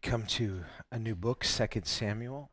come to a new book, 2 Samuel.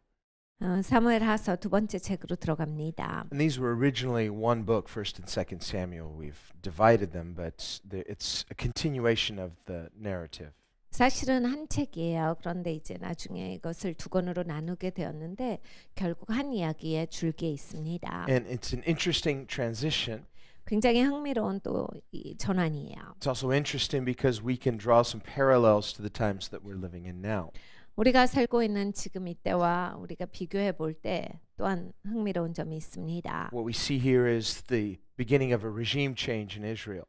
사무엘하서 두 번째 책으로 들어갑니다. And these were originally one book, 1st and 2nd Samuel. We've divided them, but it's a continuation of the narrative. 사실은 한 책이에요. 그런데 이제 나중에 이것을 두 권으로 나누게 되었는데 결국 한 이야기의 줄기에 있습니다. And it's an interesting transition. 굉장히 흥미로운 또 이 전환이에요. It's also interesting because we can draw some parallels to the times that we're living in now. 우리가 살고 있는 지금 이때와 우리가 비교해 볼 때 또한 흥미로운 점이 있습니다. What we see here is the beginning of a regime change in Israel.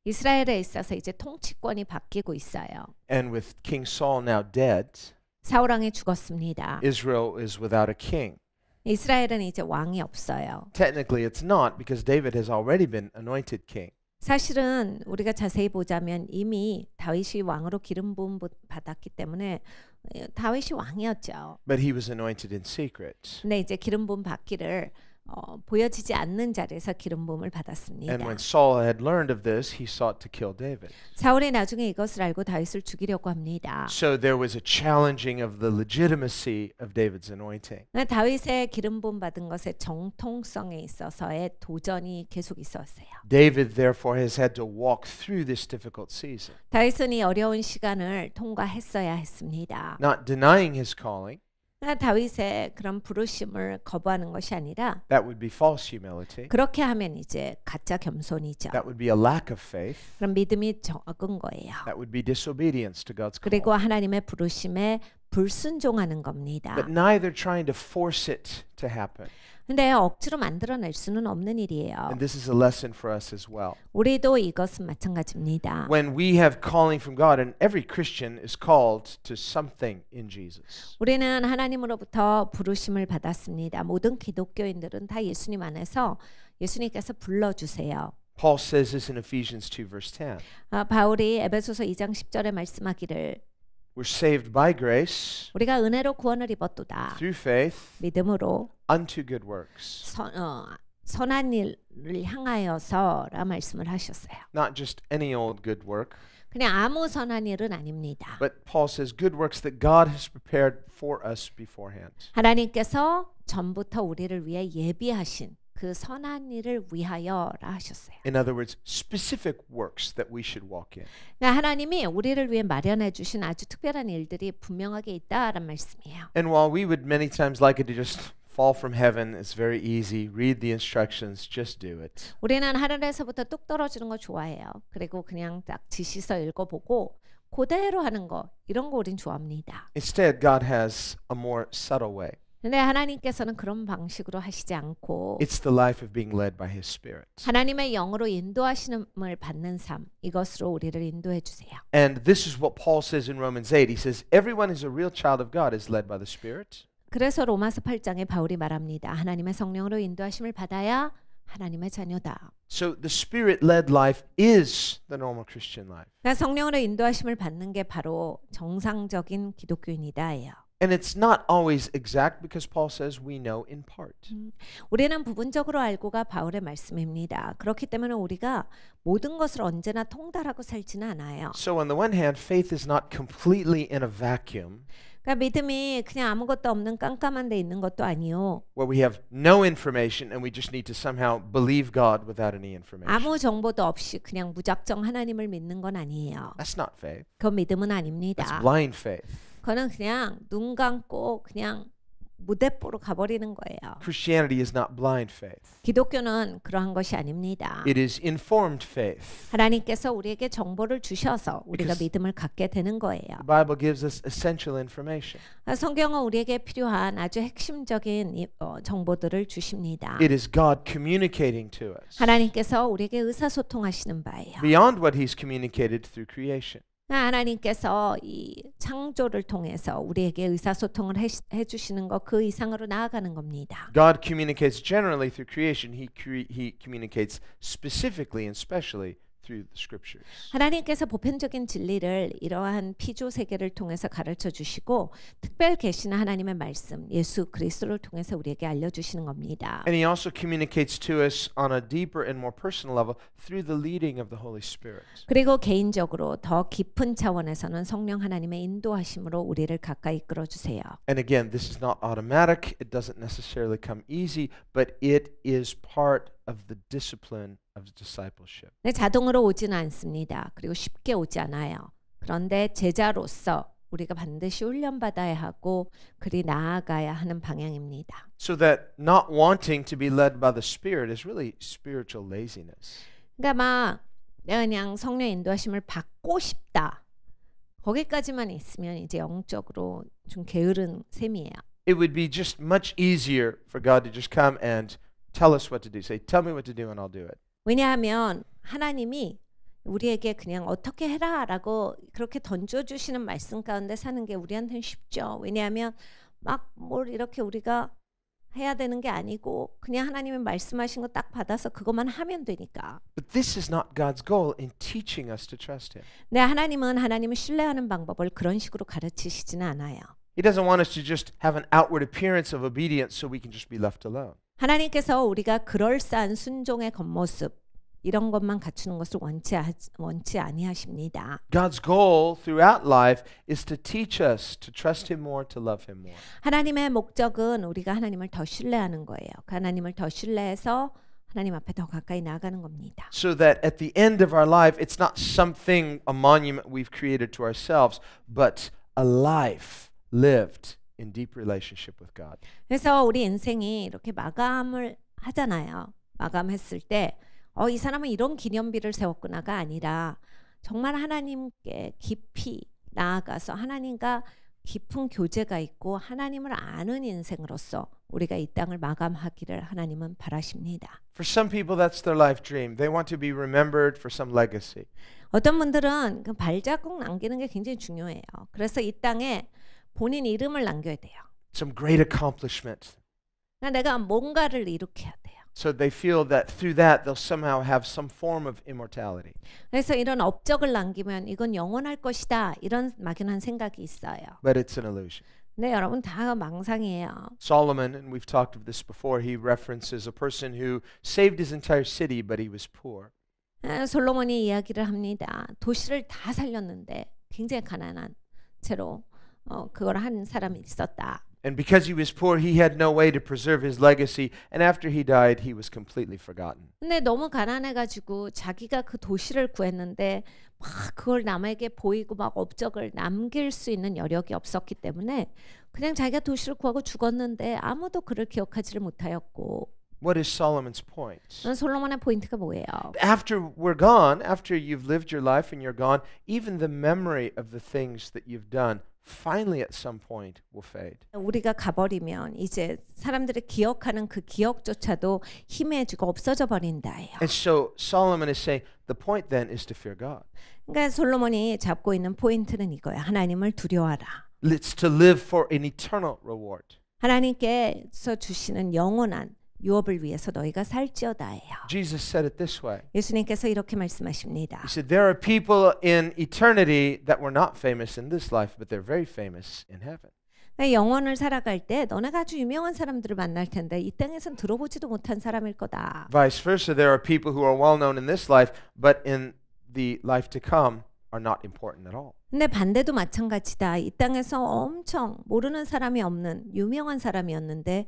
이스라엘에 있어서 이제 통치권이 바뀌고 있어요. And with King Saul now dead, 사울 왕이 죽었습니다. Israel is without a king. 이스라엘은 이제 왕이 없어요. Technically, it's not because David has already been anointed king. 사실은 우리가 자세히 보자면 이미 다윗이 왕으로 기름 부음 받았기 때문에 다윗이 왕이었죠. But he was anointed in secret. 근데 이제 기름 부음 받기를 보여지지 않는 자리에서 기름 부음을 받았습니다. And when Saul had learned of this, he sought to kill David. 사울이 나중에 이것을 알고 다윗을 죽이려고 합니다. So there was a challenging of the legitimacy of David's anointing. 다윗의 기름 부음 받은 것의 정통성에 있어서의 도전이 계속 있었어요. David therefore has had to walk through this difficult season. 다윗은 이 어려운 시간을 통과했어야 했습니다. Not denying his calling. 다윗의 그런 부르심을 거부하는 것이 아니라 That would be false humility. 그렇게 하면 이제 가짜 겸손이죠. That would be a lack of faith. 그럼 믿음이 적은 거예요. That would be disobedience to God's 그리고 call. 하나님의 부르심에 불순종하는 겁니다. But neither trying to force it to happen. 근데 억지로 만들어낼 수는 없는 일이에요. And this is a lesson for us as well. 우리도 이것은 마찬가지입니다. When we have calling from God, and every Christian is called to something in Jesus. 우리는 하나님으로부터 부르심을 받았습니다. 모든 기독교인들은 다 예수님 안에서 예수님께서 불러주세요. Paul says this in Ephesians 2 verse 10. 바울이 에베소서 2장 10절에 말씀하기를 We're saved by grace 우리가 은혜로 구원을 입었도다. through faith 믿음으로 unto good works. 선한 일을 향하여서라 말씀을 하셨어요. Not just any old good work, 그냥 아무 선한 일은 아닙니다. but Paul says good works that God has prepared for us beforehand. 하나님께서 전부터 우리를 위해 예비하신 그 선한 일을 위하여라 하셨어요. In other words, specific works that we should walk in. 그러니까 하나님이 우리를 위해 마련해 주신 아주 특별한 일들이 분명하게 있다라는 말씀이에요. And while we would many times like it to just fall from heaven, it's very easy. Read the instructions, just do it. 우리는 하늘에서부터 뚝 떨어지는 거 좋아해요. 그리고 그냥 딱 지시서 읽어보고 그대로 하는 거 이런 거 우린 좋아합니다. Instead, God has a more subtle way. 근데 하나님께서는 그런 방식으로 하시지 않고 It's the life of being led by His Spirit. 하나님의 영으로 인도하심을 받는 삶 이것으로 우리를 인도해 주세요. And this is what Paul says in Romans 8. He says, everyone who's a real child of God is led by the Spirit. 그래서 로마서 8장에 바울이 말합니다. 하나님의 성령으로 인도하심을 받아야 하나님의 자녀다. So the Spirit-led life is the normal Christian life. 그러니까 성령으로 인도하심을 받는 게 바로 정상적인 기독교인이다예요. And it's not always exact because Paul says we know in part. 우리는 부분적으로 알고가 바울의 말씀입니다. 그렇기 때문에 우리가 모든 것을 언제나 통달하고 살지는 않아요. So on the one hand, faith is not completely in a vacuum 그러니까 믿음이 그냥 아무것도 없는 깜깜한 데 있는 것도 아니요. where we have no information and we just need to somehow believe God without any information. 아무 정보도 없이 그냥 무작정 하나님을 믿는 건 아니에요. That's not faith. 그건 믿음은 That's 아닙니다. blind faith. 그거는 그냥 눈 감고 그냥 무대뽀로 가버리는 거예요. Christianity is not blind faith. 기독교는 그러한 것이 아닙니다. It is informed faith. 하나님께서 우리에게 정보를 주셔서 우리가 Because 믿음을 갖게 되는 거예요. The Bible gives us essential information. 성경은 우리에게 필요한 아주 핵심적인 정보들을 주십니다. It is God communicating to us 하나님께서 우리에게 의사소통하시는 바예요. beyond what He's communicated through creation. 하나님께서 이 창조를 통해서 우리에게 의사소통을 해주시는 것 그 이상으로 나아가는 겁니다. God communicates generally through creation. He communicates specifically and specially through the scriptures. 하나님께서 보편적인 진리를 이러한 피조 세계를 통해서 가르쳐 주시고 특별 계시는 하나님의 말씀 예수 그리스도를 통해서 우리에게 알려 주시는 겁니다. And he also communicates to us on a deeper and more personal level through the leading of the Holy Spirit. 그리고 개인적으로 더 깊은 차원에서는 성령 하나님의 인도하심으로 우리를 가까이 이끌어 주세요. And again, this is not automatic. It doesn't necessarily come easy, but it is part of the discipline of discipleship. 네, 자동으로 오지는 않습니다. 그리고 쉽게 오지 않아요. 그런데 제자로서 우리가 반드시 훈련받아야 하고 그리 나아가야 하는 방향입니다. So that not wanting to be led by the Spirit is really spiritual laziness. 그러니까 막 내가 그냥 성령 인도하심을 받고 싶다. 거기까지만 있으면 이제 영적으로 좀 게으른 셈이에요. It would be just much easier for God to just come and tell us what to do. Say, tell me what to do and I'll do it. 왜냐하면 하나님이 우리에게 그냥 어떻게 해라라고 그렇게 던져주시는 말씀 가운데 사는 게 우리한테는 쉽죠. 왜냐하면 막 뭘 이렇게 우리가 해야 되는 게 아니고 그냥 하나님이 말씀하신 거 딱 받아서 그것만 하면 되니까. But this is not God's goal in teaching us to trust Him. 네, 하나님은 하나님을 신뢰하는 방법을 그런 식으로 가르치시지는 않아요. He doesn't want us to just have an outward appearance of obedience so we can just be left alone. 하나님께서 우리가 그럴싸한 순종의 겉모습 이런 것만 갖추는 것을 원치 아니하십니다. God's goal throughout life is to teach us to trust Him more, to love Him more. 하나님의 목적은 우리가 하나님을 더 신뢰하는 거예요. 그 하나님을 더 신뢰해서 하나님 앞에 더 가까이 나아가는 겁니다. So that at the end of our life, it's not something, a monument we've created to ourselves, but a life lived in deep relationship with God. 그래서 우리 인생이 이렇게 마감을 하잖아요. 마감했을 때 이 사람은 이런 기념비를 세웠구나가 아니라 정말 하나님께 깊이 나아가서 하나님과 깊은 교제가 있고 하나님을 아는 인생으로서 우리가 이 땅을 마감하기를 하나님은 바라십니다. For some people, that's their life dream. They want to be remembered for some legacy. 어떤 분들은 그 발자국 남기는 게 굉장히 중요해요. 그래서 이 땅에 본인 이름을 남겨야 돼요. Some great accomplishment. 그러니까 내가 뭔가를 일으켜야 돼요. So they feel that through that they'll somehow have some form of immortality. 그래서 이런 업적을 남기면 이건 영원할 것이다. 이런 막연한 생각이 있어요. But it's an illusion. 근데 여러분 다 망상이에요. Solomon, and we've talked of this before, he references a person who saved his entire city, but he was poor. 솔로몬이 이야기를 합니다. 도시를 다 살렸는데 굉장히 가난한 채로 그걸 한 사람이 있었다. And because he was poor, he had no way to preserve his legacy. And after he died, he was completely forgotten. 근데 너무 가난해가지고 자기가 그 도시를 구했는데 막 그걸 남에게 보이고 막 업적을 남길 수 있는 여력이 없었기 때문에 그냥 자기가 도시를 구하고 죽었는데 아무도 그를 기억하지를 못하였고. What is Solomon's point? 솔로몬의 포인트가 뭐예요? After we're gone, after you've lived your life and you're gone, even the memory of the things that you've done finally at some point will fade. 우리가 가버리면 이제 사람들이 기억하는 그 기억조차도 희미해지고 없어져 버린다예요. And so Solomon is saying the point then is to fear God. 그러니까 솔로몬이 잡고 있는 포인트는 이거야. 하나님을 두려워하라. It's to live for an eternal reward. 하나님께서 주시는 영원한 유업을 위해서 너희가 살지어다예요. Jesus said it this way. 예수님께서 이렇게 말씀하십니다. He said, there are people in eternity that were not famous in this life, but they're very famous in heaven. 영원을 살아갈 때 너네가 아주 유명한 사람들을 만날 텐데 이 땅에선 들어보지도 못한 사람일 거다. Vice versa, there are people who are well known in this life, but in the life to come are not important at all. 근데 반대도 마찬가지다. 이 땅에서 엄청 모르는 사람이 없는 유명한 사람이었는데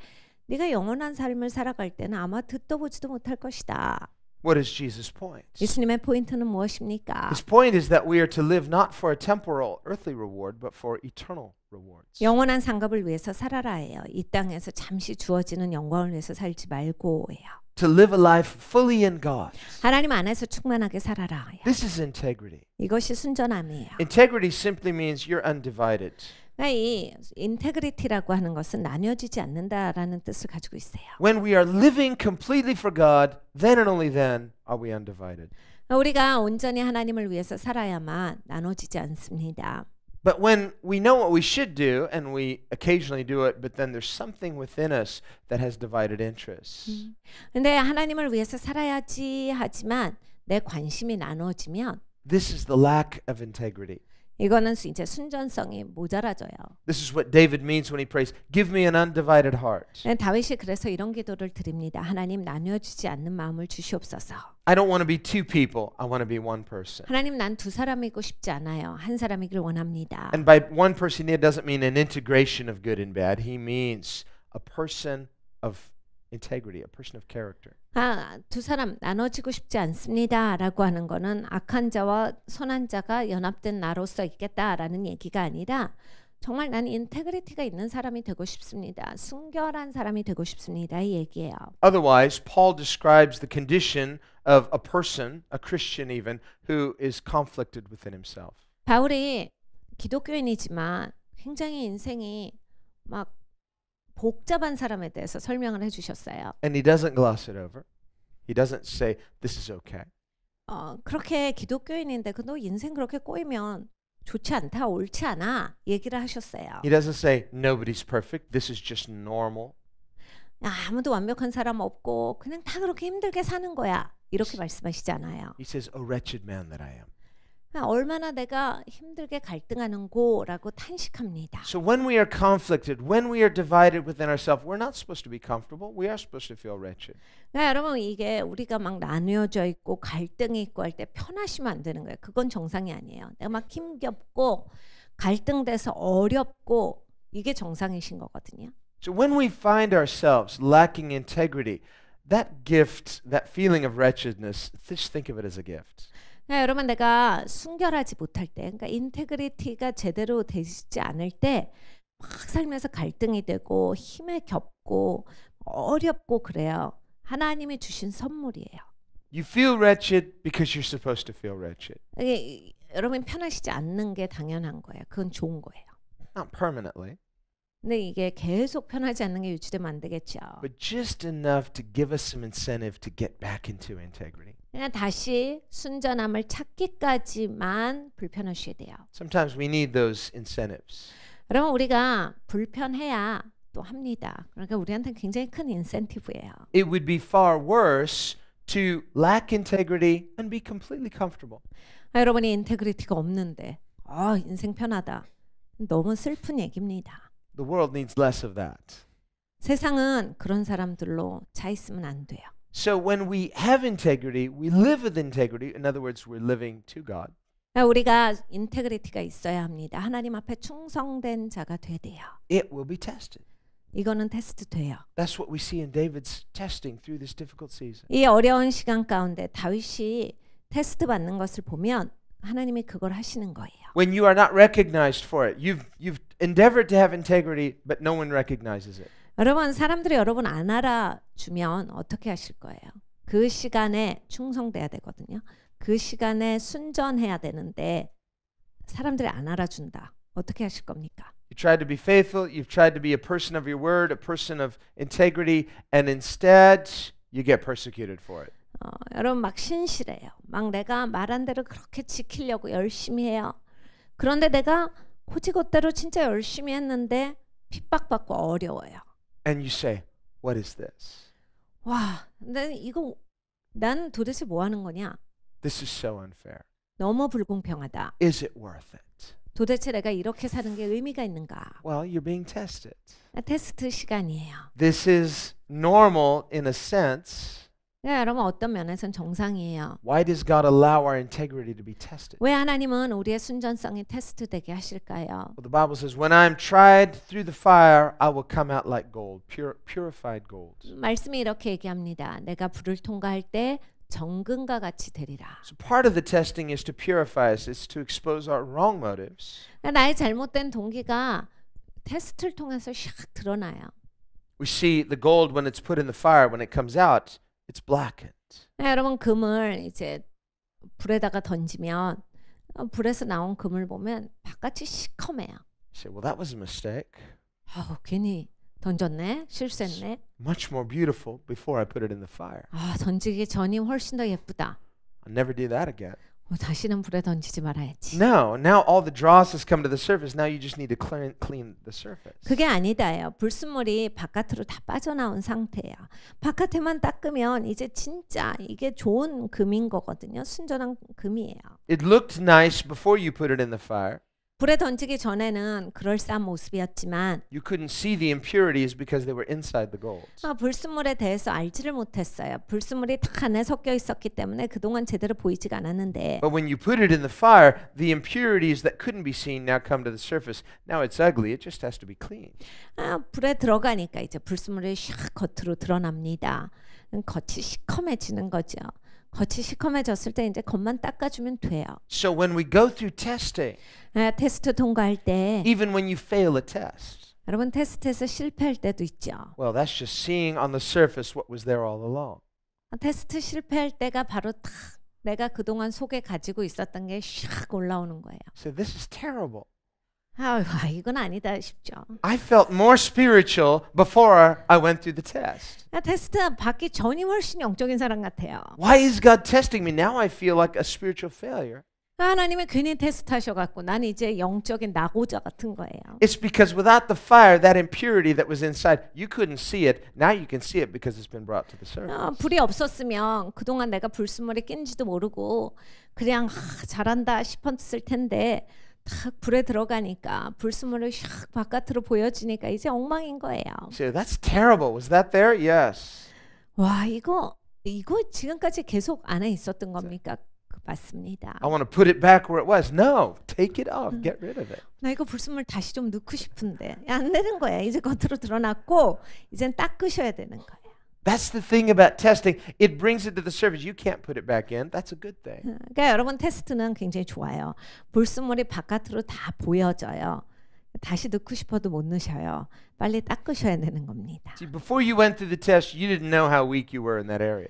네가 영원한 삶을 살아갈 때는 아마 듣도 보지도 못할 것이다. What is Jesus' point? 예수님의 포인트는 무엇입니까? His point is that we are to live not for a temporal, earthly reward, but for eternal rewards. 영원한 상급을 위해서 살아라예요. 이 땅에서 잠시 주어지는 영광을 위해서 살지 말고예요. To live a life fully in God. 하나님 안에서 충만하게 살아라. This is integrity. 이것이 순전함이에요. Integrity simply means you're undivided. 그러니까 이 인테그리티라고 하는 것은 나뉘어지지 않는다라는 뜻을 가지고 있어요. When we are living completely for God, then and only then are we undivided. 우리가 온전히 하나님을 위해서 살아야만 나눠지지 않습니다. But when we know what we should do and we occasionally do it, but then there's something within us that has divided interests. 근데 하나님을 위해서 살아야지 하지만 내 관심이 나눠지면 this is the lack of integrity. 이거는 이제 순전성이 모자라져요. This is what David means when he prays, give me an undivided heart. 다윗이 그래서 이런 기도를 드립니다. 하나님 나뉘어지지 않는 마음을 주시옵소서. I don't want to be two people. I want to be one person. 하나님 난 두 사람이고 싶지 않아요. 한 사람이길 원합니다. And by one person here doesn't mean an integration of good and bad. He means a person of integrity, a person of character. 두 사람 나눠지고 싶지 않습니다라고 하는 거는 악한 자와 선한 자가 연합된 나로서 있겠다라는 얘기가 아니라 정말 난 인테그리티가 있는 사람이 되고 싶습니다. 순결한 사람이 되고 싶습니다. 이 얘기예요. Otherwise, Paul describes the condition of a person, a Christian even, who is conflicted within himself. 바울이 기독교인이지만 굉장히 인생이 막 복잡한 사람에 대해서 설명을 해주셨어요. And he doesn't gloss it over. He doesn't say, this is okay. 그렇게 기독교인인데 너 인생 그렇게 꼬이면 좋지 않다, 옳지 않아 얘기를 하셨어요. He doesn't say, nobody's perfect. This is just normal. 아무도 완벽한 사람 없고 그냥 다 그렇게 힘들게 사는 거야. 이렇게 말씀하시지 않아요. He says, O wretched man that I am. 얼마나 내가 힘들게 갈등하는고라고 탄식합니다. So when we are conflicted, when we are divided within ourselves, we're not supposed to be comfortable. We are supposed to feel wretched. 여러분 이게 우리가 막 나뉘어져 있고 갈등이 있고 할 때 편하시면 안 되는 거예요. 그건 정상이 아니에요. 내가 막 힘겹고 갈등돼서 어렵고 이게 정상이신 거거든요. So when we find ourselves lacking integrity, that gift, that feeling of wretchedness, just think of it as a gift. 여러분 내가 순결하지 못할 때, 그러니까 인테그리티가 제대로 되지 않을 때 막 살면서 갈등이 되고 힘에 겹고 어렵고 그래요. 하나님이 주신 선물이에요. You feel wretched because you're supposed to feel wretched. 여러분 편하시지 않는 게 당연한 거예요. 그건 좋은 거예요. Not permanently, 근데 이게 계속 편하지 않는 게 유지되면 안 되겠죠. but just enough to give us some incentive to get back into integrity. 그냥 다시 순전함을 찾기까지만 불편하셔야 돼요. Sometimes we need those incentives. 여러분 우리가 불편해야 또 합니다. 그러니까 우리한테는 굉장히 큰 인센티브예요. It would be far worse to lack integrity and be completely comfortable. 여러분이 인테그리티가 없는데 인생 편하다. 너무 슬픈 얘기입니다. The world needs less of that. 세상은 그런 사람들로 차 있으면 안 돼요. So when we have integrity, we live with integrity. In other words, we're living to God. 우리가 인테그리티가 있어야 합니다. 하나님 앞에 충성된 자가 돼야 돼요. It will be tested. 이거는 테스트 돼요. That's what we see in David's testing through this difficult season. 이 어려운 시간 가운데 다윗이 테스트 받는 것을 보면 하나님이 그걸 하시는 거예요. When you are not recognized for it, you've endeavored to have integrity, but no one recognizes it. 여러분 사람들이 여러분 안 알아주면 어떻게 하실 거예요? 그 시간에 충성돼야 되거든요. 그 시간에 순전해야 되는데 사람들이 안 알아준다. 어떻게 하실 겁니까? You tried to be faithful, you've tried to be a person of your word, a person of integrity, and instead you get persecuted for it. 여러분 막 신실해요. 막 내가 말한 대로 그렇게 지키려고 열심히 해요. 그런데 내가 고지것대로 진짜 열심히 했는데 핍박받고 어려워요. And you say, what is this? 와, 난 도대체 뭐 하는 거냐? This is so unfair. 너무 불공평하다. Is it worth it? 도대체 내가 이렇게 사는 게 의미가 있는가? Well, you're being tested. 테스트 시간이에요. This is normal in a sense. 여러분 어떤 면에서는 정상이에요. Why does God allow our integrity to be tested? 왜 하나님은 우리의 순전성이 테스트되게 하실까요? Well, the Bible says, when I'm tried through the fire, I will come out like gold, purified gold. 말씀이 이렇게 얘기합니다. 내가 불을 통과할 때 정금과 같이 되리라. So part of the testing is to purify us, is to expose our wrong motives. 나의 잘못된 동기가 테스트를 통해서 샥 드러나요. We see the gold when it's put in the fire, when it comes out, it's blackened. 여러분 금을 이제 불에다가 던지면 불에서 나온 금을 보면 바깥이 시커매요. You say, well, that was a mistake. 괜히 던졌네, 실수했네. Much more beautiful before I put it in the fire. 던지기 전이 훨씬 더 예쁘다. I'll never do that again. 다시는 불에 던지지 말아야지. No, now all the dross has come to the surface. Now you just need to clean the surface. 그게 아니다요. 불순물이 바깥으로 다 빠져나온 상태예요. 바깥에만 닦으면 이제 진짜 이게 좋은 금인 거거든요. 순전한 금이에요. It looked nice before you put it in the fire. 불에 던지기 전에는 그럴싸한 모습이었지만 You couldn't see the impurities because they were inside the gold. 불순물에 대해서 알지를 못했어요. 불순물이 다 안에 섞여 있었기 때문에 그동안 제대로 보이지가 않았는데 But when you put it in the fire, the impurities that couldn't be seen now come to the surface. Now it's ugly. It just has to be clean. 불에 들어가니까 이제 불순물이 샥 겉으로 드러납니다. 겉이 시커매지는 거죠. 겉이 시커매졌을 때 이제 겉만 닦아주면 돼요. So when we go through testing, 테스트 통과할 때 even when you fail a test, 여러분 테스트에서 실패할 때도 있죠. well, that's just seeing on the surface what was there all along. 테스트 실패할 때가 바로 탁 내가 그동안 속에 가지고 있었던 게 샥 올라오는 거예요. So this is terrible. 이건 아니다 싶죠. I felt more spiritual before I went through the test. 테스트 받기 전이 훨씬 영적인 사람 같아요. Why is God testing me? Now I feel like a spiritual failure. 하나님이 괜히 테스트하셔갖고 난 이제 영적인 낙오자 같은 거예요. It's because without the fire, that impurity that was inside, you couldn't see it. Now you can see it because it's been brought to the surface. 불이 없었으면 그동안 내가 불순물이 낀지도 모르고 그냥 잘한다 싶었을 텐데 딱 불에 들어가니까 불순물이 샥 바깥으로 보여지니까 이제 엉망인 거예요. So that's terrible. Was that there? Yes. 와 이거 지금까지 계속 안에 있었던 겁니까? 맞습니다. I want to put it back where it was. No, take it off. Get rid of it. 나 이거 불순물 다시 좀 넣고 싶은데 안 되는 거야. 이제 겉으로 드러났고 이젠 닦으셔야 되는 거예요. That's the thing about testing. It brings it to the surface. You can't put it back in. That's a good thing. 그러니까 여러분 테스트는 굉장히 좋아요. 불순물이 바깥으로 다 보여져요. 다시 넣고 싶어도 못 넣으셔요. 빨리 닦으셔야 되는 겁니다. See, before you went through the test, you didn't know how weak you were in that area.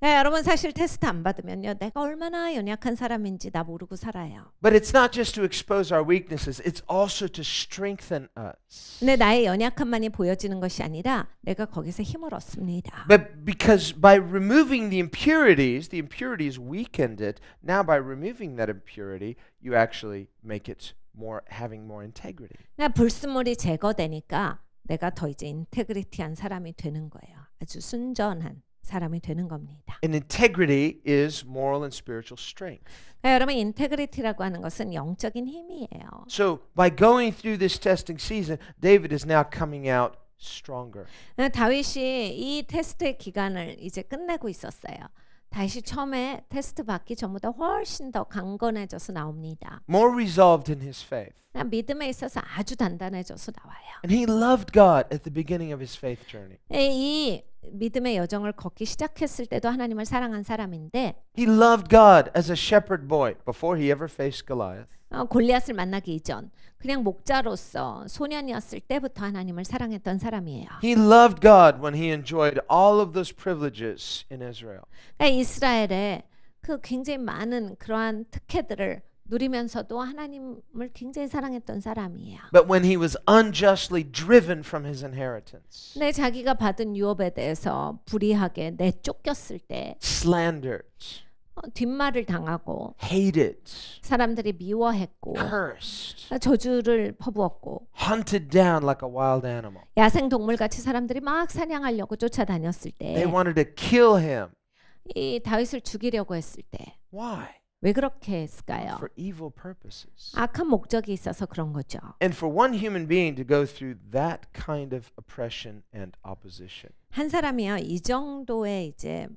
여러분 사실 테스트 안 받으면요. 내가 얼마나 연약한 사람인지 나 모르고 살아요. But it's not just to expose our weaknesses. It's also to strengthen us. 근데 나의 연약함만이 보여지는 것이 아니라 내가 거기서 힘을 얻습니다. But because by removing the impurities weakened it. Now by removing that impurity, you actually make it having more integrity. 그러니까 불순물이 제거되니까 내가 더 이제 인테그리티한 사람이 되는 거예요. 아주 순전한 사람이 되는 겁니다. And integrity is moral and spiritual strength. 여러분 인테그리티라고 하는 것은 영적인 힘이에요. So by going through this testing season, David is now coming out stronger. 다윗이 이 테스트의 기간을 이제 끝내고 있었어요. 다시 처음에 테스트 받기 전보다 훨씬 더 강건해져서 나옵니다. More resolved in his faith. 믿음에 있어서 아주 단단해져서 나와요. And he loved God at the beginning of his faith journey. 이 믿음의 여정을 걷기 시작했을 때도 하나님을 사랑한 사람인데 He loved God as a shepherd boy before he ever faced Goliath. 골리앗을 만나기 이전 그냥 목자로서 소년이었을 때부터 하나님을 사랑했던 사람이에요. He loved God when he enjoyed all of those privileges in Israel. 이스라엘에 그 굉장히 많은 그러한 특혜들을 누리면서도 하나님을 굉장히 사랑했던 사람이에요. But when he was unjustly driven from his inheritance, 내 자기가 받은 유업에 대해서 불의하게 내쫓겼을 때 slandered, 뒷말을 당하고 hated, 사람들이 미워했고 cursed, 저주를 퍼부었고 hunted down like a wild animal. 야생 동물같이 사람들이 막 사냥하려고 쫓아다녔을 때 They wanted to kill him. 이 다윗을 죽이려고 했을 때 Why? 왜 그렇게 했을까요? For evil purposes. 악한 목적이 있어서 그런 거죠. And for one human being to go through that kind of oppression and opposition. 한 사람이요 이 정도의 이제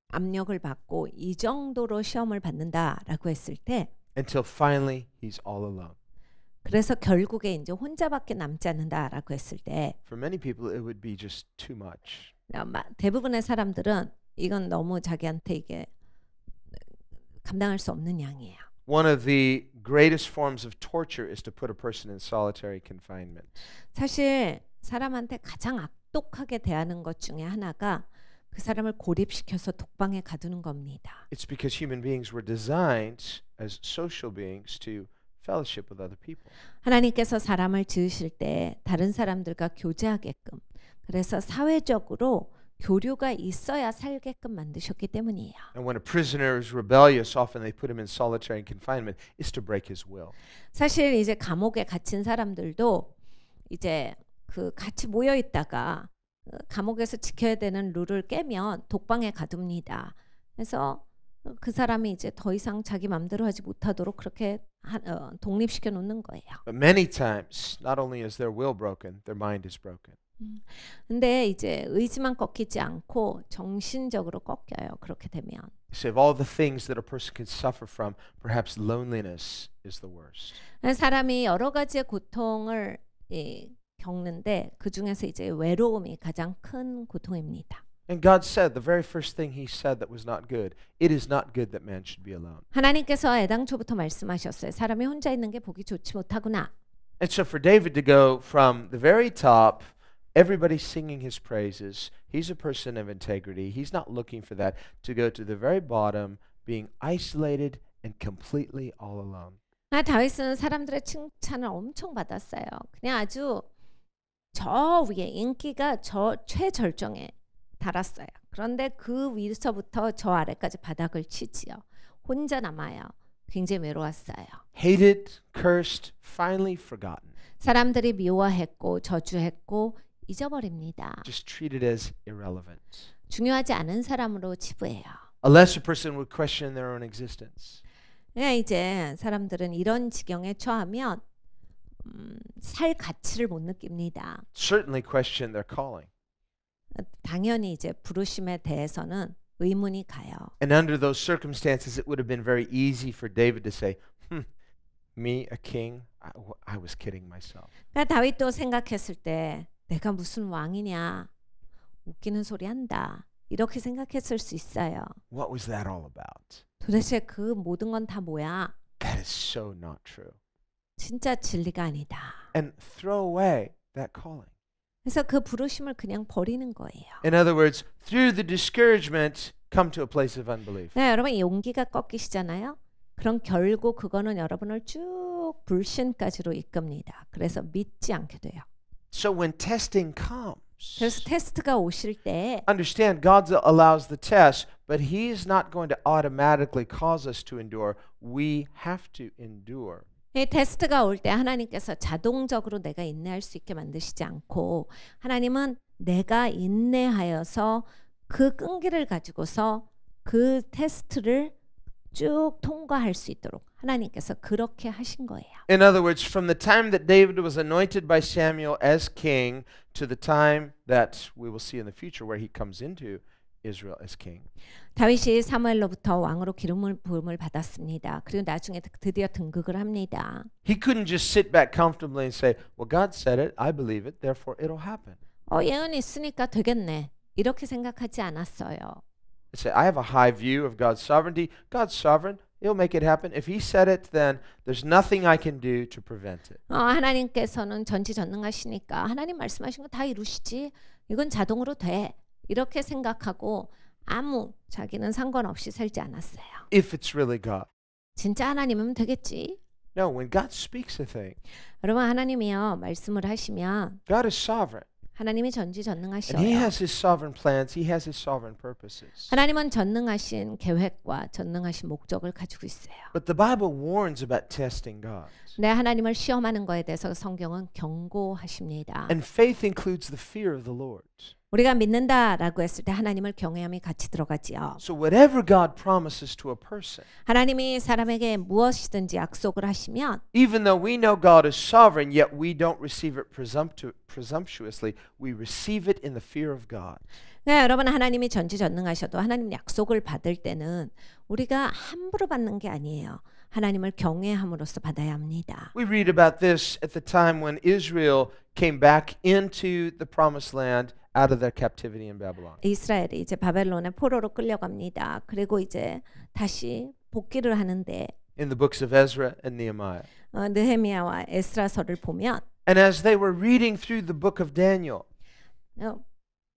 압력을 받고 이 정도로 시험을 받는다라고 했을 때 Until finally he's all alone. 그래서 결국에 이제 혼자밖에 남지 않는다라고 했을 때 For many people it would be just too much. 대부분의 사람들은 이건 너무 자기한테 이게 감당할 수 없는 양이에요. One of the greatest forms of torture is to put a person in solitary confinement. 사실 사람한테 가장 악독하게 대하는 것 중에 하나가 그 사람을 고립시켜서 독방에 가두는 겁니다. It's because human beings were designed as social beings to fellowship with other people. 하나님께서 사람을 지으실 때 다른 사람들과 교제하게끔 그래서 사회적으로 교류가 있어야 살게끔 만드셨기 때문이에요. And when a prisoner is rebellious, often they put him in solitary confinement, is to break his will. 사실 이제 감옥에 갇힌 사람들도 이제 그 같이 모여 있다가 감옥에서 지켜야 되는 룰을 깨면 독방에 가둡니다. 그래서 그 사람이 이제 더 이상 자기 맘대로 하지 못하도록 그렇게 독립시켜 놓는 거예요. But many times, not only is their will broken, their mind is broken. 근데 이제 의지만 꺾이지 않고 정신적으로 꺾여요. 그렇게 되면. So of all the things that a person can suffer from, perhaps loneliness is the worst. 사람이 여러 가지의 고통을 겪는데 그 중에서 이제 외로움이 가장 큰 고통입니다. And God said, the very first thing He said that was not good, it is not good that man should be alone. 하나님께서 애당초부터 말씀하셨어요. 사람이 혼자 있는 게 보기 좋지 못하구나. And so for David to go from the very top, everybody singing his praises, he's a person of integrity, he's not looking for that, to go to the very bottom, being isolated and completely all alone. 다윗은 사람들의 칭찬을 엄청 받았어요. 그냥 아주 저 위에 인기가 저 최절정에 달았어요. 그런데 그 위서부터 저 아래까지 바닥을 치지요. 혼자 남아요. 굉장히 외로웠어요. Hated, cursed, finally forgotten. 사람들이 미워했고 저주했고 잊어버립니다. Just treated as irrelevant. 중요하지 않은 사람으로 치부해요. Unless a person would question their own existence. 그냥 이제 사람들은 이런 지경에 처하면 살 가치를 못 느낍니다. Certainly question their calling. 당연히 이제 부르심에 대해서는 의문이 가요. And under those circumstances, it would have been very easy for David to say, me, a king, I was kidding myself. 그러니까 다윗도 생각했을 때 내가 무슨 왕이냐 웃기는 소리 한다 이렇게 생각했을 수 있어요. What was that all about? 도대체 그 모든 건 다 뭐야? That is so not true. 진짜 진리가 아니다. And throw away that calling. 그래서 그 부르심을 그냥 버리는 거예요. In other words, through the discouragement, come to a place of unbelief. 네, 여러분 용기가 꺾이시잖아요. 그럼 결국 그거는 여러분을 쭉 불신까지로 이끕니다. 그래서 믿지 않게 돼요. So when testing comes, 그래서 테스트가 오실 때 understand God allows the test, but He's not going to automatically cause us to endure. We have to endure. 이 테스트가 올 때 하나님께서 자동적으로 내가 인내할 수 있게 만드시지 않고 하나님은 내가 인내하여서 그 끈기를 가지고서 그 테스트를 쭉 통과할 수 있도록 하나님께서 그렇게 하신 거예요. In other words, from the time that David was anointed by Samuel as king to the time that we will see in the future where he comes into Israel as king. 다윗이 사무엘로부터 왕으로 기름을 부음을 받았습니다. 그리고 나중에 드디어 등극을 합니다. He couldn't just sit back comfortably and say, well, God said it, I believe it, therefore it'll happen. 예언이 있으니까 되겠네. 이렇게 생각하지 않았어요. Say, I have a high view of God's sovereignty. God's sovereign. He'll make it happen. If He said it, then there's nothing I can do to prevent it. 하나님께서는 전지전능하시니까 하나님 말씀하신 거 다 이루시지. 이건 자동으로 돼. 이렇게 생각하고 아무 자기는 상관없이 살지 않았어요. If it's really God. 진짜 하나님이면 되겠지. No, when God speaks a thing, 여러분 하나님이요 말씀을 하시면 God is sovereign. 하나님이 And He 전지전능하셔요. has His sovereign plans. He has His sovereign purposes. 하나님은 전능하신 계획과 전능하신 목적을 가지고 있어요. But the Bible warns about testing God. 네, 하나님을 시험하는 거에 대해서 성경은 경고하십니다. And faith includes the fear of the Lord. 우리가 믿는다라고 했을 때 하나님을 경외함이 같이 들어가지요. So whatever God promises to a person, 하나님이 사람에게 무엇이든지 약속을 하시면 even though we know God is sovereign, yet we don't receive it presumptuously. We receive it in the fear of God. 네, 여러분 하나님이 전지전능하셔도 하나님 약속을 받을 때는 우리가 함부로 받는 게 아니에요. 하나님을 경외함으로써 받아야 합니다. We read about this at the time when Israel came back into the promised land out of their captivity in Babylon. 이스라엘이 이제 바벨론의 포로로 끌려갑니다. 그리고 이제 다시 복귀를 하는데 In the books of Ezra and Nehemiah. 느헤미야와 에스라서를 보면 And as they were reading through the book of Daniel,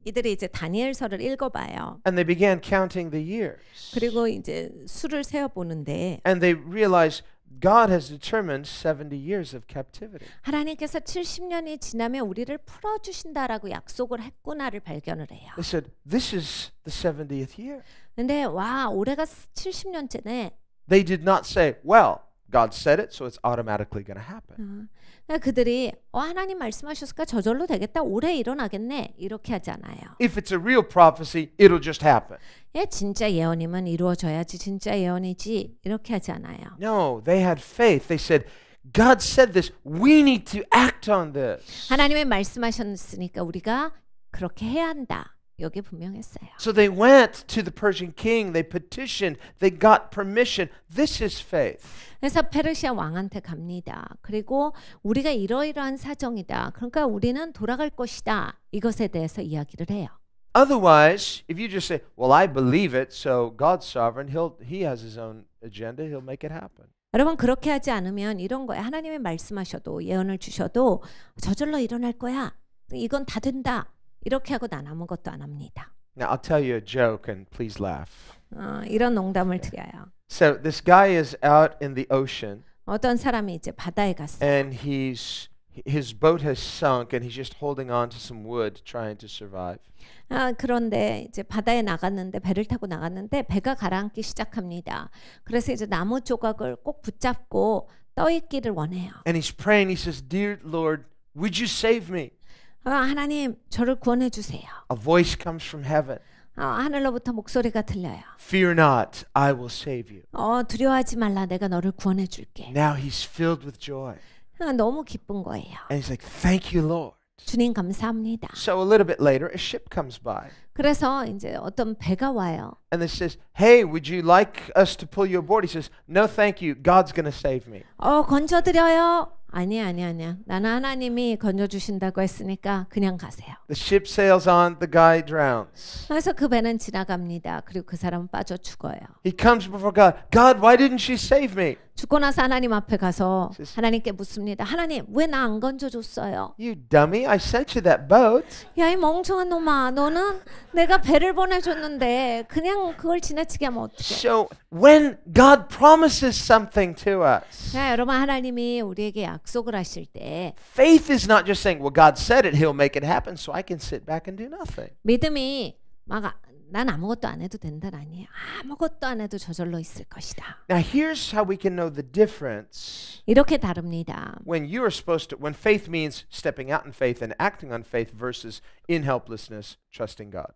이들이 이제 다니엘서를 읽어봐요. and they began counting the years. 그리고 이제 수를 세어 보는데 And they realized God has determined 70 years of captivity. 하나님께서 70년이 지나면 우리를 풀어주신다라고 약속을 했구나를 발견을 해요. They said, this is the 70th year. 근데 와 올해가 70년째네. They did not say, well, God said it, so it's automatically going to happen. 그러니까 그들이 하나님 말씀하셨으니까 저절로 되겠다. 올해 일어나겠네. 이렇게 하지 않아요. If it's a real prophecy, it'll just happen. 예, 진짜 예언이면 이루어져야지. 진짜 예언이지. 이렇게 하지 않아요. No, they had faith. They said, God said this. We need to act on this. 하나님의 말씀하셨으니까 우리가 그렇게 해야 한다. 여기 분명했어요. So they went to the Persian king. They petitioned. They got permission. This is faith. 그래서 페르시아 왕한테 갑니다. 그리고 우리가 이러이러한 사정이다. 그러니까 우리는 돌아갈 것이다. 이것에 대해서 이야기를 해요. Otherwise, if you just say, well, I believe it, so God's sovereign, he has his own agenda, he'll make it happen. 여러분 그렇게 하지 않으면 이런 거예요. 하나님의 말씀하셔도 예언을 주셔도 저절로 일어날 거야. 이건 다 된다. 이렇게 하고 난 아무것도 안 합니다. Now, I'll tell you a joke and please laugh. 이런 농담을 드려요. So this guy is out in the ocean 어떤 사람이 이제 바다에 갔어요. and his boat has sunk and he's just holding on to some wood trying to survive. 그런데 이제 바다에 나갔는데 배를 타고 나갔는데 배가 가라앉기 시작합니다. 그래서 이제 나무 조각을 꼭 붙잡고 떠 있기를 원해요. And he's praying. He says, "Dear Lord, would you save me?" 하나님 저를 구원해 주세요. A voice comes from heaven. 하늘로부터 목소리가 들려요. Fear not, I will save you. 두려워하지 말라 내가 너를 구원해 줄게. Now he's filled with joy. 너무 기쁜 거예요. And he's like, "Thank you, Lord." 주님 감사합니다. So a little bit later, a ship comes by. 그래서 이제 어떤 배가 와요. And it says, "Hey, would you like us to pull you aboard?" He says, "No, thank you. God's going to save me." 건져드려요. 아니야. 나는 하나님이 건져주신다고 했으니까 그냥 가세요. The ship sails on. The guy drowns. 그래서 그 배는 지나갑니다. 그리고 그 사람은 빠져 죽어요. He comes before God. "God, why didn't you save me?" 죽고 나서 하나님 앞에 가서 하나님께 묻습니다. 하나님 왜 나 안 건져줬어요? "You dummy, I sent you that boat." 야 이 멍청한 놈아 너는 내가 배를 보내줬는데 그냥 그걸 지나치게 하면 어떡해? So when God promises something to us, 여러분 하나님이 우리에게 약속을 하실 때 faith is not just saying, "Well, God said it, He'll make it happen, so I can sit back and do nothing." 믿음이 난 아무것도 안 해도 된다는 아니에요. 아무것도 안 해도 저절로 있을 것이다. Now here's how we can know the difference. 이렇게 다릅니다. When faith means stepping out in faith and acting on faith versus in helplessness, trusting God.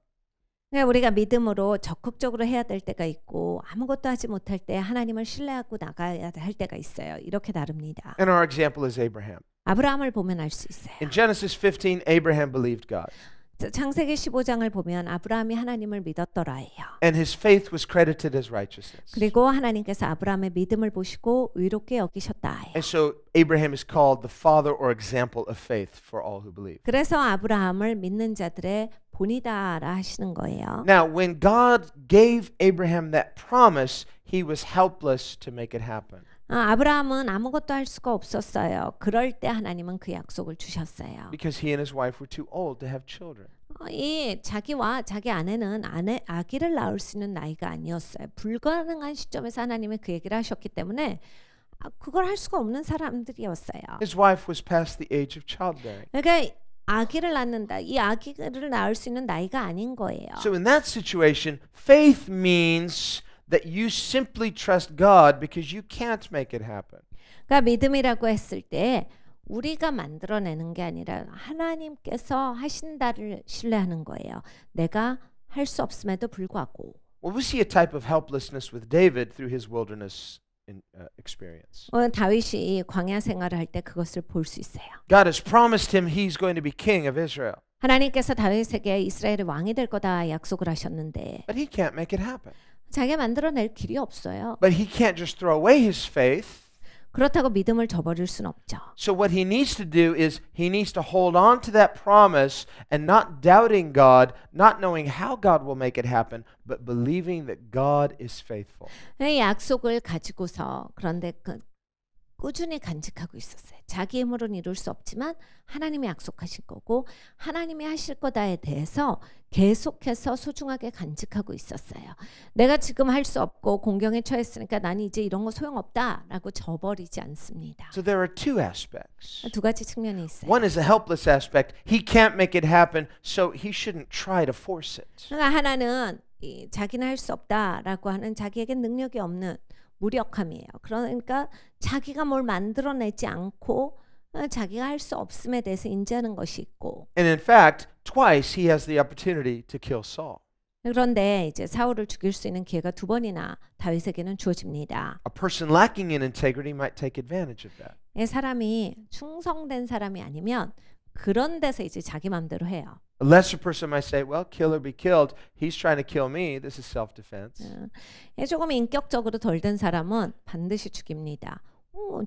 우리가 믿음으로 적극적으로 해야 될 때가 있고 아무것도 하지 못할 때 하나님을 신뢰하고 나가야 할 때가 있어요. 이렇게 다릅니다. And our example is Abraham. 아브라함을 보면 알 수 있어요. In Genesis 15, Abraham believed God. 창세기 15장을 보면 아브라함이 하나님을 믿었더라예요. And his faith was credited as righteousness. 그리고 하나님께서 아브라함의 믿음을 보시고 의롭게 여기셨다예요. And so Abraham is called the father or example of faith for all who believe. 그래서 아브라함을 믿는 자들의 본이다라 하시는 거예요. Now, when God gave Abraham that promise, he was helpless to make it happen. 아브라함은 아무것도 할 수가 없었어요. 그럴 때 하나님은 그 약속을 주셨어요. Because he and his wife were too old to have children. 이 자기와 자기 아내는 아기를 낳을 수 있는 나이가 아니었어요. 불가능한 시점에서 하나님이 그 얘기를 하셨기 때문에 그걸 할 수가 없는 사람들이었어요. His wife was past the age of childbearing. 그러니까 아기를 낳는다. 이 아기를 낳을 수 있는 나이가 아닌 거예요. So in that situation, faith means that you simply trust God because you can't make it happen. 그러니까 믿음이라고 했을 때 우리가 만들어내는 게 아니라 하나님께서 하신다를 신뢰하는 거예요. 내가 할 수 없음에도 불구하고. Well, we see a type of helplessness with David through his wilderness experience. 다윗이 광야 생활을 할 때 그것을 볼 수 있어요. God has promised him he's going to be king of Israel. 하나님께서 다윗에게 이스라엘의 왕이 될 거다 약속을 하셨는데 But he can't make it happen. 자기가 만들어낼 길이 없어요. But he can't just throw away his faith. 그렇다고 믿음을 저버릴 순 없죠. So what he needs to do is he needs to hold on to that promise and not doubting God, not knowing how God will make it happen, but believing that God is faithful. 이 약속을 가지고서 그런데 꾸준히 간직하고 있었어요. 자기 힘으로는 이룰 수 없지만 하나님이 약속하신 거고 하나님이 하실 거다에 대해서 계속해서 소중하게 간직하고 있었어요. 내가 지금 할 수 없고 공경에 처했으니까 나는 이제 이런 거 소용없다라고 저버리지 않습니다. So there are two aspects. 두 가지 측면이 있어요. One is a helpless aspect. He can't make it happen, so he shouldn't try to force it. 그러니까 하나는 자기는 할 수 없다라고 하는 자기에게 능력이 없는 무력함이에요. 그러니까 자기가 뭘 만들어내지 않고 자기가 할 수 없음에 대해서 인지하는 것이 있고 And in fact, twice he has the opportunity to kill Saul. 그런데 이제 사울을 죽일 수 있는 기회가 두 번이나 다윗에게는 주어집니다. A person lacking in integrity might take advantage of that. 사람이 충성된 사람이 아니면 그런 데서 이제 자기 마음대로 해요. A lesser person might say, well, kill or be killed. He's trying to kill me. This is self-defense. 조금 인격적으로 덜 된 사람은 반드시 죽입니다.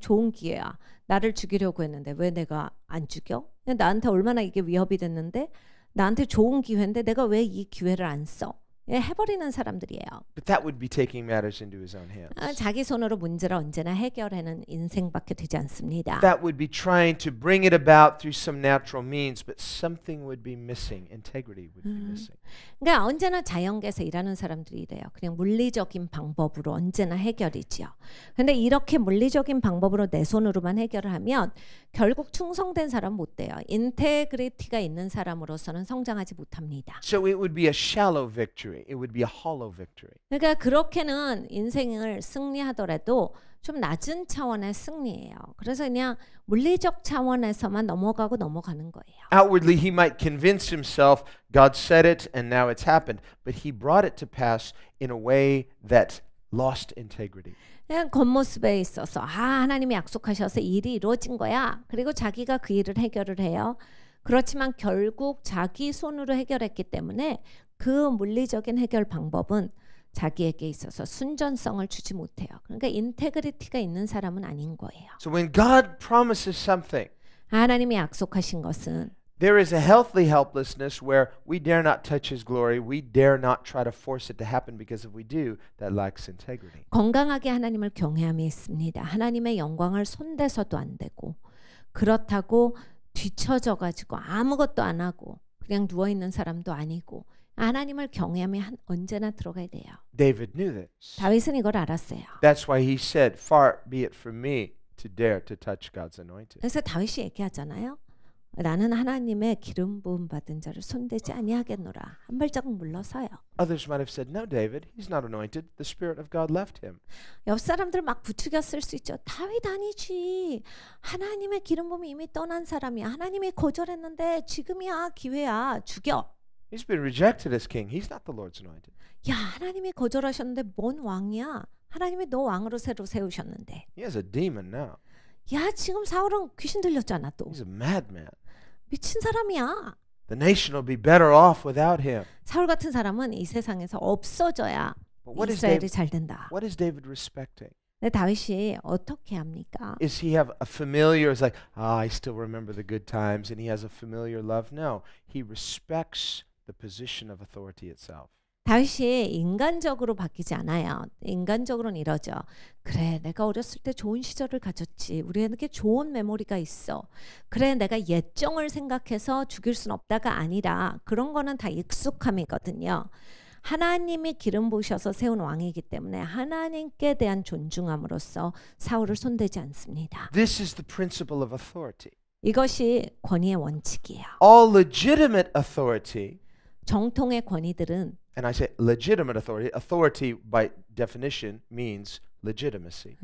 좋은 기회야. 나를 죽이려고 했는데 왜 내가 안 죽여? 나한테 얼마나 이게 위협이 됐는데 나한테 좋은 기회인데 내가 왜 이 기회를 안 써? 해버리는 사람들이에요. But that would be taking matters into his own hands. 자기 손으로 문제를 언제나 해결하는 인생밖에 되지 않습니다. That would be trying to bring it about through some natural means, but something would be missing. Integrity would be missing. 그러니까 언제나 자연계에서 일하는 사람들이 이래요. 그냥 물리적인 방법으로 언제나 해결이지요. 근데 이렇게 물리적인 방법으로 내 손으로만 해결을 하면 결국 충성된 사람 못 돼요. 인테그리티가 있는 사람으로서는 성장하지 못합니다. So it would be a shallow victory. It would be a hollow victory. 그러니까 그렇게는 인생을 승리하더라도 좀 낮은 차원의 승리예요. 그래서 그냥 물리적 차원에서만 넘어가는 거예요. Outwardly, he might convince himself God said it and now it's happened, but he brought it to pass in a way that lost integrity. 그냥 겉모습에 있어서 하나님이 약속하셔서 일이 이루어진 거야. 그리고 자기가 그 일을 해결을 해요. 그렇지만 결국 자기 손으로 해결했기 때문에 그 물리적인 해결 방법은 자기에게 있어서 순전성을 주지 못해요. 그러니까 인테그리티가 있는 사람은 아닌 거예요. So when God promises something, 하나님이 약속하신 것은 there is a healthy helplessness where we dare not touch his glory. We dare not try to force it to happen because if we do, that lacks integrity. 건강하게 하나님을 경외함이 있습니다. 하나님의 영광을 손대서도 안 되고 그렇다고 뒤처져 가지고 아무것도 안 하고 그냥 누워 있는 사람도 아니고 하나님을 경외함이 언제나 들어가야 돼요. David knew this. 다윗은 이걸 알았어요. That's why he said, "Far be it from me to dare to touch God's anointed." 그래서 다윗이 얘기하잖아요. 나는 하나님의 기름 부음 받은 자를 손대지 아니하겠노라. 한 발자국 물러서요. Others might have said, "No, David, he's not anointed. The Spirit of God left him." 옆 사람들 막 부추겼을 수 있죠. 다윗 아니지. 하나님의 기름 부음이 이미 떠난 사람이야. 하나님이 거절했는데 지금이야 기회야. 죽여. He's been rejected as king. He's not the Lord's anointed. 야 하나님이 거절하셨는데 뭔 왕이야. 하나님이 너 왕으로 새로 세우셨는데. He has a demon now. 야 지금 사울은 귀신 들렸잖아 또. He's a madman. 미친 사람이야. The nation will be better off without him. 사울 같은 사람은 이 세상에서 없어져야 But what is 이스라엘이 David, 잘 된다. what is David respecting? 근데 다윗이 어떻게 합니까? Is he have a familiar, it's like, I still remember the good times, and he has a familiar love? No, he respects the position of authority itself. 다윗이 인간적으로 바뀌지 않아요. 인간적으로는 이러죠. 그래, 내가 어렸을 때 좋은 시절을 가졌지. 우리에게 좋은 메모리가 있어. 그래, 내가 옛정을 생각해서 죽일 순 없다가 아니라 그런 거는 다 익숙함이거든요. 하나님이 기름 부으셔서 세운 왕이기 때문에 하나님께 대한 존중함으로써 사울을 손대지 않습니다. This is the principle of authority. 이것이 권위의 원칙이에요. All legitimate authority, 정통의 권위들은 and I say legitimate authority, authority by definition means legitimacy.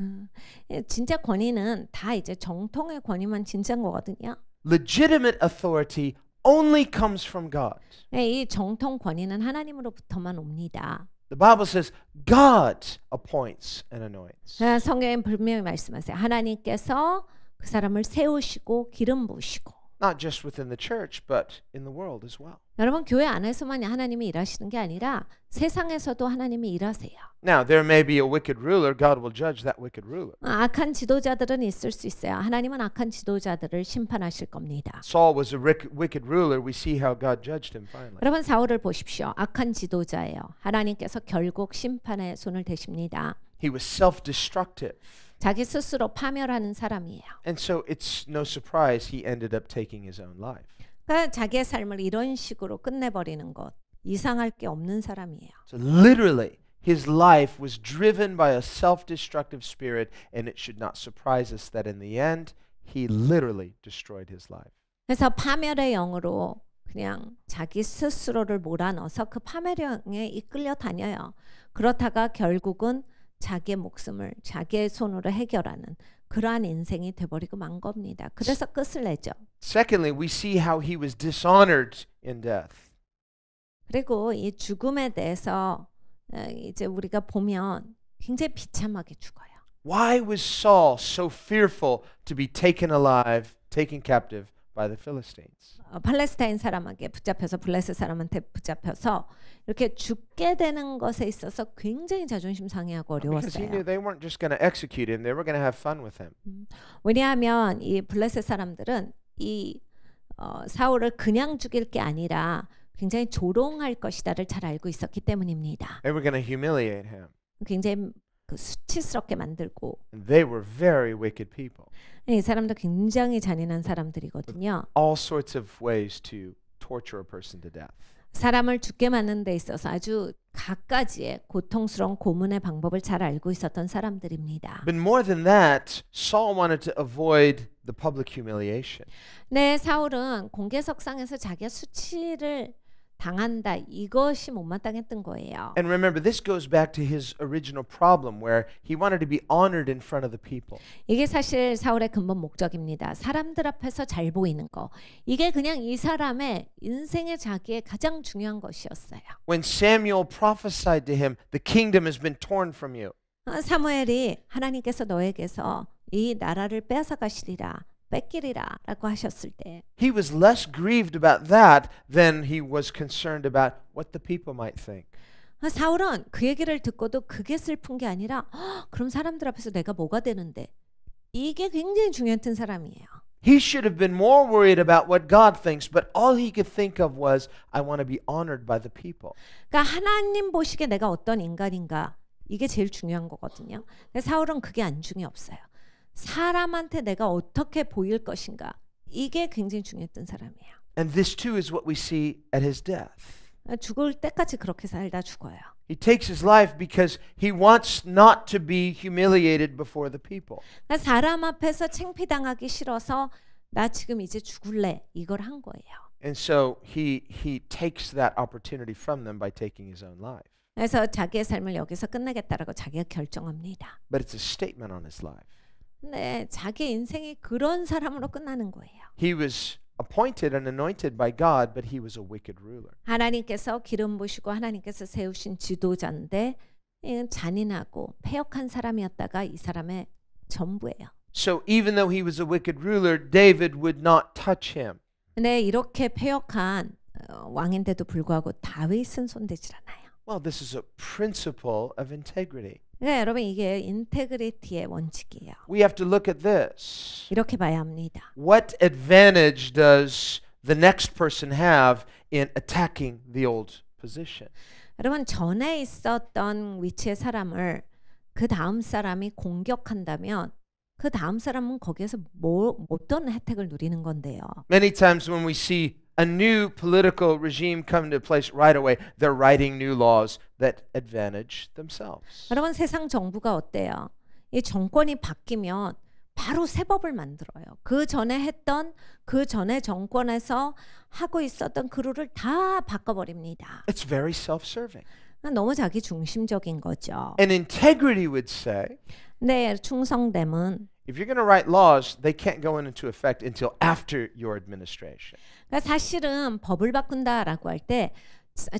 진짜 권위는 다 이제 정통의 권위만 진짜인 거거든요. Legitimate authority only comes from God. 이 정통 권위는 하나님으로부터만 옵니다. The Bible says God appoints and anoints. 성경에 분명히 말씀하세요. 하나님께서 그 사람을 세우시고 기름 부으시고. Not just within the church, but in the world as well. 여러분 교회 안에서만 하나님이 일하시는 게 아니라 세상에서도 하나님이 일하세요. Now, there may be a wicked ruler. God will judge that wicked ruler. 악한 지도자들은 있을 수 있어요. 하나님은 악한 지도자들을 심판하실 겁니다. Saul was a wicked ruler. We see how God judged him finally. 여러분 사울을 보십시오. 악한 지도자예요. 하나님께서 결국 심판의 손을 대십니다. He was self-destructive. 자기 스스로 파멸하는 사람이에요. And so it's no surprise he ended up taking his own life. 그러니까 자기의 삶을 이런 식으로 끝내버리는 것 이상할 게 없는 사람이에요. So literally, his life was driven by a self-destructive spirit, and it should not surprise us that in the end, he literally destroyed his life. 그래서 파멸의 영으로 그냥 자기 스스로를 몰아넣어서 그 파멸의 영에 이끌려 다녀요. 그렇다가 결국은 자기의 목숨을 자기의 손으로 해결하는 그러한 인생이 돼버리고 만 겁니다. 그래서 끝을 내죠. Secondly, we see how he was dishonored in death. 그리고 이 죽음에 대해서 이제 우리가 보면 굉장히 비참하게 죽어요. Why was Saul so fearful to be taken alive, taken captive by the Philistines? 팔레스타인 사람에게 붙잡혀서 블레셋 사람한테 붙잡혀서 이렇게 죽게 되는 것에 있어서 굉장히 자존심 상해하고 Because he knew 어려웠어요. they weren't just going to execute him, they were going to have fun with him. 왜냐하면 이 블레셋 사람들은 이 사울을 그냥 죽일 게 아니라 굉장히 조롱할 것이다를 잘 알고 있었기 때문입니다. They were going to humiliate him. 굉장히 그 수치스럽게 만들고 And they were very wicked people. 이 사람도 굉장히 잔인한 사람들이거든요. All sorts of ways to torture a person to death. 사람을 죽게 만드는 데 있어서 아주 갖가지의 고통스러운 고문의 방법을 잘 알고 있었던 사람들입니다. But more than that, Saul wanted to avoid the public humiliation. 네, 사울은 공개석상에서 자기가 수치를 당한다 이것이 못마땅했던 거예요. And remember, this goes back to his original problem where he wanted to be honored in front of the people. 이게 사실 사울의 근본 목적입니다. 사람들 앞에서 잘 보이는 거. 이게 그냥 이 사람의 인생의 자기의 가장 중요한 것이었어요. When Samuel prophesied to him, the kingdom has been torn from you. 사무엘이 하나님께서 너에게서 이 나라를 빼앗아 가시리라. 뺏기리라 라고 하셨을 때 He was less grieved about that than he was concerned about what the people might think. 사울은 그 얘기를 듣고도 그게 슬픈 게 아니라 그럼 사람들 앞에서 내가 뭐가 되는데 이게 굉장히 중요했던 사람이에요. He should have been more worried about what God thinks, but all he could think of was, I want to be honored by the people. 그러니까 하나님 보시기에 내가 어떤 인간인가 이게 제일 중요한 거거든요. 근데 사울은 그게 안중에 없어요. 사람한테 내가 어떻게 보일 것인가 이게 굉장히 중요했던 사람이에요. And this too is what we see at his death. 죽을 때까지 그렇게 살다 죽어요. He takes his life because he wants not to be humiliated before the people. 그러니까 사람 앞에서 창피당하기 싫어서 나 지금 이제 죽을래 이걸 한 거예요. And so he takes that opportunity from them by taking his own life. 그래서 자기의 삶을 여기서 끝내겠다라고 자기가 결정합니다. But it's a statement on his life. 네, 자기 인생이 그런 사람으로 끝나는 거예요. He was appointed and anointed by God, but he was a wicked ruler. 하나님께서 기름 부시고 하나님께서 세우신 지도자인데 잔인하고 패역한 사람이었다가 이 사람의 전부예요. So even though he was a wicked ruler, David would not touch him. 근데 이렇게 패역한 왕인데도 불구하고 다윗은 손대질 않아요. Well, this is a principle of integrity. 네, 여러분 이게 인테그리티의 원칙이에요. We have to look at this. 이렇게 봐야 합니다. What advantage does the next person have in attacking the old position? 여러분 전에 있었던 위치의 사람을 그 다음 사람이 공격한다면 그 다음 사람은 거기에서 어떤 혜택을 누리는 건데요. Many times when we see a new political regime come into place right away, they're writing new laws that advantage themselves. 여러분 세상 정부가 어때요? 이 정권이 바뀌면 바로 새 법을 만들어요. 그 전에 했던 그 전에 정권에서 하고 있었던 그 룰을 다 바꿔버립니다. It's very self-serving. 너무 자기 중심적인 거죠. And integrity would say, 네, 충성됨은 if you're going to write laws, they can't go into effect until after your administration. 그러니까 사실은 법을 바꾼다라고 할 때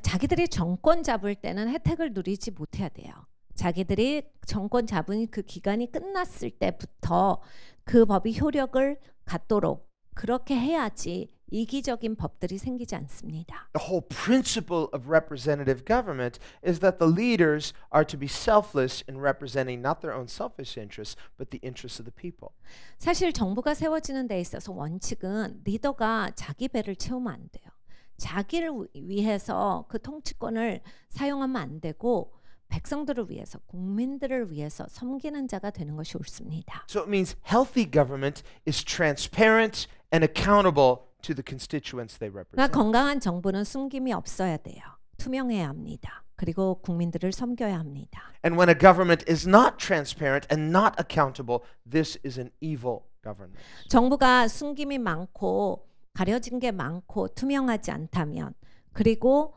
자기들이 정권 잡을 때는 혜택을 누리지 못해야 돼요. 자기들이 정권 잡은 그 기간이 끝났을 때부터 그 법이 효력을 갖도록 그렇게 해야지 이기적인 법들이 생기지 않습니다. The whole principle of representative government is that the leaders are to be selfless in representing not their own selfish interests, but the interests of the people. 사실 정부가 세워지는 데 있어서 원칙은 리더가 자기 배를 채우면 안 돼요. 자기를 위해서 그 통치권을 사용하면 안 되고 백성들을 위해서, 국민들을 위해서 섬기는 자가 되는 것이 옳습니다. So it means healthy government is transparent and accountable to the constituents they 그러니까 represent. 건강한 정부는 숨김이 없어야 돼요. 투명해야 합니다. 그리고 국민들을 섬겨야 합니다. And when a government is not transparent and not accountable, this is an evil government. 정부가 숨김이 많고 가려진 게 많고 투명하지 않다면 그리고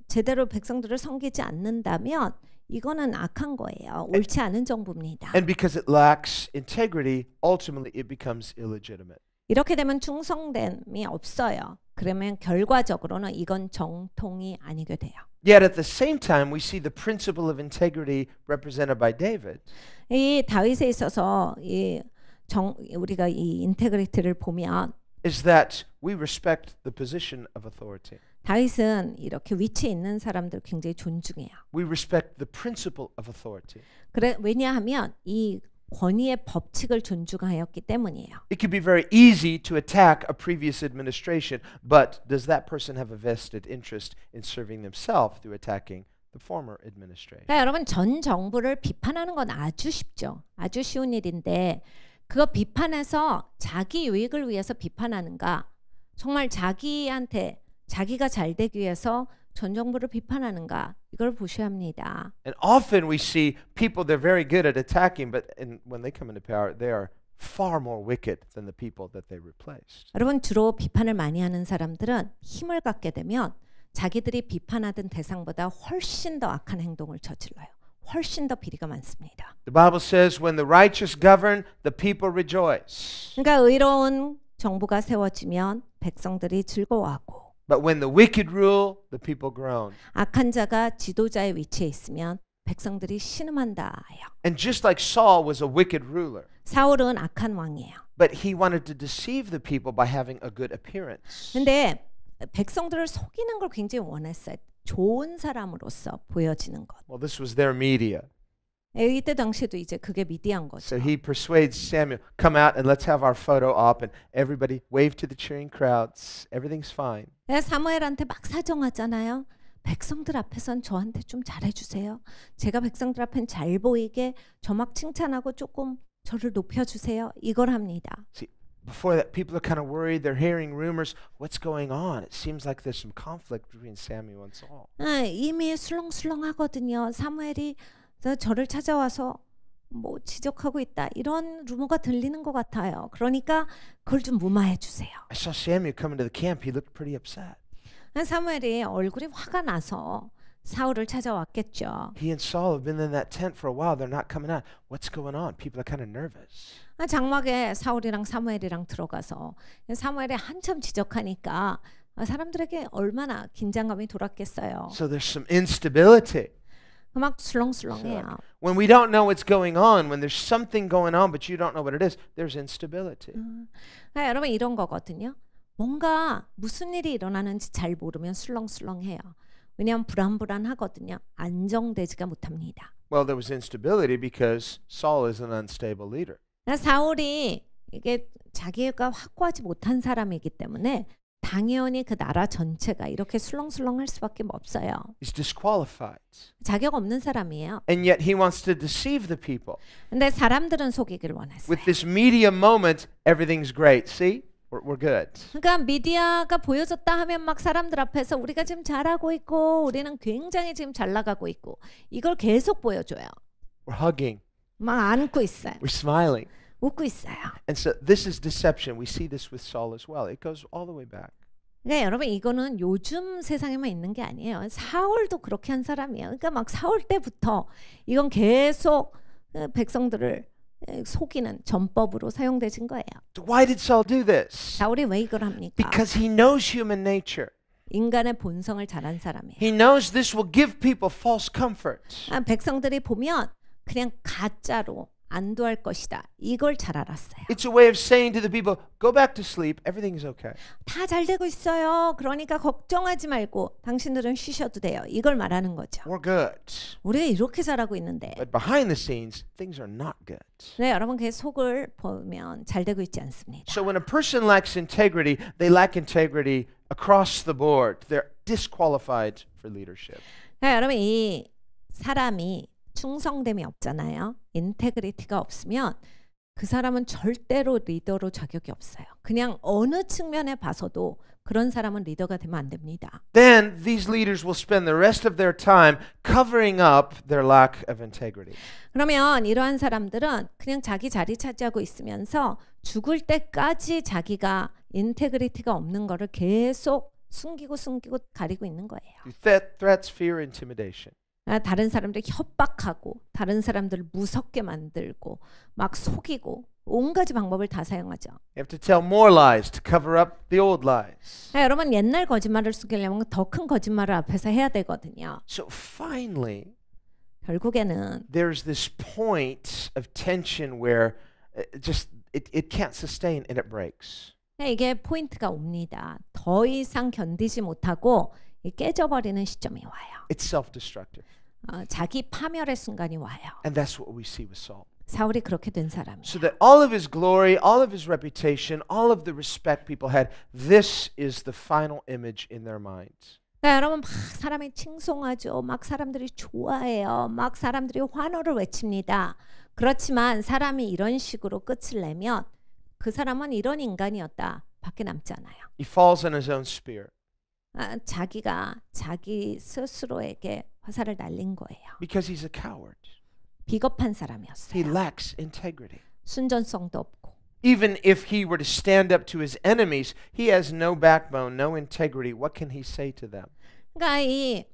제대로 백성들을 섬기지 않는다면 이거는 악한 거예요. 옳지 않은 정부입니다. And because it lacks integrity, ultimately it becomes illegitimate. 이렇게 되면 충성됨이 없어요. 그러면 결과적으로는 이건 정통이 아니게 돼요. Yet at the same time, we see the principle of integrity represented by David. 이 다윗에 있어서 우리가 이 인테그리티를 보면 Is that we respect the position of authority. 다윗은 이렇게 위치에 있는 사람들 굉장히 존중해요. We respect the principle of authority. 왜냐하면 이 권위의 법칙을 존중하였기 때문이에요. It could be very easy to attack a previous administration, but does that person have a vested interest in serving themselves through attacking the former administration? 그러니까 여러분 전 정부를 비판하는 건 아주 쉽죠. 아주 쉬운 일인데 그거 비판해서 자기 유익을 위해서 비판하는가? 정말 자기한테 자기가 잘 되기 위해서 전 정부를 비판하는가? 이걸 보셔야 합니다. And often we see people, they're very good at attacking, but when they come into power, they are far more wicked than the people that they replaced. 여러분 주로 비판을 많이 하는 사람들은 힘을 갖게 되면 자기들이 비판하던 대상보다 훨씬 더 악한 행동을 저질러요. 훨씬 더 비리가 많습니다. The Bible says when the righteous govern, the people rejoice. 그러니까 의로운 정부가 세워지면 백성들이 즐거워하고 But when the wicked rule, the people groan. 악한 자가 지도자의 위치에 있으면 백성들이 신음한다 해요. And just like Saul was a wicked ruler, 사울은 악한 왕이에요. but he wanted to deceive the people by having a good appearance. 근데 백성들을 속이는 걸 굉장히 원했어요. 좋은 사람으로서 보여지는 것. Well, this was their media. 이때 당시에도 이제 그게 미디어인 거죠. So he persuades Samuel, come out and let's have our photo op and everybody wave to the cheering crowds. Everything's fine. 사무엘한테 막 사정하잖아요. 백성들 앞에선 저한테 좀 잘해주세요. 제가 백성들 앞엔 잘 보이게 저 막 칭찬하고 조금 저를 높여주세요. 이걸 합니다. See, before that, people are kind of worried. They're hearing rumors. What's going on? It seems like there's some conflict between Samuel and Saul. 이미 술렁술렁하거든요. 사무엘이 저를 찾아와서 뭐 지적하고 있다. 이런 루머가 들리는 것 같아요. 그러니까 그걸 좀 무마해 주세요. I saw Samuel come into the camp. He looked pretty upset. 사무엘이 얼굴이 화가 나서 사울을 찾아왔겠죠. He and Saul have been in that tent for a while. They're not coming out. What's going on? People are kind of nervous. 장막에 사울이랑 사무엘이랑 들어가서 사무엘이 한참 지적하니까 사람들에게 얼마나 긴장감이 돌았겠어요. So there's some instability. 막 술렁술렁해요. When we don't know what's going on, when there's something going on but you don't know what it is, there's instability. 여러분 이런 거거든요. 뭔가 무슨 일이 일어나는지 잘 모르면 술렁술렁해요. 왜냐하면 불안불안하거든요. 안정되지가 못합니다. Well, there was instability because Saul is an unstable leader. 사울이 이게 자기가 확고하지 못한 사람이기 때문에 당연히 그 나라 전체가 이렇게 술렁술렁할 수밖에 없어요. He's disqualified. 자격 없는 사람이에요. And yet he wants to deceive the people. 근데 사람들은 속이길 원했어요. With this media moment, everything's great. See? We're good. 그러니까 미디어가 보여줬다 하면 막 사람들 앞에서 우리가 지금 잘하고 있고 우리는 굉장히 지금 잘 나가고 있고 이걸 계속 보여줘요. We're hugging. 막 안고 있어요. We're smiling. 웃고 있어요. And so this is deception. We see this with Saul as well. It goes all the way back. 그러니까 여러분 이거는 요즘 세상에만 있는 게 아니에요. 사울도 그렇게 한 사람이에요. 그러니까 막 사울 때부터 이건 계속 백성들을 속이는 전법으로 사용되진 거예요. Why did Saul do this? 사울이 왜 이걸 합니까? Because he knows human nature. 인간의 본성을 잘 안 사람이에요. He knows this will give people false comfort. 백성들이 보면 그냥 가짜로 안도할 것이다. 이걸 잘 알았어요. It's a way of saying to the people, go back to sleep. Everything's okay. 다 잘 되고 있어요. 그러니까 걱정하지 말고 당신들은 쉬셔도 돼요. 이걸 말하는 거죠. We're good. 우리가 이렇게 잘하고 있는데. But behind the scenes, things are not good. 네, 여러분 그 속을 보면 잘 되고 있지 않습니다. So when a person lacks integrity, they lack integrity across the board. They're disqualified for leadership. 네, 여러분 이 사람이 충성됨이 없잖아요. 인테그리티가 없으면 그 사람은 절대로 리더로 자격이 없어요. 그냥 어느 측면에 봐서도 그런 사람은 리더가 되면 안 됩니다. Then these leaders will spend the rest of their time covering up their lack of integrity. 그러면 이러한 사람들은 그냥 자기 자리 차지하고 있으면서 죽을 때까지 자기가 인테그리티가 없는 거를 계속 숨기고 가리고 있는 거예요. Threats, fear, intimidation. 다른 사람들 협박하고 다른 사람들을 무섭게 만들고 막 속이고 온가지 방법을 다 사용하죠. You have to tell more lies to cover up the old lies. 여러분 옛날 거짓말을 숨기려면 더 큰 거짓말을 앞에서 해야 되거든요. So finally, 결국에는 there's this point of tension where it can't sustain and it breaks. 이게 포인트가 옵니다. 더 이상 견디지 못하고 깨져버리는 시점이 와요. It's self-destructive. 자기 파멸의 순간이 와요. And that's what we see with Saul. 사울이 그렇게 된 사람이에요. So that all of his glory, all of his reputation, all of the respect people had, this is the final image in their minds. 그러니까 여러분 막 사람이 칭송하죠. 막 사람들이 좋아해요. 막 사람들이 환호를 외칩니다. 그렇지만 사람이 이런 식으로 끝을 내면 그 사람은 이런 인간이었다 밖에 남지 않아요. He falls on his own spear. 자기가 자기 스스로에게 화살을 날린 거예요. Because he's a coward. 비겁한 He 사람이었어요. lacks integrity. 순전성도 없고. Even if he were to stand up to his enemies, he has no backbone, no integrity. What can he say to them? 그러니까 이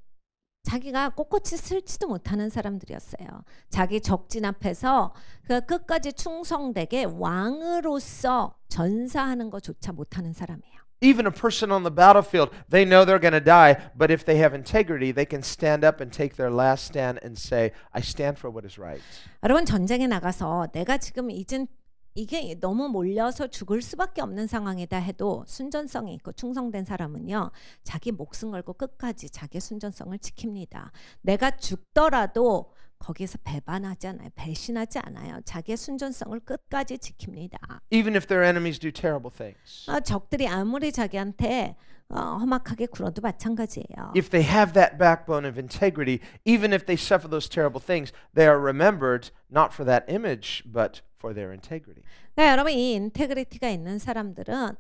자기가 꼿꼿이 설지도 못하는 사람들이었어요. 자기 적진 앞에서 그 끝까지 충성되게 왕으로서 전사하는 것조차 못하는 사람이에요. Even a person on the battlefield, they know they're going to die, but if they have integrity, they can stand up and take their last stand and say, I stand for what is right. 여러분 전쟁에 나가서 내가 지금 이젠 이게 너무 몰려서 죽을 수밖에 없는 상황이다 해도 순전성이 있고 충성된 사람은요. 자기 목숨 걸고 끝까지 자기 순전성을 지킵니다. 내가 죽더라도 거기서 배반하지 않아요. 배신하지 않아요. 자기의 순전성을 끝까지 지킵니다. Even if their enemies do terrible things. 적들이 아무리 자기한테 험악하게 굴어도 마찬가지예요. If they have that backbone of integrity, even if they suffer those terrible things, they are remembered not for that image, but for their integrity. 그러니까 여러분 이 인테그리티가 있는 사람들은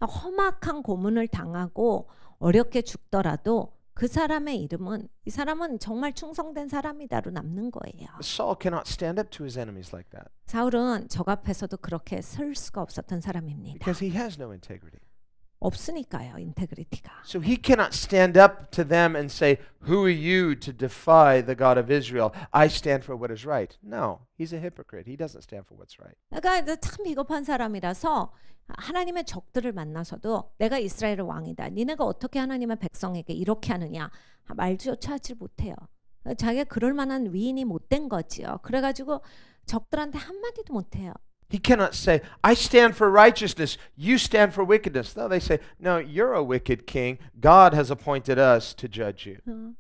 험악한 고문을 당하고 어렵게 죽더라도 그 사람의 이름은 이 사람은 정말 충성된 사람이다로 남는 거예요. Saul cannot stand up to his enemies like that 사울은 적 앞에서도 그렇게 설 수가 없었던 사람입니다. because he has no integrity. 없으니까요, 인테그리티가. So he cannot stand up to them and say, "Who are you to defy the God of Israel? I stand for what is right." No, he's a hypocrite. He doesn't stand for what's right. 그러니까 참 비겁한 사람이라서 하나님의 적들을 만나서도 내가 이스라엘의 왕이다. 니네가 어떻게 하나님의 백성에게 이렇게 하느냐 말조차 하지 못해요. 자기가 그럴 만한 위인이 못된 거지요. 그래가지고 적들한테 한마디도 못해요. He cannot say, "I stand for righteousness, you stand for wickedness." No, they say, "No, you're a wicked king. God has appointed us to judge you."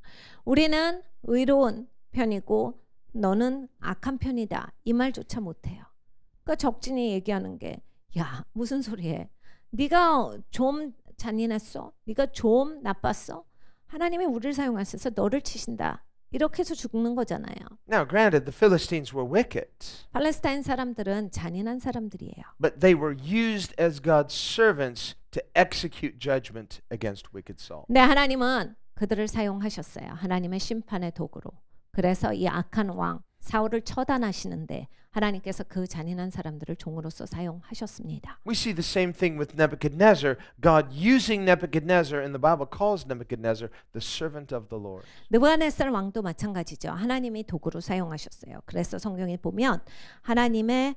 우리는 의로운 편이고 너는 악한 편이다. 이 말조차 못해요. 그러니까 적진이 얘기하는 게 야, 무슨 소리해? 네가 좀 잔인했어? 네가 좀 나빴어? 하나님이 우리를 사용하셔서 너를 치신다. 이렇게 해서 죽는 거잖아요. Now, granted, the Philistines were wicked, 팔레스타인 사람들은 잔인한 사람들이에요. but they were used as God's servants to execute judgment against wicked Saul. 근데 하나님은 그들을 사용하셨어요. 하나님의 심판의 도구로. 그래서 이 악한 왕 사울을 처단하시는데 하나님께서 그 잔인한 사람들을 종으로서 사용하셨습니다. We see the same thing with Nebuchadnezzar. God using Nebuchadnezzar, and the Bible calls Nebuchadnezzar the servant of the Lord. 느부갓네살 왕도 마찬가지죠. 하나님이 도구로 사용하셨어요. 그래서 성경에 보면 하나님의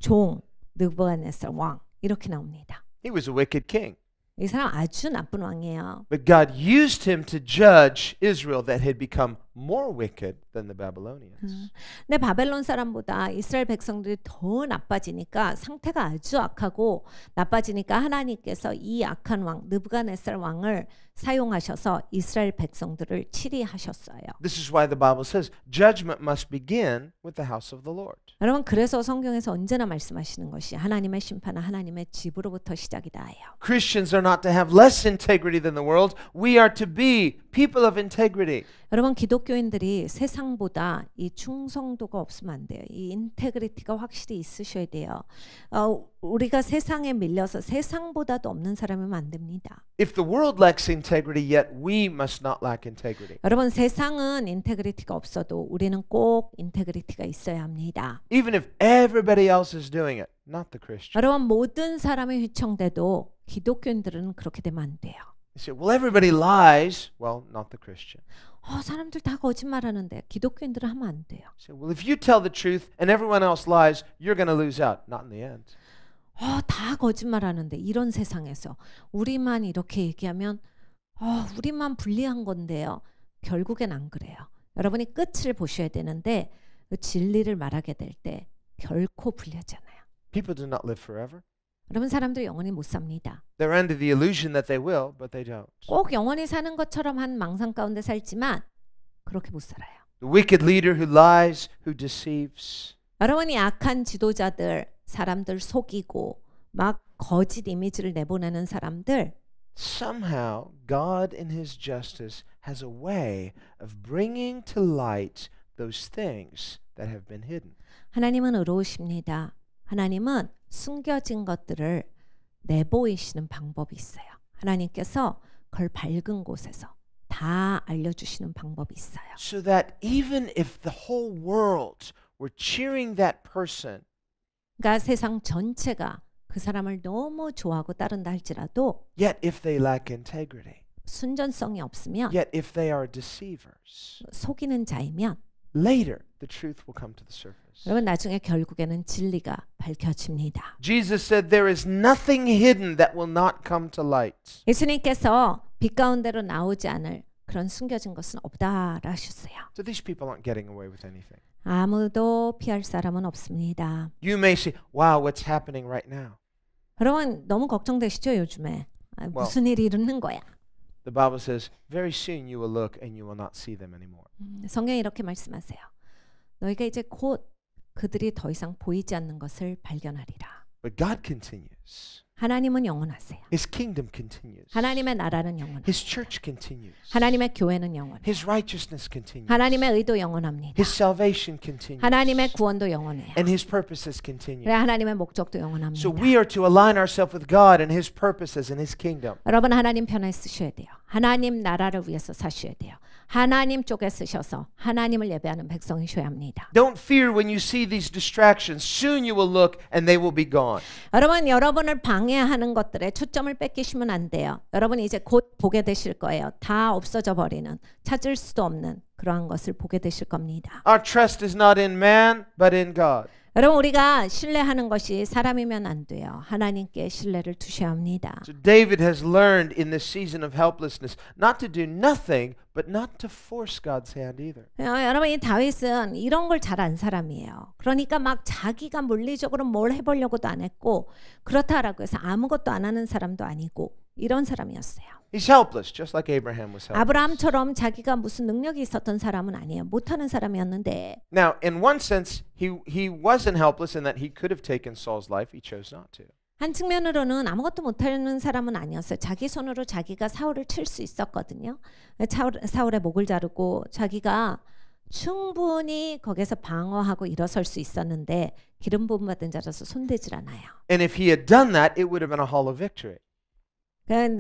종 느부갓네살 왕 이렇게 나옵니다. He was a wicked king, 이 사람 아주 나쁜 왕이에요. but God used him to judge Israel that had become more wicked than the Babylonians. 근데 바벨론 사람보다 이스라엘 백성들이 더 나빠지니까 상태가 아주 악하고 나빠지니까 하나님께서 이 악한 왕 느부갓네살 왕을 사용하셔서 이스라엘 백성들을 치리하셨어요. This is why the Bible says judgment must begin with the house of the Lord. 여러분 그래서 성경에서 언제나 말씀하시는 것이 하나님의 심판은 하나님의 집으로부터 시작이다 해요. Christians are not to have less integrity than the world. We are to be people of integrity. 여러분 기독교인들이 세상보다 이 충성도가 없으면 안 돼요. 이 인테그리티가 확실히 있으셔야 돼요. 우리가 세상에 밀려서 세상보다도 없는 사람이면 안 됩니다. If the world lacks integrity, yet we must not lack integrity. 여러분 세상은 인테그리티가 없어도 우리는 꼭 인테그리티가 있어야 합니다. Even if everybody else is doing it, not the Christian. 여러분 모든 사람이 휘청돼도 기독교인들은 그렇게 되면 안 돼요. You say, well, everybody lies. Well, not the Christian. 사람들 다 거짓말하는데 기독교인들은 하면 안 돼요. You say, well, if you tell the truth and everyone else lies, you're going to lose out. Not in the end. 다 거짓말하는데 이런 세상에서 우리만 이렇게 얘기하면 우리만 불리한 건데요. 결국엔 안 그래요. 여러분이 끝을 보셔야 되는데 그 진리를 말하게 될 때 결코 불리하지 않아요. People do not live forever. 여러분 사람들 영원히 못 삽니다. They're under the illusion that they will, but they don't. 꼭 영원히 사는 것처럼 한 망상 가운데 살지만 그렇게 못 살아요. The wicked leader who lies, who deceives. 여러분이 악한 지도자들, 사람들 속이고 막 거짓 이미지를 내보내는 사람들 Somehow, God in His justice has a way of bringing to light those things that have been hidden. 하나님은 의로우십니다. 하나님은 숨겨진 것들을 내보이시는 방법이 있어요. 하나님께서 그걸 밝은 곳에서 다 알려주시는 방법이 있어요. So that even if the whole world were cheering that person, 그러니까 세상 전체가 그 사람을 너무 좋아하고 따른다 할지라도 yet if they lack integrity, 순전성이 없으면 yet if they are deceivers, 속이는 자이면 later the truth will come to the surface. 여러분 나중에 결국에는 진리가 밝혀집니다. Jesus said there is nothing hidden that will not come to light. 예수님께서 빛 가운데로 나오지 않을 그런 숨겨진 것은 없다라 하셨어요. So these people aren't getting away with anything. 아무도 피할 사람은 없습니다. You may say, wow, what's happening right now? 여러분 너무 걱정되시죠 요즘에? 무슨 일이 일어나는 거야? The Bible says, very soon you will look and you will not see them anymore. 성경이 이렇게 말씀하세요. 너희가 이제 곧 그들이 더 이상 보이지 않는 것을 발견하리라. But God continues. 하나님은 영원하세요. His kingdom continues. 하나님의 나라는 영원하세요. His church continues. 하나님의 교회는 영원해요. His righteousness continues. 하나님의 의도 영원합니다. His salvation continues. 하나님의 구원도 영원해요. And His purposes continue. 그래 하나님의 목적도 영원합니다. So we are to align ourselves with God and His purposes and His kingdom. 여러분 하나님 편에 쓰셔야 돼요. 하나님 나라를 위해서 사셔야 돼요. 하나님 쪽에 쓰셔서 하나님을 예배하는 백성이셔야 합니다. Don't fear when you see these distractions. Soon you will look and they will be gone. 여러분 여러분을 방해하는 것들에 초점을 뺏기시면 안 돼요. 여러분이 이제 곧 보게 되실 거예요. 다 없어져 버리는 찾을 수도 없는 그러한 것을 보게 되실 겁니다. Our trust is not in man, but in God. 여러분 우리가 신뢰하는 것이 사람이면 안 돼요. 하나님께 신뢰를 두셔야 합니다. So David has learned in this season of helplessness not to do nothing, but not to force God's hand either. 여러분 이 다윗은 이런 걸 잘 안 사람이에요. 그러니까 막 자기가 물리적으로 뭘 해보려고도 안 했고 그렇다라고 해서 아무것도 안 하는 사람도 아니고 이런 사람이었어요. He's helpless, just like Abraham was helpless. 아브라함처럼 자기가 무슨 능력이 있었던 사람은 아니에요. 못하는 사람이었는데 Now, in one sense, he wasn't helpless in that he could have taken Saul's life. He chose not to. 한 측면으로는 아무것도 못하는 사람은 아니었어요. 자기 손으로 자기가 사울을 칠 수 있었거든요. 사울의 목을 자르고 자기가 충분히 거기서 방어하고 일어설 수 있었는데 기름 부음 받은 자라서 손대질 않아요. And if he had done that, it would have been a hollow victory.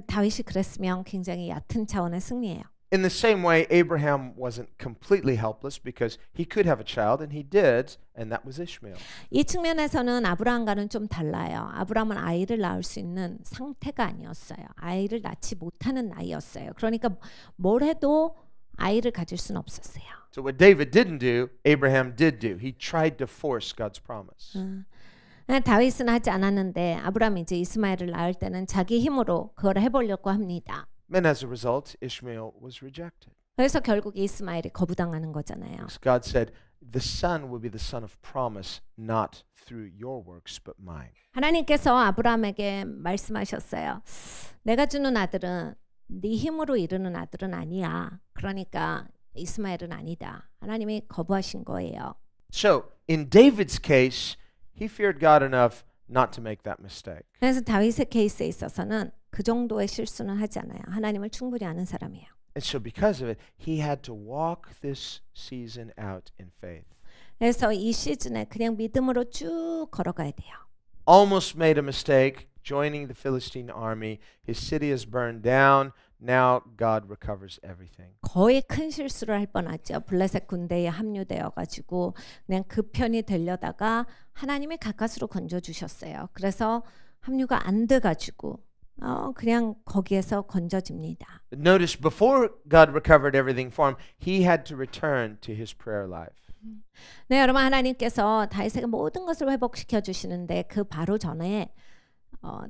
다윗이 그랬으면 굉장히 얕은 차원의 승리예요. In the same way, Abraham wasn't completely helpless because he could have a child, and he did, and that was Ishmael. 이 측면에서는 아브라함과는 좀 달라요. 아브라함은 아이를 낳을 수 있는 상태가 아니었어요. 아이를 낳지 못하는 나이였어요. 그러니까 뭘 해도 아이를 가질 수는 없었어요. So what David didn't do, Abraham did do. He tried to force God's promise. 다윗은 하지 않았는데 아브라함이 이제 이스마엘을 낳을 때는 자기 힘으로 그걸 해보려고 합니다. And as a result, Ishmael was rejected. 그래서 결국 이스마엘이 거부당하는 거잖아요. Because God said, the son will be the son of promise, not through your works, but mine. 하나님께서 아브라함에게 말씀하셨어요. 내가 주는 아들은 네 힘으로 이루는 아들은 아니야. 그러니까 이스마엘은 아니다. 하나님이 거부하신 거예요. So, in David's case, he feared God enough not to make that mistake. 그래서 다윗의 케이스에 있어서는 그 정도의 실수는 하지 않아요. 하나님을 충분히 아는 사람이에요. And so because of it, he had to walk this season out in faith. 그래서 이 시즌에 그냥 믿음으로 쭉 걸어가야 돼요. Almost made a mistake joining the Philistine army. His city is burned down. Now God recovers everything. 거의 큰 실수를 할 뻔하죠. 블레셋 군대에 합류되어 가지고 그냥 그 편이 되려다가 하나님이 가까스로 건져 주셨어요. 그래서 합류가 안 돼 가지고 그냥 거기에서 건져집니다. But notice before God recovered everything for him, he had to return to his prayer life. 네, 여러분 하나님께서 다윗에게 모든 것을 회복시켜 주시는데 그 바로 전에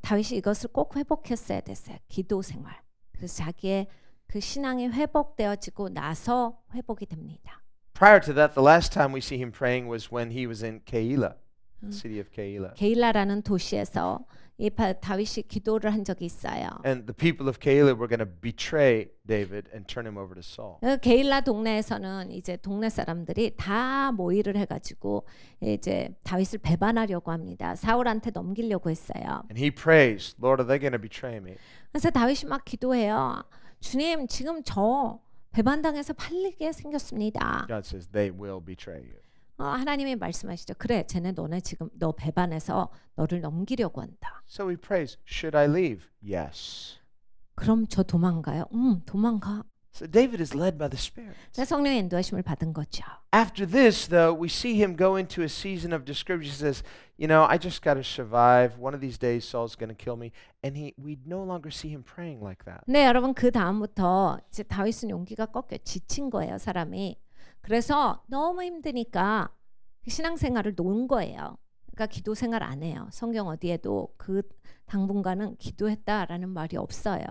다윗이 이것을 꼭 회복했어야 됐어요. 기도 생활. 그래서 자기의 그 신앙이 회복되어지고 나서 회복이 됩니다. Prior to that, the last time we see him praying was when he was in Keilah, the city of Keilah. 게일라라는 도시에서 이 다윗이 기도를 한 적이 있어요. And the people of Keilah were going to betray David and turn him over to Saul. 게일라 동네에서는 이제 동네 사람들이 다 모의를 해가지고 이제 다윗을 배반하려고 합니다. 사울한테 넘기려고 했어요. And he prays, Lord, are they going to betray me? 그래서 다윗이 막 기도해요. 주님, 지금 저 배반당해서 팔리게 생겼습니다. God says, they will betray you. 하나님이 말씀하시죠. 그래, 쟤네 너네 지금 너 배반해서 너를 넘기려고 한다. So he prays, should I leave? Yes. 그럼 저 도망가요? 도망가. So David is led by the Spirit. 성령의 인도하심을 받은 거죠. After this, though, we see him go into a season of discouragement. He says, you know, I just got to survive. One of these days, Saul's going to kill me. And we no longer see him praying like that. 네, 여러분 그 다음부터 이제 다윗은 용기가 꺾여 지친 거예요, 사람이. 그래서 너무 힘드니까 신앙생활을 놓은 거예요. 그러니까 기도 생활 안 해요. 성경 어디에도 그 당분간은 기도했다라는 말이 없어요.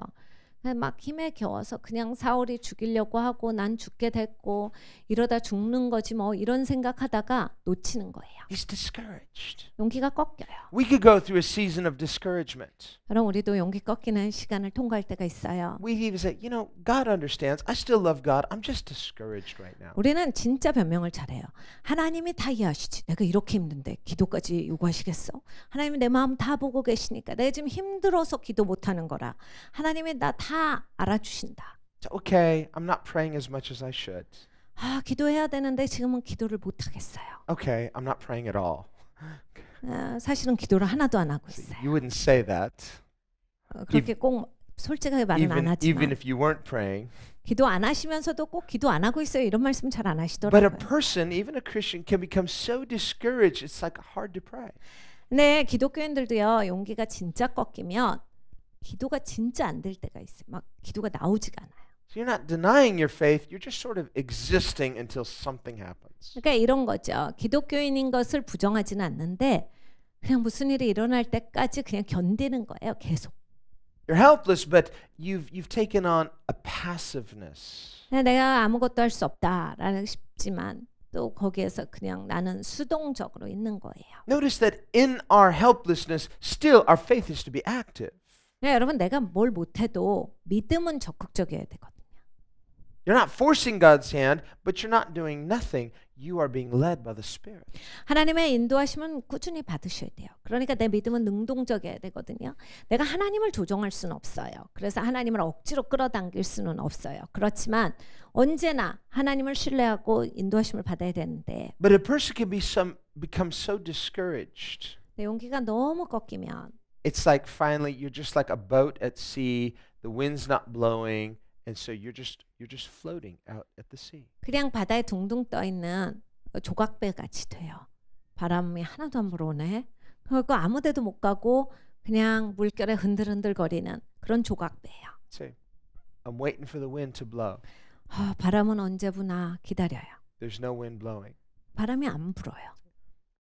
막 힘에 겨워서 그냥 사울이 죽이려고 하고 난 죽게 됐고 이러다 죽는 거지 뭐 이런 생각하다가 놓치는 거예요. He's discouraged. 용기가 꺾여요. We could go through a season of discouragement. 여러분 우리도 용기 꺾이는 시간을 통과할 때가 있어요. We even say, you know, God understands. I still love God. I'm just discouraged right now. 우리는 진짜 변명을 잘해요. 하나님이 다 이해하시지. 내가 이렇게 힘든데 기도까지 요구하시겠어? 하나님이 내 마음 다 보고 계시니까 내가 지금 힘들어서 기도 못하는 거라. 하나님이 나 다 알아주신다. Okay, I'm not praying as much as I should. 기도해야 되는데 지금은 기도를 못 하겠어요. Okay, I'm not praying at all. 사실은 기도를 하나도 안 하고 있어요. You wouldn't say that. 그렇게 꼭 솔직하게 말은 안 Even 하지만 if you weren't praying. 기도 안 하시면서도 꼭 기도 안 하고 있어요. 이런 말씀 잘 안 But a 하시더라고요. person, even a Christian, can become so discouraged. It's like hard to pray. 네, 기독교인들도요. 용기가 진짜 꺾이면 기도가 진짜 안 될 때가 있어요. 막 기도가 나오지가 않아요. So you're not denying your faith. You're just sort of existing until something happens. 그러니까 이런 거죠. 기독교인인 것을 부정하지는 않는데 그냥 무슨 일이 일어날 때까지 그냥 견디는 거예요. 계속. You're helpless, but you've taken on a passiveness. 내가 아무것도 할 수 없다라는 싶지만 또 거기에서 그냥 나는 수동적으로 있는 거예요. Notice that in our helplessness, still our faith is to be active. 네, 여러분 내가 뭘 못해도 믿음은 적극적이어야 되거든요. You're not forcing God's hand, but you're not doing nothing. You are being led by the Spirit. 하나님의 인도하심은 꾸준히 받으셔야 돼요. 그러니까 내 믿음은 능동적이어야 되거든요. 내가 하나님을 조종할 수는 없어요. 그래서 하나님을 억지로 끌어당길 수는 없어요. 그렇지만 언제나 하나님을 신뢰하고 인도하심을 받아야 되는데 But a person can become so discouraged. 내 용기가 너무 꺾이면 It's like finally you're just like a boat at sea. The wind's not blowing, and so you're just floating out at the sea. 그냥 바다에 둥둥 떠 있는 조각배 같이 돼요. 바람이 하나도 안 불어오네. 그리고 아무데도 못 가고 그냥 물결에 흔들흔들거리는 그런 조각배예요. Say, I'm waiting for the wind to blow. 바람은 언제 부나 기다려요. There's no wind blowing. 바람이 안 불어요.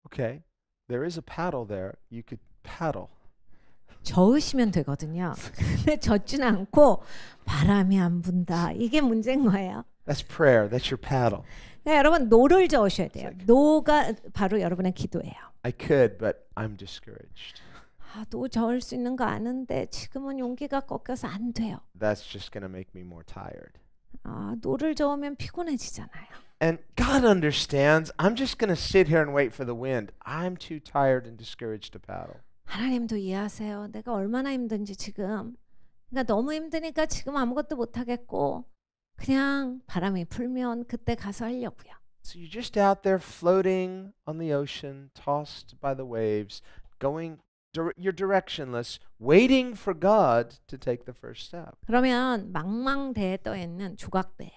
Okay, there is a paddle there. You could paddle. 저으시면 되거든요. 근데 젖지는 않고 바람이 안 분다. 이게 문제인 거예요. That's prayer. That's your paddle. 네, 여러분 노를 저으셔야 돼요. 노가 바로 여러분의 기도예요. I could, but I'm discouraged. 노 저을 수 있는 거 아는데 지금은 용기가 꺾여서 안 돼요. That's just going to make me more tired. 노를 저으면 피곤해지잖아요. And God understands. I'm just going to sit here and wait for the wind. I'm too tired and discouraged to paddle. 하나님도 이해하세요. 내가 얼마나 힘든지 지금. 그러니까 너무 힘드니까 지금 아무것도 못 하겠고 그냥 바람이 풀면 그때 가서 하려고요. So you're just out there floating on the ocean, tossed by the waves, going, you're directionless, waiting for God to take the first step. 그러면 망망대해에 떠 있는 조각배예요.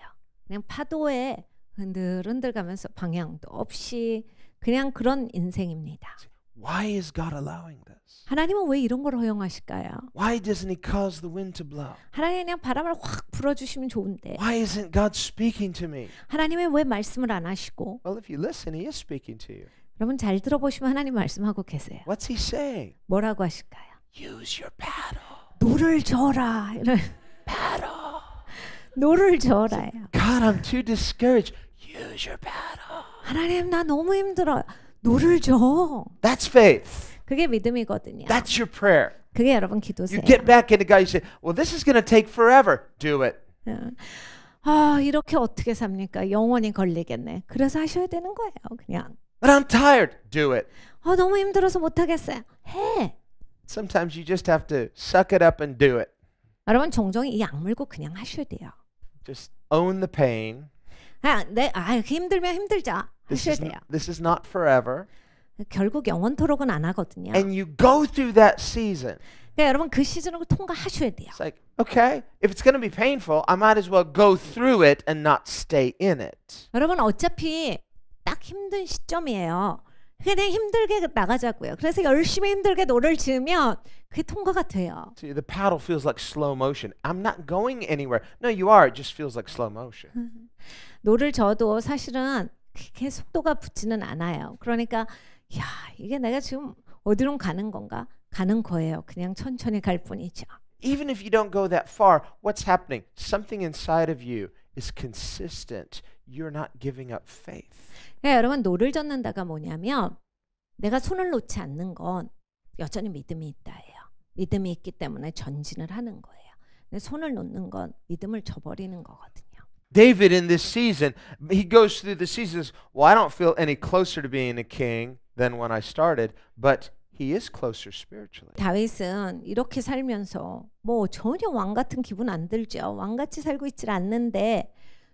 그냥 파도에 흔들흔들 가면서 방향도 없이 그냥 그런 인생입니다. Why is God allowing this? 하나님은 왜 이런 걸 허용하실까요? Why doesn't He cause the wind to blow? 하나님 그냥 바람을 확 불어주시면 좋은데 Why isn't God speaking to me? 하나님은 왜 말씀을 안 하시고 Well, if you listen, He is speaking to you. 여러분 잘 들어보시면 하나님 말씀하고 계세요. What's He saying? 뭐라고 하실까요? Use your paddle. 노를 저어라. 이런 Paddle. 노를 저어라요. God, I'm too discouraged. Use your paddle. 하나님 나 너무 힘들어. 노를 줘. That's faith. 그게 믿음이거든요. That's your prayer. 그게 여러분 기도세요. You get back into God, you say, well, this is going to take forever. Do it. 아 이렇게 어떻게 삽니까? 영원히 걸리겠네. 그래서 하셔야 되는 거예요. 그냥. But I'm tired. Do it. 너무 힘들어서 못하겠어요. 해. Sometimes you just have to suck it up and do it. 여러분 종종 이 악물고 그냥 하셔야 돼요. Just own the pain. 힘들면 힘들자 하셔야 돼요. This is not forever. 결국 영원토록은 안 하거든요. And you go through that season. 그러니까 여러분 그 시즌을 통과하셔야 돼요. It's like, okay, if it's going to be painful, I might as well go through it and not stay in it. 여러분 어차피 딱 힘든 시점이에요. 그냥 힘들게 나가자고요. 그래서 열심히 힘들게 노를 지으면 그게 통과가 돼요. See, the paddle feels like slow motion. I'm not going anywhere. No, you are. It just feels like slow motion. 노를 저도 사실은 그렇게 속도가 붙지는 않아요. 그러니까 야 이게 내가 지금 어디로 가는 건가? 가는 거예요. 그냥 천천히 갈 뿐이죠. Even if you don't go that far, what's happening? Something inside of you is consistent. You're not giving up faith. 여러분 노를 젓는다가 뭐냐면 내가 손을 놓지 않는 건 여전히 믿음이 있다예요. 믿음이 있기 때문에 전진을 하는 거예요. 근데 손을 놓는 건 믿음을 저버리는 거거든요. David in this season, he goes through the seasons. Well, I don't feel any closer to being a king than when I started, but he is closer spiritually. 다윗은 이렇게 살면서 뭐 전혀 왕 같은 기분 안 들죠. 왕같이 살고 있질 않는데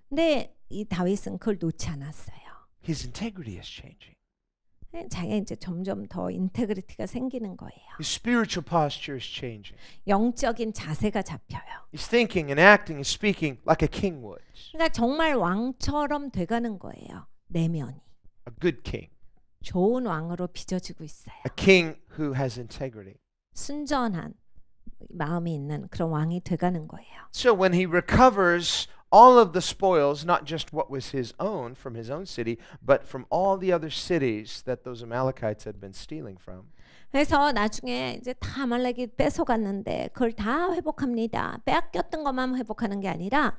근데 이 다윗은 그걸 놓지 않았어요. His integrity is changing. 자기가 이제 점점 더 인테그리티가 생기는 거예요. His spiritual posture is changing. 영적인 자세가 잡혀요. He's thinking and acting and speaking like a king would. 그러니까 정말 왕처럼 돼가는 거예요. 내면이. A good king. 좋은 왕으로 빚어지고 있어요. A king who has integrity. 순전한 마음이 있는 그런 왕이 돼가는 거예요. So when he recovers all of the spoils, not just what was his own from his own city, but from all the other cities that those Amalekites had been stealing from. 그래서 나중에 이제 다 아말렉이 뺏어갔는데 그걸 다 회복합니다. 빼앗겼던 것만 회복하는 게 아니라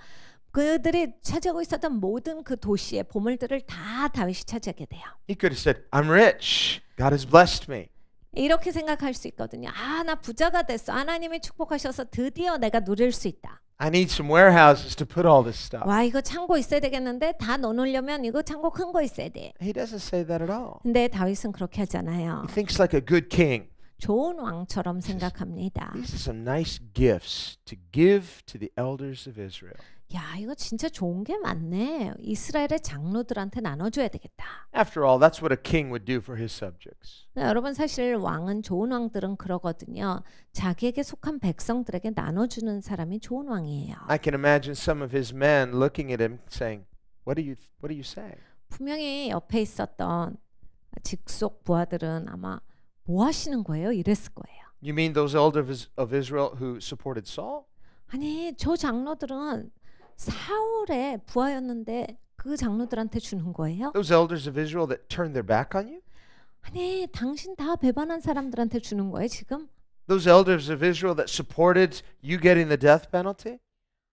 그들이 차지하고 있었던 모든 그 도시의 보물들을 다 다윗이 차지하게 돼요. He could have said, I'm rich. God has blessed me. 이렇게 생각할 수 있거든요. 나 부자가 됐어. 하나님이 축복하셔서 드디어 내가 누릴 수 있다. I need some warehouses to put all this stuff. 와 이거 창고 있어야 되겠는데 다 넣으려면 이거 창고 큰 거 있어야 돼. He doesn't say that at all. 근데 다윗은 그렇게 하잖아요. He thinks like a good king. 좋은 왕처럼 생각합니다. These are some nice gifts to give to the elders of Israel. 야 이거 진짜 좋은 게 많네. 이스라엘의 장로들한테 나눠줘야 되겠다. After all, that's what a king would do for his subjects. 여러분 사실 왕은 좋은 왕들은 그러거든요. 자기에게 속한 백성들에게 나눠주는 사람이 좋은 왕이에요. I can imagine some of his men looking at him saying, what are you saying? 분명히 옆에 있었던 직속 부하들은 아마 뭐 하시는 거예요? 이랬을 거예요. You mean those elders of Israel who supported Saul? 아니 저 장로들은 사울의 부하였는데 그 장로들한테 주는 거예요? Those elders of Israel that turned their back on you? 아니 당신 다 배반한 사람들한테 주는 거예요 지금? Those elders of Israel that supported you getting the death penalty?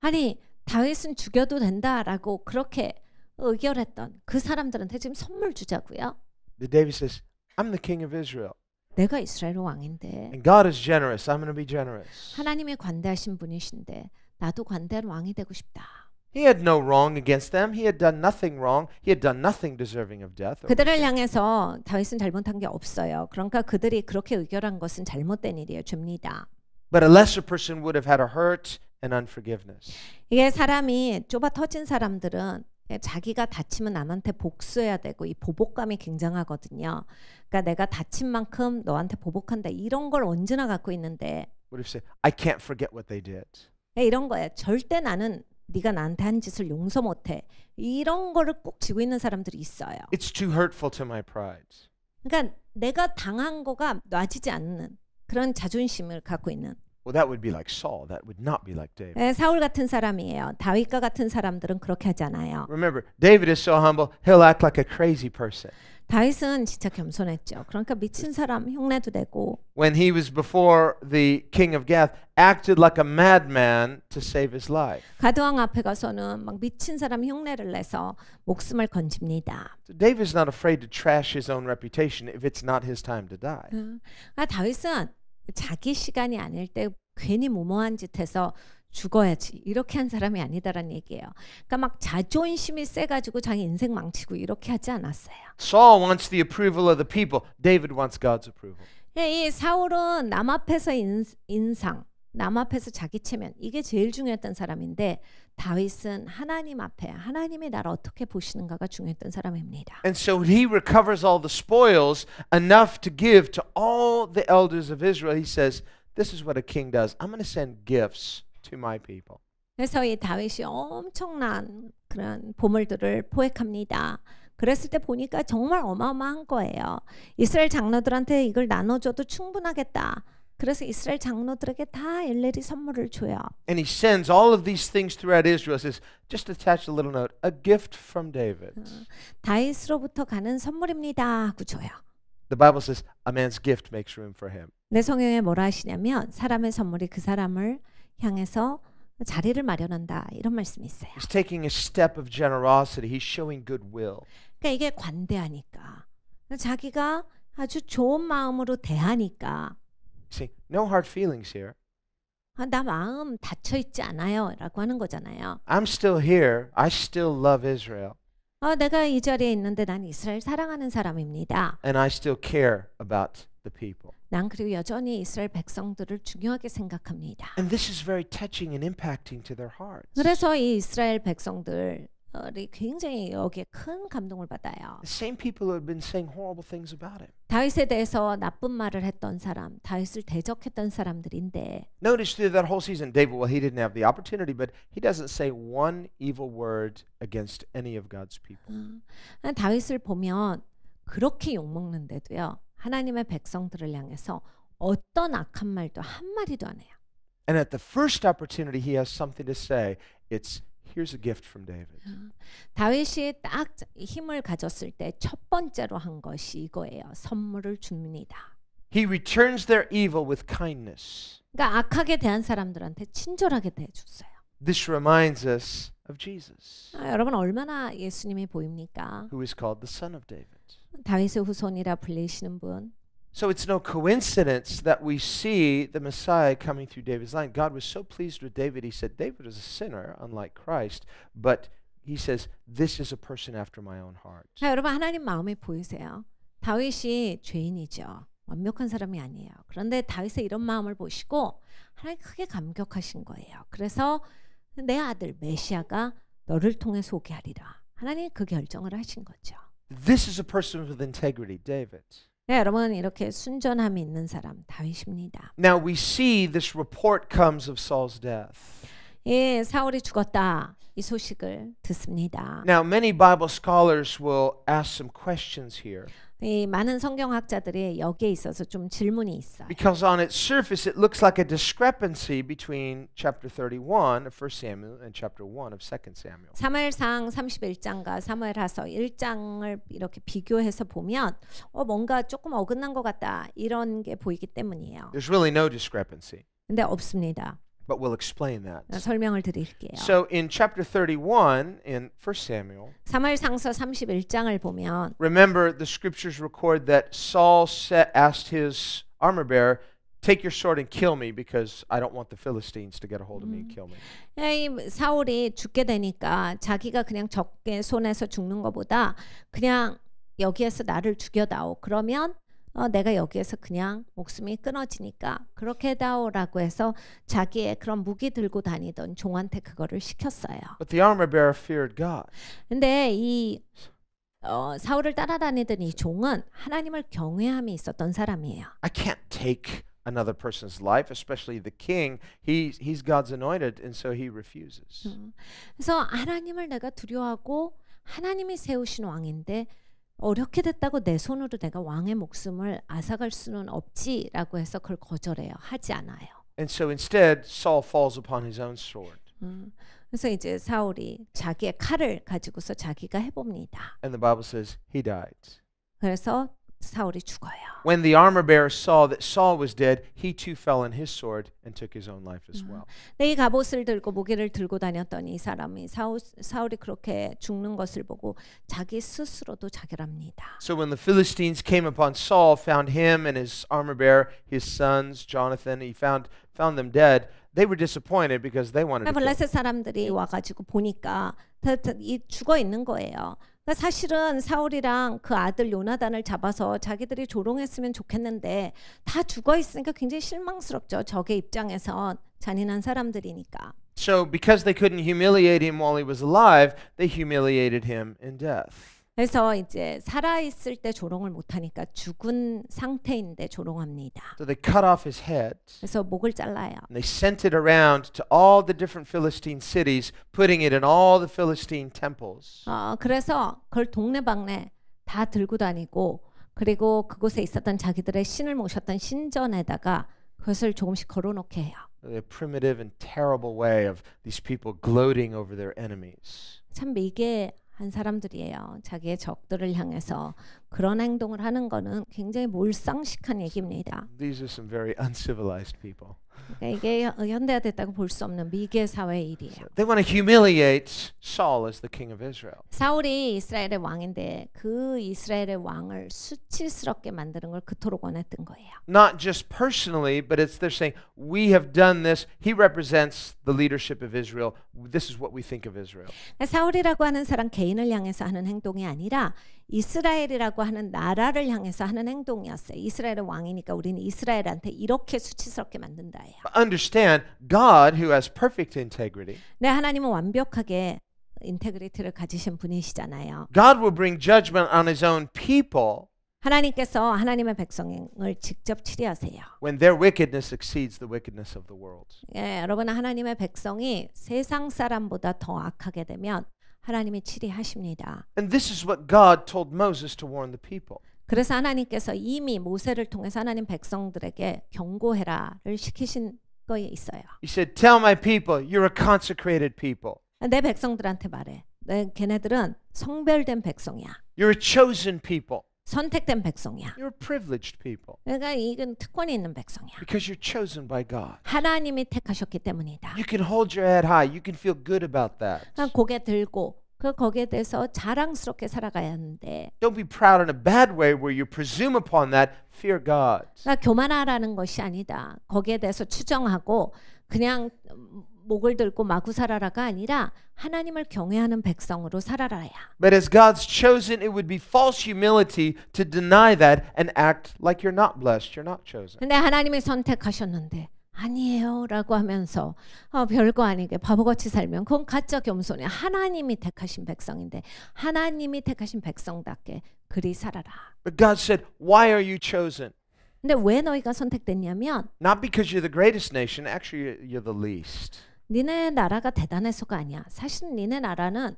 아니 다윗은 죽여도 된다라고 그렇게 의결했던 그 사람들한테 지금 선물 주자고요? David says, I'm the king of Israel. 내가 이스라엘 왕인데 And God is generous. I'm going to be generous. 하나님이 관대하신 분이신데 나도 관대한 왕이 되고 싶다. He had no wrong against them. He had done nothing wrong. He had done nothing deserving of death. 그들을 향해서 다윗은 잘못한 게 없어요. 그러니까 그들이 그렇게 의결한 것은 잘못된 일이에요. 죄입니다. But a lesser person would have had a hurt and unforgiveness. 이게 사람이 좁아 터진 사람들은 자기가 다치면 남한테 복수해야 되고 이 보복감이 굉장하거든요. 그러니까 내가 다친 만큼 너한테 보복한다 이런 걸 언제나 갖고 있는데 What if you say, I can't forget what they did? 이런 거예요. 절대 나는 네가 나한테 한 짓을 용서 못해. 이런 거를 꼭 쥐고 있는 사람들이 있어요. It's too hurtful to my pride. 그러니까 내가 당한 거가 놔지지 않는 그런 자존심을 갖고 있는 Well, that would be like Saul. That would not be like David. 사울 같은 사람이에요. 다윗과 같은 사람들은 그렇게 하지 않아요. Remember, David is so humble, he'll act like a crazy person. 다윗은 진짜 겸손했죠. 그러니까 미친 사람 흉내도 내고 When he was before the king of Gath, acted like a madman to save his life. 가드왕 앞에 가서는 막 미친 사람 흉내를 내서 목숨을 건집니다. So David's not afraid to trash his own reputation if it's not his time to die. 다윗은 자기 시간이 아닐 때 괜히 무모한 짓 해서 죽어야지 이렇게 한 사람이 아니다라는 얘기예요. 그러니까 막 자존심이 세가지고 자기 인생 망치고 이렇게 하지 않았어요. Saul wants the approval of the people. David wants God's approval. 이 사울은 남 앞에서 인상, 남 앞에서 자기 체면 이게 제일 중요했던 사람인데 다윗은 하나님 앞에 하나님이 나를 어떻게 보시는가가 중요했던 사람입니다. And so he recovers all the spoils enough to give to all the elders of Israel. He says, this is what a king does. I'm going to send gifts to my people. 그래서 이 다윗이 엄청난 그런 보물들을 포획합니다. 그랬을 때 보니까 정말 어마어마한 거예요. 이스라엘 장로들한테 이걸 나눠줘도 충분하겠다. 그래서 이스라엘 장로들에게 다 일일이 선물을 줘요. And he sends all of these things throughout Israel. Says, just attach a little note, a gift from David. 다윗으로부터 가는 선물입니다 하고 줘요. The Bible says a man's gift makes room for him. 내 성경에 뭐라 하시냐면 사람의 선물이 그 사람을 향해서 자리를 마련한다 이런 말씀이 있어요. He's taking a step of generosity. He's showing goodwill. 그러니까 이게 관대하니까 자기가 아주 좋은 마음으로 대하니까 See, no hard feelings here. 나 마음 닫혀 있지 않아요 라고 하는 거잖아요. I'm still here. I still love Israel. 내가 이 자리에 있는데 난 이스라엘 사랑하는 사람입니다. And I still care about the people. 난 그리고 여전히 이스라엘 백성들을 중요하게 생각합니다. And this is very touching and impacting to their hearts. 그래서 이 이스라엘 백성들이 굉장히 여기에 큰 감동을 받아요. The same people who had been saying horrible things about him. 다윗에 대해서 나쁜 말을 했던 사람, 다윗을 대적했던 사람들인데 Notice through that whole season, David, well, he didn't have the opportunity, but he doesn't say one evil word against any of God's people. 다윗을 보면 그렇게 욕먹는데도요. 하나님의 백성들을 향해서 어떤 악한 말도 한 마디도 안 해요. And at the first opportunity he has something to say, it's here's a gift from David. 다윗이 딱 힘을 가졌을 때 첫 번째로 한 것이 이거예요. 선물을 줍니다. He returns their evil with kindness. 그러니까 악하게 대한 사람들한테 친절하게 대해줬어요. This reminds us of Jesus, 여러분 얼마나 예수님이 보입니까? who is called the Son of David. 다윗의 후손이라 불리시는 분. So it's no coincidence that we see the Messiah coming through David's line. God was so pleased with David. He said, David is a sinner, unlike Christ, but he says, this is a person after my own heart. 여러분 하나님 마음이 보이세요? 다윗이 죄인이죠. 완벽한 사람이 아니에요. 그런데 다윗의 이런 마음을 보시고 하나님 크게 감격하신 거예요. 그래서 내 아들 메시아가 너를 통해 소개하리라. 하나님 그 결정을 하신 거죠. This is a person with integrity, David. 네, 여러분 이렇게 순전함이 있는 사람 다윗입니다. Now we see this report comes of Saul's death. 예, 사울이 죽었다. 이 소식을 듣습니다. Now many Bible scholars will ask some questions here. 이 많은 성경학자들이 여기에 있어서 좀 질문이 있어요. Because on its surface it looks like a discrepancy between chapter 31 of 1 Samuel and chapter 1 of 2 Samuel. 사무엘상 31장과 사무엘하서 1장을 이렇게 비교해서 보면 뭔가 조금 어긋난 것 같다 이런 게 보이기 때문이에요. There's really no discrepancy, 근데 없습니다. but we'll explain that. 설명을 드릴게요. So in chapter 31 in 1 Samuel, 사무엘상서 31장을 보면 remember the scriptures record that Saul asked his armor bearer, take your sword and kill me because I don't want the Philistines to get a hold of me and kill me. 이 사울이 죽게 되니까 자기가 그냥 적의 손에서 죽는 것보다 그냥 여기에서 나를 죽여다오. 그러면 내가 여기에서 그냥 목숨이 끊어지니까 그렇게 해다오라고 해서 자기의 그런 무기 들고 다니던 종한테 그거를 시켰어요. But the armor bearer feared God. 근데 이 사울을 따라다니던 이 종은 하나님을 경외함이 있었던 사람이에요. I can't take another person's life, especially the king. He's God's anointed, and so he refuses. 그래서 하나님을 내가 두려워하고 하나님이 세우신 왕인데 어렵게 됐다고 내 손으로 내가 왕의 목숨을 앗아갈 수는 없지라고 해서 그걸 거절해요. 하지 않아요. And so instead, Saul falls upon his own sword. 그래서 이제 사울이 자기의 칼을 가지고서 자기가 해봅니다. And the Bible says he died. 그래서 사울이 죽어요. When the armor bearer saw that Saul was dead, he too fell on his sword and took his own life as well. 이 갑옷을 들고 무기를 들고 다녔던 이 사람이 사울이 그렇게 죽는 것을 보고 자기 스스로도 자결합니다. So when the Philistines came upon Saul, found him and his armor bearer, his sons, Jonathan, he found them dead. They were disappointed because they wanted to kill him. 블레셋 사람들이 와가지고 보니까 다 죽어 있는 거예요. 그러니까 사실은 사울이랑 그 아들 요나단을 잡아서 자기들이 조롱했으면 좋겠는데 다 죽어 있으니까 굉장히 실망스럽죠. 적의 입장에서 잔인한 사람들이니까. So because they couldn't humiliate him while he was alive, they humiliated him in death. 그래서 이제 살아 있을 때 조롱을 못 하니까 죽은 상태인데 조롱합니다. So they cut off his head. 그래서 목을 잘라요. And they sent it around to all the different Philistine cities, putting it in all the Philistine temples. 그래서 그걸 동네방네 다 들고 다니고 그리고 그곳에 있었던 자기들의 신을 모셨던 신전에다가 그것을 조금씩 걸어놓게 해요. The primitive and terrible way of these people gloating over their enemies. 참 미개한 사람들이에요. 자기의 적들을 향해서 그런 행동을 하는 거는 굉장히 몰상식한 얘기입니다. These are some very uncivilized people. 그러니까 이게 현대화됐다고 볼 수 없는 미개 사회의 일이에요. They want to humiliate Saul as the king of Israel. 사울이 이스라엘의 왕인데 그 이스라엘의 왕을 수치스럽게 만드는 걸 그토록 원했던 거예요. Not just personally, but they're saying, we have done this. He represents the leadership of Israel. This is what we think of Israel. 사울이라고 하는 사람 개인을 향해서 하는 행동이 아니라 이스라엘이라고 하는 나라를 향해서 하는 행동이었어요. 이스라엘의 왕이니까 우리는 이스라엘한테 이렇게 수치스럽게 만든다예요. Understand, God, who has perfect integrity, 네, 하나님은 완벽하게 인테그리티를 가지신 분이시잖아요. God will bring judgment on his own people 하나님께서 하나님의 백성을 직접 치리하세요. when their wickedness exceeds the wickedness of the world. 예, 여러분 하나님의 백성이 세상 사람보다 더 악하게 되면 하나님이 치리하십니다. And this is what God told Moses to warn the people. 그래서 하나님께서 이미 모세를 통해서 하나님 백성들에게 경고해라를 시키신 거에 있어요. He said, tell my people, you're a consecrated people. 내 백성들한테 말해. 걔네들은 성별된 백성이야. You're a chosen people. 선택된 백성이야. You're a privileged people. 그러니까 이건 특권이 있는 백성이야. Because you're chosen by God. 하나님이 택하셨기 때문이다. You can hold your head high. You can feel good about that. 그러니까 고개 들고 거기에 대해서 자랑스럽게 살아가야 하는데 Don't be proud in a bad way where you presume upon that. Fear God. 그러니까 교만하라는 것이 아니다. 거기에 대해서 추정하고 그냥 목을 들고 마구 살아라가 아니라 하나님을 경외하는 백성으로 살아라야. But as God's chosen, it would be false humility to deny that and act like you're not blessed, you're not chosen. 근데 하나님이 선택하셨는데 아니에요 라고 하면서 별거 아니게 바보같이 살면 그건 가짜 겸손이야. 하나님이 택하신 백성인데 하나님이 택하신 백성답게 그리 살아라. But God said, why are you chosen? 근데 왜 너희가 선택됐냐면 Not because you're the greatest nation, actually you're the least. 니네 나라가 대단해서가 아니야. 사실 니네 나라는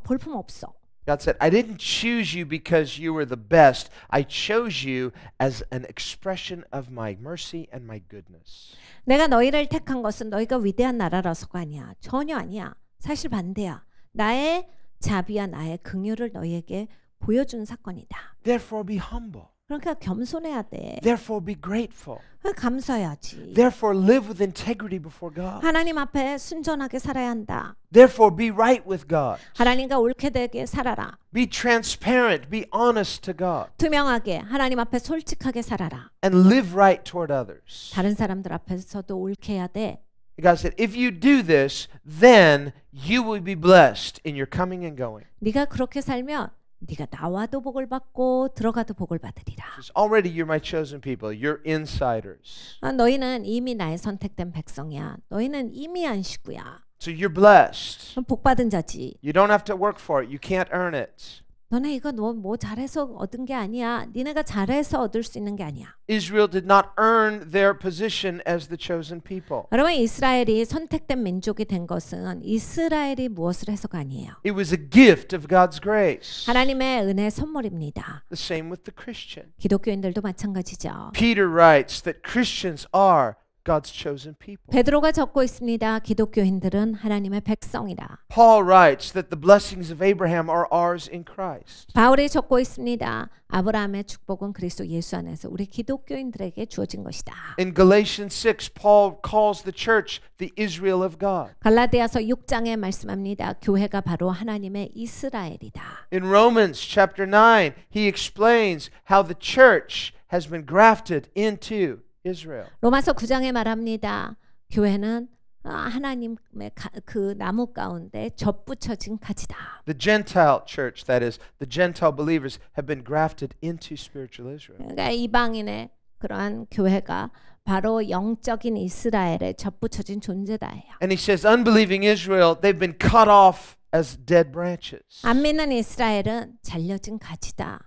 볼품 없어. God said, I didn't choose you because you were the best. I chose you as an expression of my mercy and my goodness. 내가 너희를 택한 것은 너희가 위대한 나라라서가 아니야. 전혀 아니야. 사실 반대야. 나의 자비와 나의 긍휼을 너희에게 보여준 사건이다. Therefore be humble. 그러니까 겸손해야 돼. Therefore be grateful. 감사해야지. Therefore live with integrity before God. 하나님 앞에 순전하게 살아야 한다. Therefore be right with God. 하나님과 옳게 되게 살아라. Be transparent. Be honest to God. 투명하게 하나님 앞에 솔직하게 살아라. And live right toward others. 다른 사람들 앞에서도 옳게 해야 돼. God said, if you do this, then you will be blessed in your coming and going. 네가 그렇게 살면 네가 나와도 복을 받고 들어가도 복을 받으리라. Says, already you're my chosen people. You're insiders. 너희는 이미 나의 선택된 백성이야. 너희는 이미 안식구야. So you're blessed. 그럼 복 받은 자지. You don't have to work for it. You can't earn it. 너네 이거 너 뭐 잘해서 얻은 게 아니야. 니네가 잘해서 얻을 수 있는 게 아니야. Israel did not earn their position as the chosen people. 여러분 이스라엘이 선택된 민족이 된 것은 이스라엘이 무엇을 해서가 아니에요. It was a gift of God's grace. 하나님의 은혜 선물입니다. The same with the Christian. 기독교인들도 마찬가지죠. Peter writes that Christians are God's chosen people. 베드로가 적고 있습니다. 기독교인들은 하나님의 백성이다. Paul writes that the blessings of Abraham are ours in Christ. 바울이 적고 있습니다. 아브라함의 축복은 그리스도 예수 안에서 우리 기독교인들에게 주어진 것이다. In Galatians 6, Paul calls the church the Israel of God. 갈라디아서 6장에 말씀합니다. 교회가 바로 하나님의 이스라엘이다. In Romans chapter 9, he explains how the church has been grafted into Israel. 로마서 9장에 말합니다. 교회는 하나님의 그 나무 가운데 접붙여진 가지다. The Gentile church, that is, the Gentile believers, have been grafted into spiritual Israel. 그러니까 이방인의 그러한 교회가 바로 영적인 이스라엘에 접붙여진 존재다예요. And he says, unbelieving Israel, they've been cut off as dead branches. 안 믿는 이스라엘은 잘려진 가지다.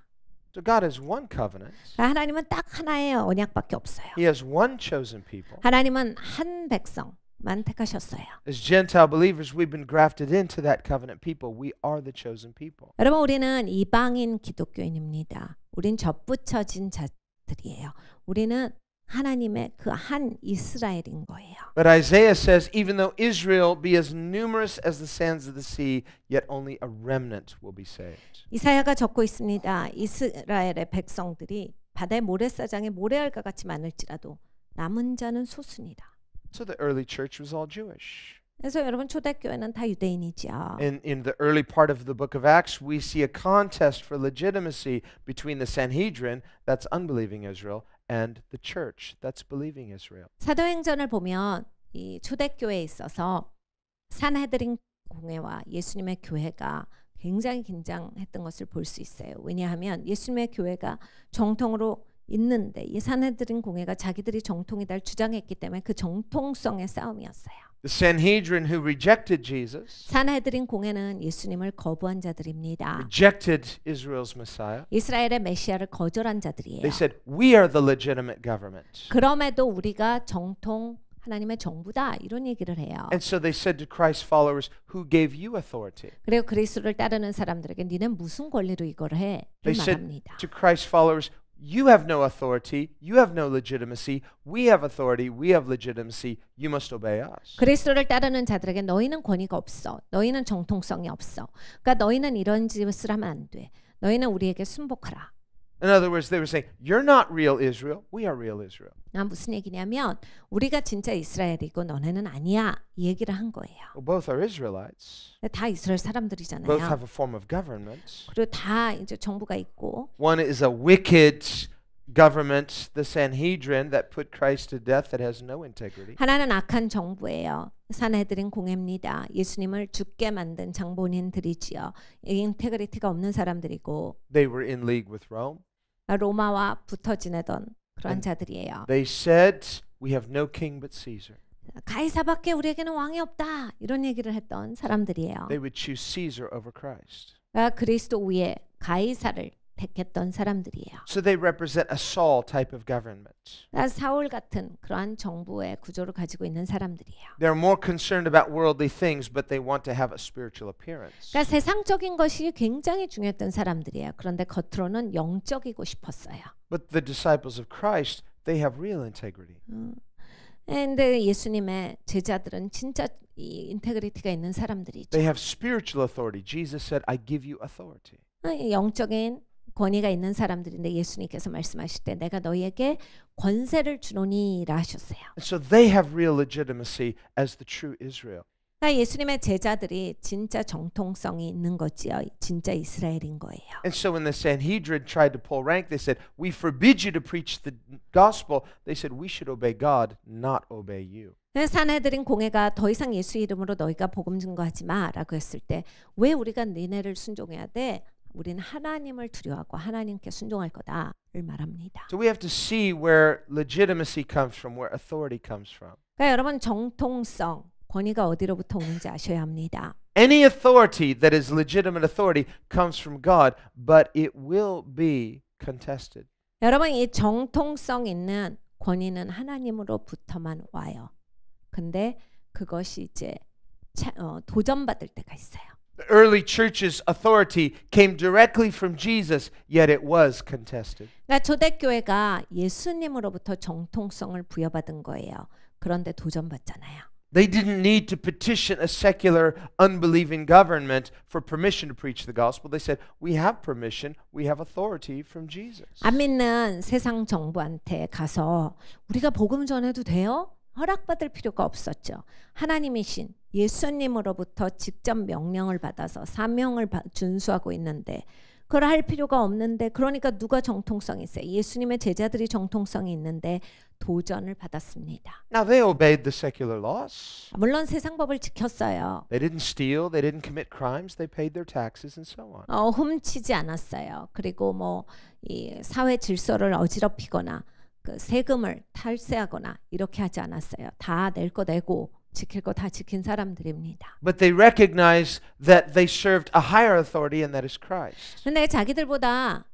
So God has one covenant. 하나님은 딱 하나의 언약밖에 없어요. He has one chosen people. 하나님은 한 백성만 택하셨어요. As Gentile believers, we've been grafted into that covenant people. We are the chosen people. 여러분 우리는 이방인 기독교인입니다. 우린 접붙여진 자들이에요. 우리는 하나님의 그 한 이스라엘인 거예요. But Isaiah says, even though Israel be as numerous as the sands of the sea, yet only a remnant will be saved. 이사야가 적고 있습니다. 이스라엘의 백성들이 바다의 모래사장에 모래알과 같이 많을지라도 남은 자는 소수니라. So the early church was all Jewish. 그래서 여러분 초대교회는 다 유대인이죠. In the early part of the book of Acts, we see a contest for legitimacy between the Sanhedrin, that's unbelieving Israel, and the church, that's believing Israel. 사도행전을 보면 이 초대교회에 있어서 산헤드린 공회와 예수님의 교회가 굉장히 긴장했던 것을 볼 수 있어요. 왜냐하면 예수님의 교회가 정통으로 있는데 이 산헤드린 공회가 자기들이 정통이다 주장했기 때문에 그 정통성의 싸움이었어요. The Sanhedrin who rejected Jesus, 산헤드린 공회는 예수님을 거부한 자들입니다. rejected Israel's Messiah. 이스라엘의 메시아를 거절한 자들이에요. They said, we are the legitimate government. 그럼에도 우리가 정통 하나님의 정부다 이런 얘기를 해요. And so they said to Christ's followers, who gave you authority? 그리고 그리스도를 따르는 사람들에게 니는 무슨 권리로 이걸 해? They 이렇게 said 말합니다. to Christ's followers, you have no authority, you have no legitimacy, we have authority, we have legitimacy, you must obey us. 그리스도를 따르는 자들에게 너희는 권위가 없어. 너희는 정통성이 없어. 그러니까 너희는 이런 짓을 하면 안 돼. 너희는 우리에게 순복하라. In other words, they were saying, you're not real Israel, we are real Israel. 무슨 얘기냐면 우리가 진짜 이스라엘이고 너네는 아니야. 이 얘기를 한 거예요. Well, both are Israelites. 다 이스라엘 Both 사람들이잖아요. have a form of government. 그리고 다 이제 정부가 있고 One is a wicked government, the Sanhedrin, that put Christ to death, that has no integrity. 하나는 악한 정부예요. 산헤드린 공회입니다. 예수님을 죽게 만든 장본인들이지요. 인테그리티가 없는 사람들이고 They were in league with Rome. 로마와 붙어 지내던 그런 자들이에요. They said, we have no king but Caesar. 가이사밖에 우리에게는 왕이 없다. 이런 얘기를 했던 사람들이에요. They would choose Caesar over Christ. 그리스도 위에 가이사를 택했던 사람들이에요. So they represent a Saul type of government. 사울 같은 그러한 정부의 구조를 가지고 있는 사람들이에요. They're more concerned about worldly things, but they want to have a spiritual appearance. 그러니까 세상적인 것이 굉장히 중요했던 사람들이에요. 그런데 겉으로는 영적이고 싶었어요. But the disciples of Christ, they have real integrity. 근데 예수님의 제자들은 진짜 이 인테그리티가 있는 사람들이죠. They have spiritual authority. Jesus said, I give you authority. 영적인 권위가 있는 사람들인데 예수님께서 말씀하실 때 내가 너희에게 권세를 주노니라 하셨어요. And so they have real legitimacy as the true Israel. 그러니까 예수님의 제자들이 진짜 정통성이 있는 거지요. 진짜 이스라엘인 거예요. And so when the Sanhedrin tried to pull rank, they said, we forbid you to preach the gospel. They said, we should obey God, not obey you. 산헤드린 공회가 더 이상 예수 이름으로 너희가 복음 증거하지 마라고 했을 때 왜 우리가 니네를 순종해야 돼? 우리는 하나님을 두려워하고 하나님께 순종할 거다를 말합니다. So we have to see where legitimacy comes from, where authority comes from. 그러니까 여러분 정통성, 권위가 어디로부터 오는지 아셔야 합니다. Any authority that is legitimate authority comes from God, but it will be contested. 여러분 이 정통성 있는 권위는 하나님으로부터만 와요. 근데 그것이 이제 도전받을 때가 있어요. The early church's authority came directly from Jesus, yet it was contested. 그러니까 초대교회가 예수님으로부터 정통성을 부여받은 거예요. 그런데 도전받잖아요. They didn't need to petition a secular, unbelieving government for permission to preach the gospel. They said, we have permission, we have authority from Jesus. 안 믿는 세상 정부한테 가서 우리가 복음 전해도 돼요? 허락받을 필요가 없었죠. 하나님이신 예수님으로부터 직접 명령을 받아서 사명을 준수하고 있는데 그걸 할 필요가 없는데 그러니까 누가 정통성이 있어요? 예수님의 제자들이 정통성이 있는데 도전을 받았습니다. Now they obeyed the secular laws. 물론 세상 법을 지켰어요. They didn't steal, they didn't commit crimes, they paid their taxes and so on. 훔치지 않았어요. 그리고 뭐 이 사회 질서를 어지럽히거나 그 세금을 탈세하거나 이렇게 하지 않았어요. 다 낼 거 내고 지킬 거 다 지킨 사람들입니다. But they recognized that they served a higher authority and that is Christ. 근데 자기들보다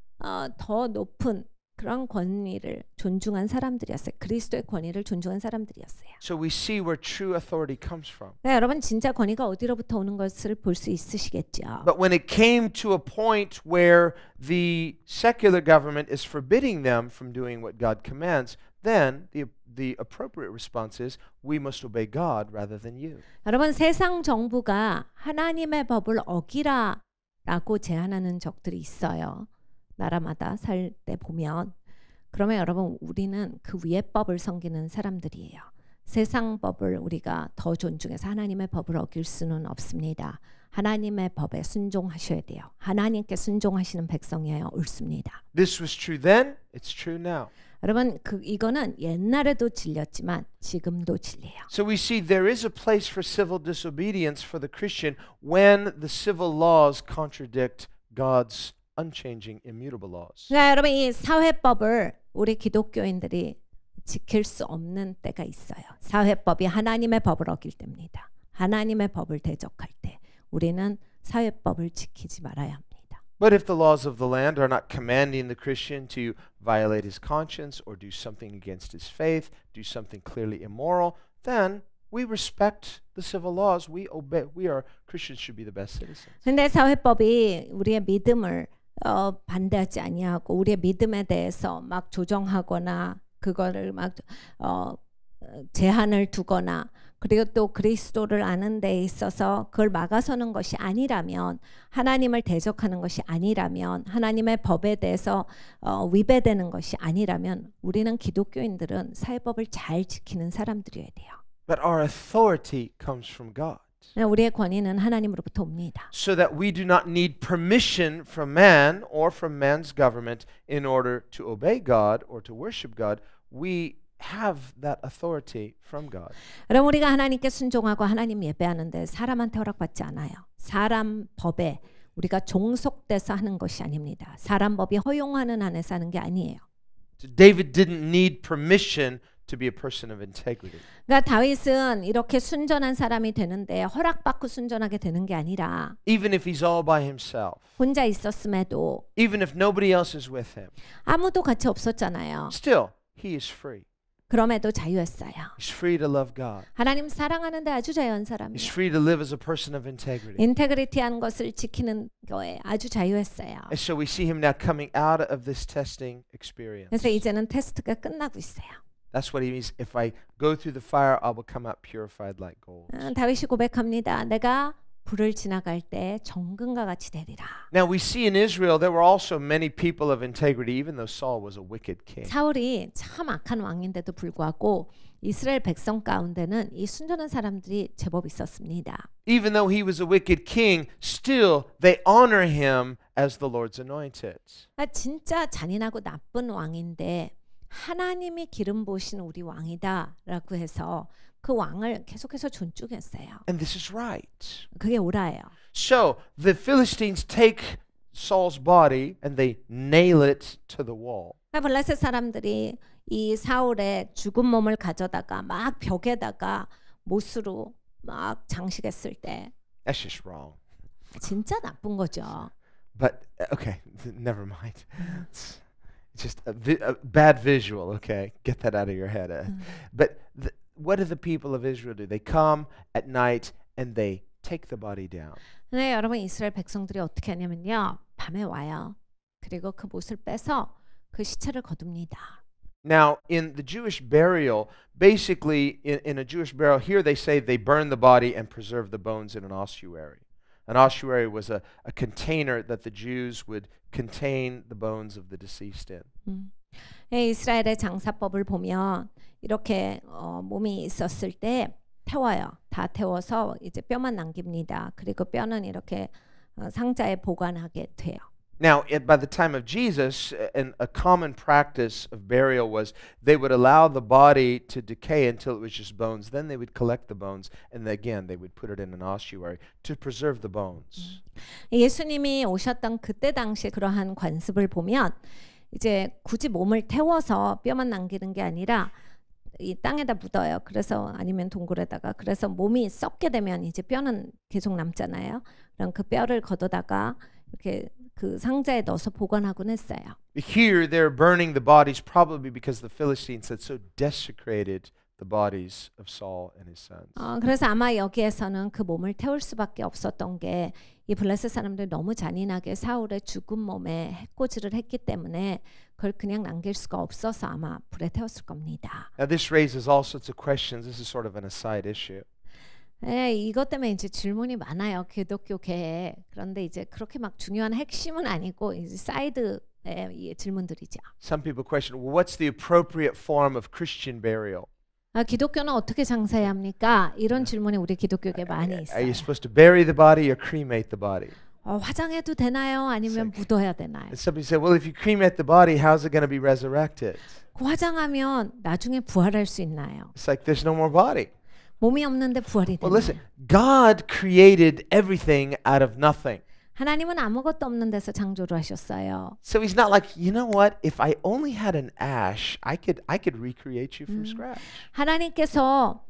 더 높은 그런 권위를 존중한 사람들이었어요. 그리스도의 권위를 존중한 사람들이었어요. So we see where true authority comes from. 네, 여러분 진짜 권위가 어디로부터 오는 것을 볼 수 있으시겠죠. But when it came to a point where the secular government is forbidding them from doing what God commands, then the appropriate response is we must obey God rather than you. 여러분 세상 정부가 하나님의 법을 어기라라고 제안하는 적들이 있어요. 나라마다 살 때 보면 그러면 여러분 우리는 그 위의 법을 섬기는 사람들이에요. 세상 법을 우리가 더 존중해서 하나님의 법을 어길 수는 없습니다. 하나님의 법에 순종하셔야 돼요. 하나님께 순종하시는 백성이어야 옳습니다. This was true then, it's true now. 여러분 이거는 옛날에도 진리였지만 지금도 진리예요. So we see there is a place for civil disobedience for the Christian when the civil laws contradict God's unchanging, immutable laws. 그러니까 여러분 이 사회법을 우리 기독교인들이 지킬 수 없는 때가 있어요. 사회법이 하나님의 법을 어길 때입니다. 하나님의 법을 대적할 때 우리는 사회법을 지키지 말아야 합니다. But if the laws of the land are not commanding the Christian to violate his conscience or do something against his faith, do something clearly immoral, then we respect the civil laws. We obey. Christians should be the best citizens. 근데 사회법이 우리의 믿음을 반대하지 아니하고 우리의 믿음에 대해서 막 조정하거나 그거를 막 제한을 두거나 그리고 또 그리스도를 아는 데 있어서 그걸 막아서는 것이 아니라면 하나님을 대적하는 것이 아니라면 하나님의 법에 대해서 위배되는 것이 아니라면 우리는 기독교인들은 사회법을 잘 지키는 사람들이어야 돼요. But our authority comes from God. 우리의 권위는 하나님으로부터 옵니다. So that we do not need permission from man or from man's government in order to obey God or to worship God. We have that authority from God. 여러분 우리가 하나님께 순종하고 하나님 예배하는데 사람한테 허락받지 않아요. 사람 법에 우리가 종속돼서 하는 것이 아닙니다. 사람 법이 허용하는 안에서 하는 게 아니에요. So David didn't need permission to be a person of integrity. 그러니까 다윗은 이렇게 순전한 사람이 되는데 허락받고 순전하게 되는 게 아니라 Even if he's all by himself, 혼자 있었음에도 even if nobody else is with him, 아무도 같이 없었잖아요. still he is free. 그럼에도 자유했어요. He's free to love God. 하나님 사랑하는데 아주 자유한 He's 사람이에요. free to live as a person of integrity. 인테그리티한 것을 지키는 거에 아주 자유했어요. And so we see him now coming out of this testing experience. 그래서 이제는 테스트가 끝나고 있어요. That's what he means. If I go through the fire, I will come out purified like gold. 다윗이 고백합니다. 내가 불을 지나갈 때 정금과 같이 되리라. Now we see in Israel there were also many people of integrity, even though Saul was a wicked king. 사울이 참 악한 왕인데도 불구하고 이스라엘 백성 가운데는 이 순전한 사람들이 제법 있었습니다. Even though he was a wicked king, still they honor him as the Lord's anointed. 진짜 잔인하고 나쁜 왕인데 하나님이 기름 부으신 우리 왕이다라고 해서 그 왕을 계속해서 존중했어요. And this is right. 그게 옳아요. So the Philistines take Saul's body and they nail it to the wall. 블레셋 사람들이 이 사울의 죽은 몸을 가져다가 막 벽에다가 못으로 막 장식했을 때 That's just wrong. 진짜 나쁜 거죠. But okay, never mind. It's just a bad visual. Okay, get that out of your head. But what do the people of Israel do? They come at night and they take the body down. 네, 여러분 이스라엘 백성들이 어떻게 하냐면요, 밤에 와요. 그리고 그 못을 빼서 그 시체를 거둡니다. Now, in the Jewish burial, basically, in a Jewish burial, here they say they burn the body and preserve the bones in an ossuary. An ossuary was a container that the Jews would contain the bones of the deceased in. 네, 이스라엘의 장사법을 보면 이렇게 몸이 있었을 때 태워요. 다 태워서 이제 뼈만 남깁니다. 그리고 뼈는 이렇게 상자에 보관하게 돼요. Now, by the time of Jesus, a common practice of burial was they would allow the body to decay until it was just bones. Then they would collect the bones, and again, they would put it in an ossuary to preserve the bones. 예수님이 오셨던 그때 당시 그러한 관습을 보면 이제 굳이 몸을 태워서 뼈만 남기는 게 아니라 이 땅에다 묻어요. 그래서 아니면 동굴에다가. 그래서 몸이 썩게 되면 이제 뼈는 계속 남잖아요. 그럼 그 뼈를 걷어다가 이렇게 그 상자에 넣어서 보관하곤 했어요. Here they're burning the bodies probably because the Philistines had so desecrated the bodies of Saul and his sons. 그래서 아마 여기에서는 그 몸을 태울 수밖에 없었던 게 이 블레셋 사람들이 너무 잔인하게 사울의 죽은 몸에 해코지를 했기 때문에 그걸 그냥 남길 수가 없어서 아마 불에 태웠을 겁니다. Now this raises all sorts of questions. This is sort of an aside issue. 네, 이것 때문에 이제 질문이 많아요. 기독교계에. 그런데 이제 그렇게 막 중요한 핵심은 아니고 이제 사이드의 질문들이죠. Some people question, well, what's the appropriate form of Christian burial? 기독교는 어떻게 장사해야 합니까? 이런 질문이 우리 기독교계에 많이 Are 있어요. you supposed to bury the body or cremate the body? 화장해도 되나요? 아니면 묻어야 되나요? And somebody said, well, if you cremate the body, how's it going to be resurrected? 화장하면 나중에 부활할 수 있나요? It's like there's no more body. 몸이 없는데 부활이 Well, 되나요? listen, God created everything out of nothing. 하나님은 아무것도 없는 데서 창조를 하셨어요. So he's not like, you know what? If I only had an ash, I could recreate you from scratch. 하나님께서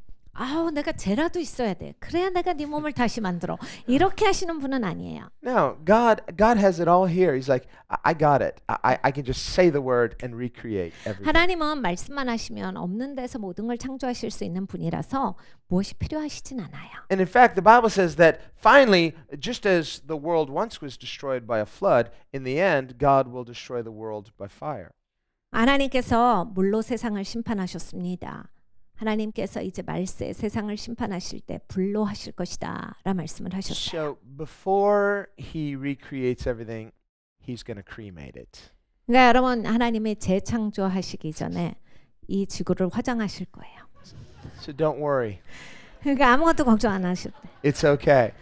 내가 쟤라도 있어야 돼. 그래야 내가 네 몸을 다시 만들어. 이렇게 하시는 분은 아니에요. No, God has it all here. He's like, I got it. I can just say the word and recreate everything. 하나님은 말씀만 하시면 없는 데서 모든 걸 창조하실 수 있는 분이라서 무엇이 필요하시진 않아요. And in fact, the Bible says that finally, just as the world once was destroyed by a flood, in the end, God will destroy the world by fire. 하나님께서 물로 세상을 심판하셨습니다. 하나님께서 이제 말세 세상을 심판하실 때 불로 하실 것이다 라 말씀을 하셨어요. So before he recreates everything, he's going to cremate it. 그러니까 여러분 하나님이 재창조하시기 전에 이 지구를 화장하실 거예요. So don't worry. 그러니까 아무것도 걱정 안 하셔도 돼요. It's okay.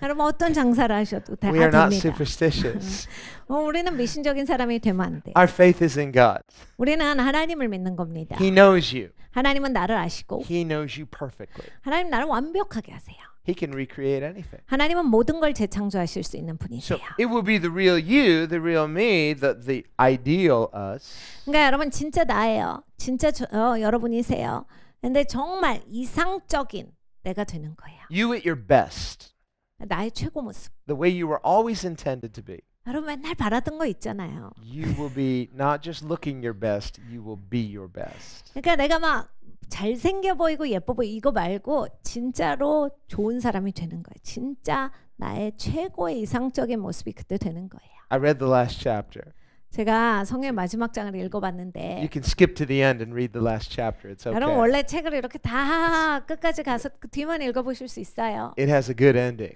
여러분 어떤 장사를 하셔도 다 We are not 됩니다. superstitious. 우리는 미신적인 사람이 되면 안 돼요. Our faith is in God. 우리는 하나님을 믿는 겁니다. He knows you. 하나님은 나를 아시고 He knows you perfectly. 하나님 나를 완벽하게 하세요. He can recreate anything. 하나님은 모든 걸 재창조하실 수 있는 So 분이세요. it will be the real you, the real me, the ideal us. 그러니까 여러분 진짜 나예요. 진짜 여러분이세요. 근데 정말 이상적인 내가 되는 거예요. You at your best. 나의 최고 모습. The way you were always intended to be. 여러분 맨날 바라던 거 있잖아요. You will be not just looking your best, you will be your best. 그러니까 내가 막 잘생겨 보이고 예뻐 보이고 이거 말고 진짜로 좋은 사람이 되는 거예요. 진짜 나의 최고의 이상적인 모습이 그때 되는 거예요. I read the last chapter. 제가 성경 마지막 장을 읽어봤는데 You can skip to the end and read the last chapter. It's 여러분 okay. 원래 책을 이렇게 다 끝까지 가서 그 뒤만 읽어보실 수 있어요. It has a good ending.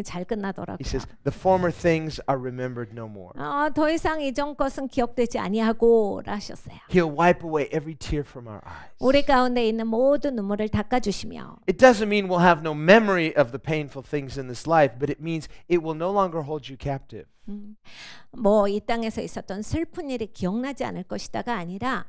잘 끝나더라고요. He says, the former things are remembered no more. 더 이상 이전 것은 기억되지 아니하고 하셨어요. He'll wipe away every tear from our eyes. 우리 가운데 있는 모든 눈물을 닦아주시며 It doesn't mean we'll have no memory of the painful things in this life, but it means it will no longer hold you captive. 이 땅에서 있었던 슬픈 일이 기억나지 않을 것이다가 아니라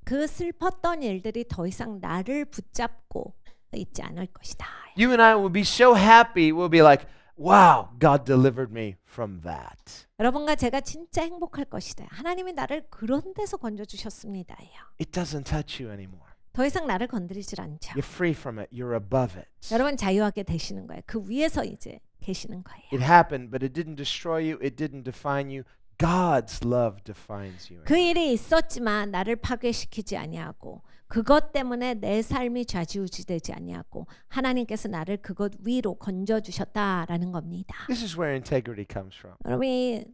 그 슬펐던 일들이 더 이상 나를 붙잡고 있지 않을 것이다. You and I will be so happy. We'll be like, wow, God delivered me from that. 여러분과 제가 진짜 행복할 것이다. 하나님이 나를 그런 데서 건져주셨습니다예요. It doesn't touch you anymore. 더 이상 나를 건드리질 않죠. You're free from it. You're above it. 여러분 자유하게 되시는 거예요. 그 위에서 이제 계시는 거예요. It happened, but it didn't destroy you. It didn't define you. God's love defines you. 그 일이 있었지만 나를 파괴시키지 아니하고 그것 때문에 내 삶이 좌지우지되지 아니하고 하나님께서 나를 그것 위로 건져주셨다라는 겁니다. This is where integrity comes from. 여러분이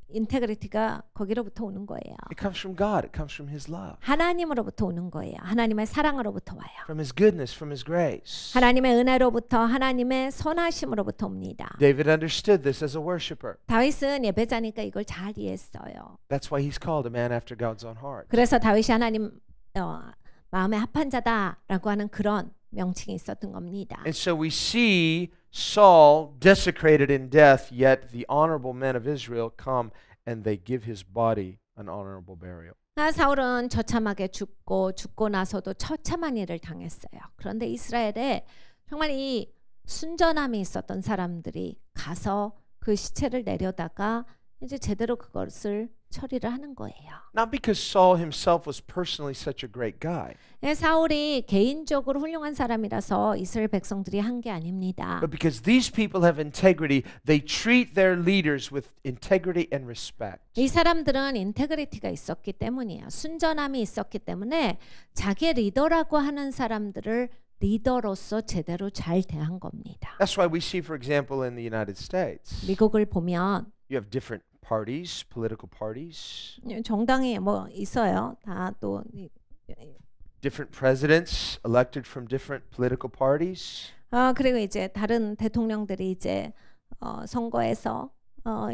인테그리티가 거기로부터 오는 거예요. It comes from God. It comes from His love, 하나님으로부터 오는 거예요. 하나님의 사랑으로부터 와요. from His goodness, from His grace. 하나님의 은혜로부터 하나님의 선하심으로부터 옵니다. David understood this as a worshiper. 다윗은 예배자니까 이걸 잘 이해했어요. That's why he's called a man after God's own heart. 그래서 다윗이 하나님 마음에 합한 자다라고 하는 그런 명칭이 있었던 겁니다. And so we see Saul desecrated in death, yet the honorable men of Israel come and they give his body an honorable burial. 사울은 처참하게 죽고 나서도 처참한 일을 당했어요. 그런데 이스라엘에 정말 이 순전함이 있었던 사람들이 가서 그 시체를 내려다가 이제 제대로 그것을 처리를 하는 거예요. Not because Saul himself was personally such a great guy, 사울이 개인적으로 훌륭한 사람이라서 이스라엘 백성들이 한 게 아닙니다. but because these people have integrity, they treat their leaders with integrity and respect. 이 사람들은 인테그리티가 있었기 때문이에요. 순전함이 있었기 때문에 자기 리더라고 하는 사람들을 리더로서 제대로 잘 대한 겁니다. That's why we see, for example, in the United States, 미국을 보면 you have different parties, political parties, 정당이 뭐 있어요. 다 또 different presidents elected from different political parties. 그리고 이제 다른 대통령들이 이제 선거에서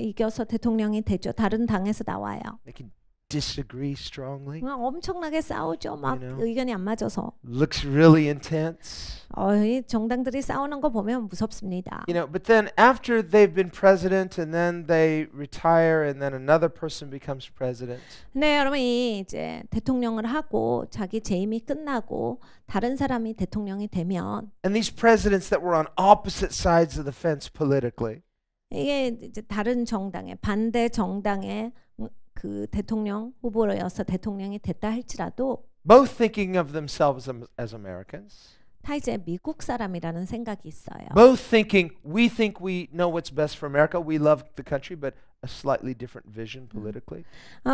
이겨서 대통령이 되죠. 다른 당에서 나와요. They can disagree strongly. 엄청나게 싸우죠. 막 You know? 의견이 안 맞아서. Looks really intense. 이 정당들이 싸우는 거 보면 무섭습니다. You know, but then after they've been president and then they retire and then another person becomes president. 네, 여러분이 이제 대통령을 하고 자기 재임이 끝나고 다른 사람이 대통령이 되면 And these presidents that were on opposite sides of the fence politically, 이게 이제 다른 정당의 반대 정당의 그 대통령 후보로여서 대통령이 됐다 할지라도 both thinking of themselves as Americans, 다 이제 미국 사람이라는 생각이 있어요. both thinking we think we know what's best for America, we love the country, but a slightly different vision politically.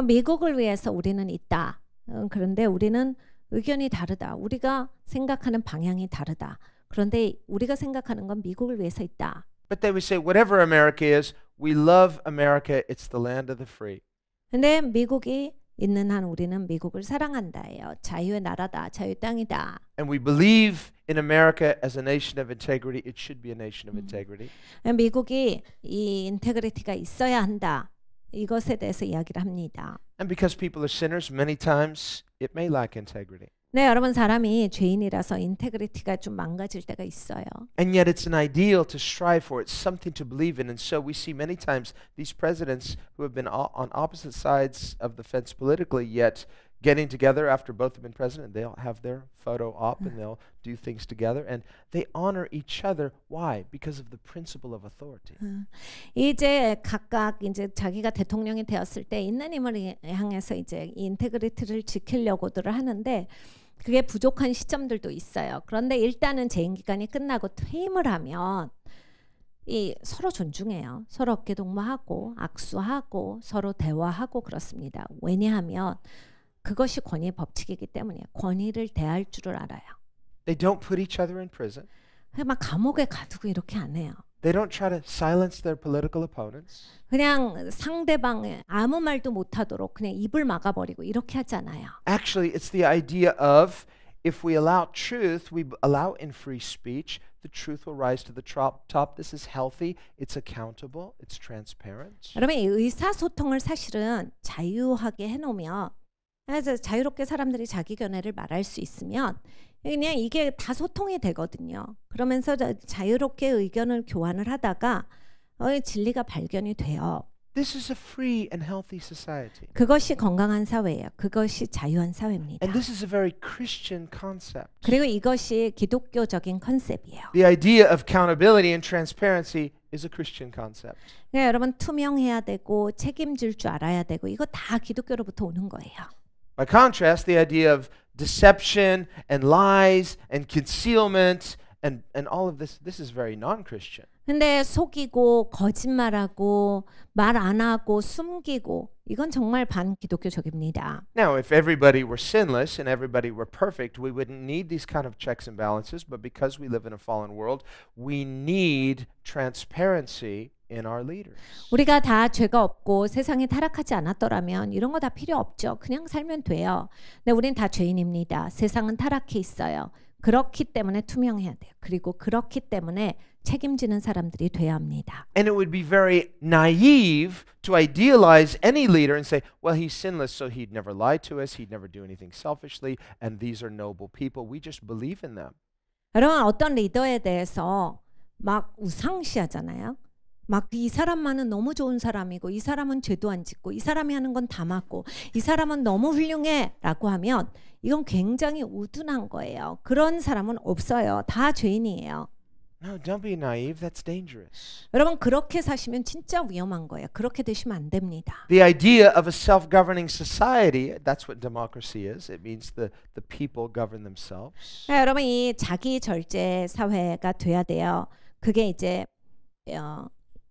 미국을 위해서 우리는 있다. 그런데 우리는 의견이 다르다. 우리가 생각하는 방향이 다르다. 그런데 우리가 생각하는 건 미국을 위해서 있다. But they would say, whatever America is, we love America, it's the land of the free. 근데 미국이 있는 한 우리는 미국을 사랑한다예요. 자유의 나라다. 자유의 땅이다. And we believe in America as a nation of integrity. It should be a nation of integrity. 미국이 이 인테그리티가 있어야 한다. 이것에 대해서 이야기를 합니다. And because people are sinners, many times it may lack integrity. 네, 여러분 사람이 죄인이라서 인테그리티가 좀 망가질 때가 있어요. And yet it's an ideal to strive for. It's something to believe in. And so we see many times these presidents who have been on opposite sides of the fence politically, yet getting together after both have been president, they'll have their photo op and they'll do things together. And they honor each other. Why? Because of the principle of authority. 이제 각각 이제 자기가 대통령이 되었을 때 있는 힘을 향해서 이제 이 인테그리티를 지키려고들 하는데 그게 부족한 시점들도 있어요. 그런데 일단은 재임 기간이 끝나고 퇴임을 하면 이 서로 존중해요. 서로 어깨 동무하고 악수하고 서로 대화하고 그렇습니다. 왜냐하면 그것이 권위의 법칙이기 때문에 권위를 대할 줄을 알아요. They don't put each other in prison. 막 감옥에 가두고 이렇게 안 해요. They don't try to silence their political opponents. 그냥 상대방 아무 말도 못하도록 그냥 입을 막아버리고 이렇게 하잖아요. Actually, it's the idea of if we allow truth, we allow in free speech, the truth will rise to the top. This is healthy, it's accountable, it's transparent. 여러분 이 의사소통을 사실은 자유하게 해놓으면 그래서 자유롭게 사람들이 자기 견해를 말할 수 있으면 그냥 이게 다 소통이 되거든요. 그러면서 자유롭게 의견을 교환을 하다가 진리가 발견이 돼요. This is a free and healthy society. 그것이 건강한 사회예요. 그것이 자유한 사회입니다. And this is a very Christian concept. 그리고 이것이 기독교적인 컨셉이에요. The idea of accountability and transparency is a Christian concept. 그러니까 여러분 투명해야 되고 책임질 줄 알아야 되고 이거 다 기독교로부터 오는 거예요. By contrast, the idea of deception and lies and concealment and all of this is very non-Christian. 근데 속이고 거짓말하고 말 안 하고 숨기고 이건 정말 반기독교적입니다. Now, if everybody were sinless and everybody were perfect, we wouldn't need these kind of checks and balances. But because we live in a fallen world, we need transparency in our leaders. 우리가 다 죄가 없고 세상에 타락하지 않았더라면 이런 거 다 필요 없죠. 그냥 살면 돼요. 근데 우린 다 죄인입니다. 세상은 타락해 있어요. 그렇기 때문에 투명해야 돼요. 그리고 그렇기 때문에 책임지는 사람들이 돼야 합니다. And it would be very naive to idealize any leader and say, well, he's sinless, so he'd never lie to us, he'd never do anything selfishly, and these are noble people. We just believe in them. 여러분 어떤 리더에 대해서 막 우상시하잖아요. 막 이 사람만은 너무 좋은 사람이고 이 사람은 죄도 안 짓고 이 사람이 하는 건 다 맞고 이 사람은 너무 훌륭해 라고 하면 이건 굉장히 우둔한 거예요. 그런 사람은 없어요. 다 죄인이에요. No, don't be naive. That's dangerous. 여러분 그렇게 사시면 진짜 위험한 거예요. 그렇게 되시면 안 됩니다. The idea of a self-governing society, that's what democracy is. It means the people govern themselves. 여러분 이 자기 절제 사회가 돼야 돼요. 그게 이제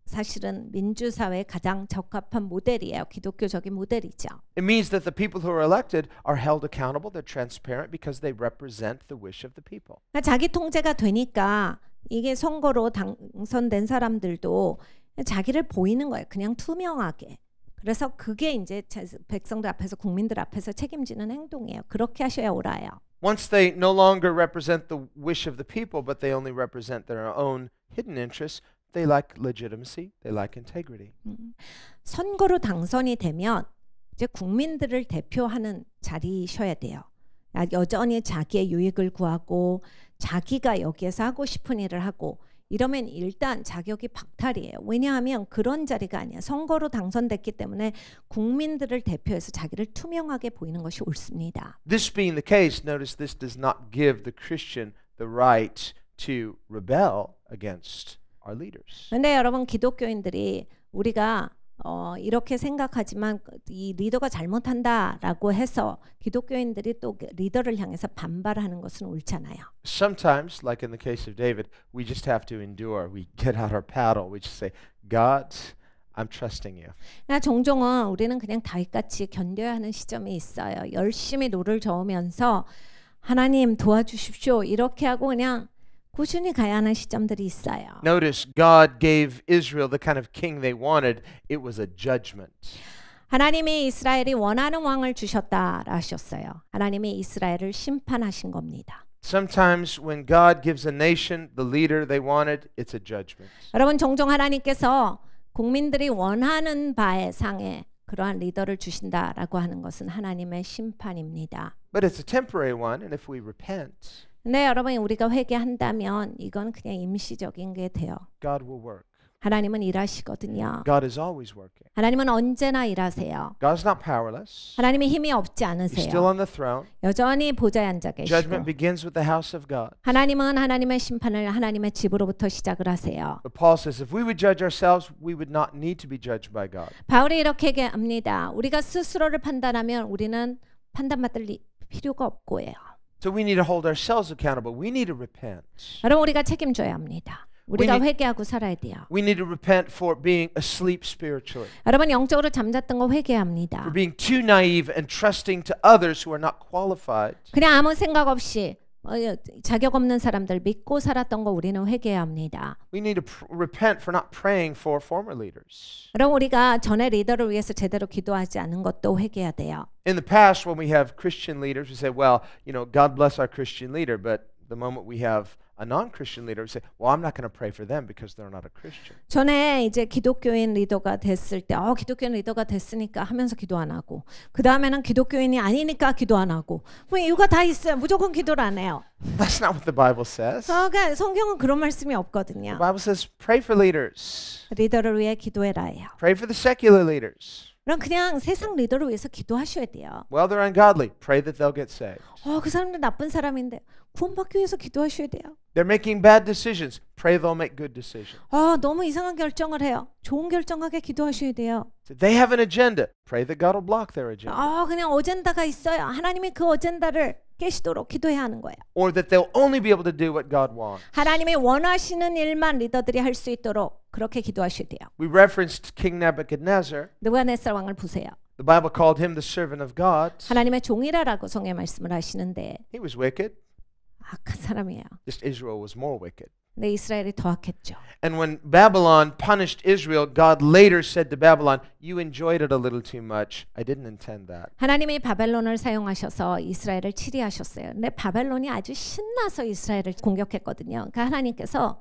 사실은 민주사회의 가장 적합한 모델이에요. 기독교적인 모델이죠. It means that the people who are elected are held accountable. They're transparent because they represent the wish of the people. 자기 통제가 되니까 이게 선거로 당선된 사람들도 자기를 보이는 거예요. 그냥 투명하게. 그래서 그게 이제 백성들 앞에서 국민들 앞에서 책임지는 행동이에요. 그렇게 하셔야 옳아요. Once they no longer represent the wish of the people, but they only represent their own hidden interests, they lack legitimacy, they lack integrity. 선거로 당선이 되면 이제 국민들을 대표하는 자리셔야 돼요. 여전히 자기의 유익을 구하고 자기가 여기에서 하고 싶은 일을 하고 이러면 일단 자격이 박탈이에요. 왜냐하면 그런 자리가 아니야. 선거로 당선됐기 때문에 국민들을 대표해서 자기를 투명하게 보이는 것이 옳습니다. This being the case, notice this does not give the Christian the right to rebel against our leaders. 근데 여러분 기독교인들이 우리가 이렇게 생각하지만 이 리더가 잘못한다라고 해서 기독교인들이 또 리더를 향해서 반발하는 것은 옳잖아요. Sometimes, like in the case of David, we just have to endure. We get out our paddle. We just say, God, I'm trusting you. 종종은 우리는 그냥 다윗같이 견뎌야 하는 시점이 있어요. 열심히 노를 저으면서 하나님 도와주십시오. 이렇게 하고 그냥 꾸준히 가야 하는 시점들이 있어요. Notice God gave Israel the kind of king they wanted. It was a judgment. 하나님이 이스라엘이 원하는 왕을 주셨다 하셨어요. 하나님이 이스라엘을 심판하신 겁니다. Sometimes when God gives a nation the leader they wanted, it's a judgment. 여러분 종종 하나님께서 국민들이 원하는 바의 상에 그러한 리더를 주신다라고 하는 것은 하나님의 심판입니다. But it's a temporary one, and if we repent, 근데 여러분 우리가 회개한다면 이건 그냥 임시적인 게 돼요. God will work. 하나님은 일하시거든요. God is always working. 하나님은 언제나 일하세요. God's not powerless. 하나님이 힘이 없지 He's still 않으세요. on the throne. 여전히 보좌에 앉아 계시고 Judgment begins with the house of God. 하나님은 하나님의 심판을 하나님의 집으로부터 시작을 하세요. But Paul says if we would judge ourselves, we would not need to be judged by God. 바울이 이렇게 얘기합니다. 우리가 스스로를 판단하면 우리는 판단받을 필요가 없고요. So we need to hold ourselves accountable. We need to repent. 여러분 우리가 책임져야 합니다. 우리가 We need- 회개하고 살아야 돼요. We need to repent for being asleep spiritually, 여러분 영적으로 잠잤던 거 회개해야 합니다. for being too naive and trusting to others who are not qualified. 그냥 아무 생각 없이 자격 없는 사람들 믿고 살았던 거 우리는 회개해야 합니다. We need to repent for not praying for former leaders. 여러분 우리가 전에 리더를 위해서 제대로 기도하지 않은 것도 회개해야 돼요. In the past, when we have Christian leaders, we say, well, God bless our Christian leader. But the moment we have a non-Christian leader, we say, well, I'm not going to pray for them because they're not a Christian. 전에 이제 기독교인 리더가 됐을 때 기독교인 리더가 됐으니까 하면서 기도 안 하고 그 다음에는 기독교인이 아니니까 기도 안 하고 뭐 이유가 다 있어요. 무조건 기도를 안 해요. That's not what the Bible says. 그러니까 성경은 그런 말씀이 The 없거든요. Bible says, pray for leaders. 리더를 위해 기도해라예요. Pray for the secular leaders. 그냥 세상 리더를 위해서 기도하셔야 돼요. Well, they're ungodly. Pray that they'll get saved. 그 사람들 나쁜 사람인데 구원받기 위해서 기도하셔야 돼요. They're making bad decisions. Pray they'll make good decisions. 너무 이상한 결정을 해요. 좋은 결정하게 기도하셔야 돼요. So they have an agenda. Pray that God will block their agenda. 그냥 어젠다가 있어요. 하나님이 그 어젠다를 깨시도록 기도해야 하는 거예요. Or that they'll only be able to do what God wants. 하나님이 원하시는 일만 리더들이 할 수 있도록 그렇게 기도하셔야 돼요. We referenced King Nebuchadnezzar. 느부갓네살 왕을 보세요. The Bible called him the servant of God. 하나님의 종이라라고 성경에 말씀을 하시는데 He was wicked. 악한 사람이에요. Just Israel was more wicked. 근데 이스라엘이 더 악했죠. And when Babylon punished Israel, God later said to Babylon, "You enjoyed it a little too much. I didn't intend that." 하나님이 바벨론을 사용하셔서 이스라엘을 치리하셨어요. 근데 바벨론이 아주 신나서 이스라엘을 공격했거든요. 그러니까 하나님께서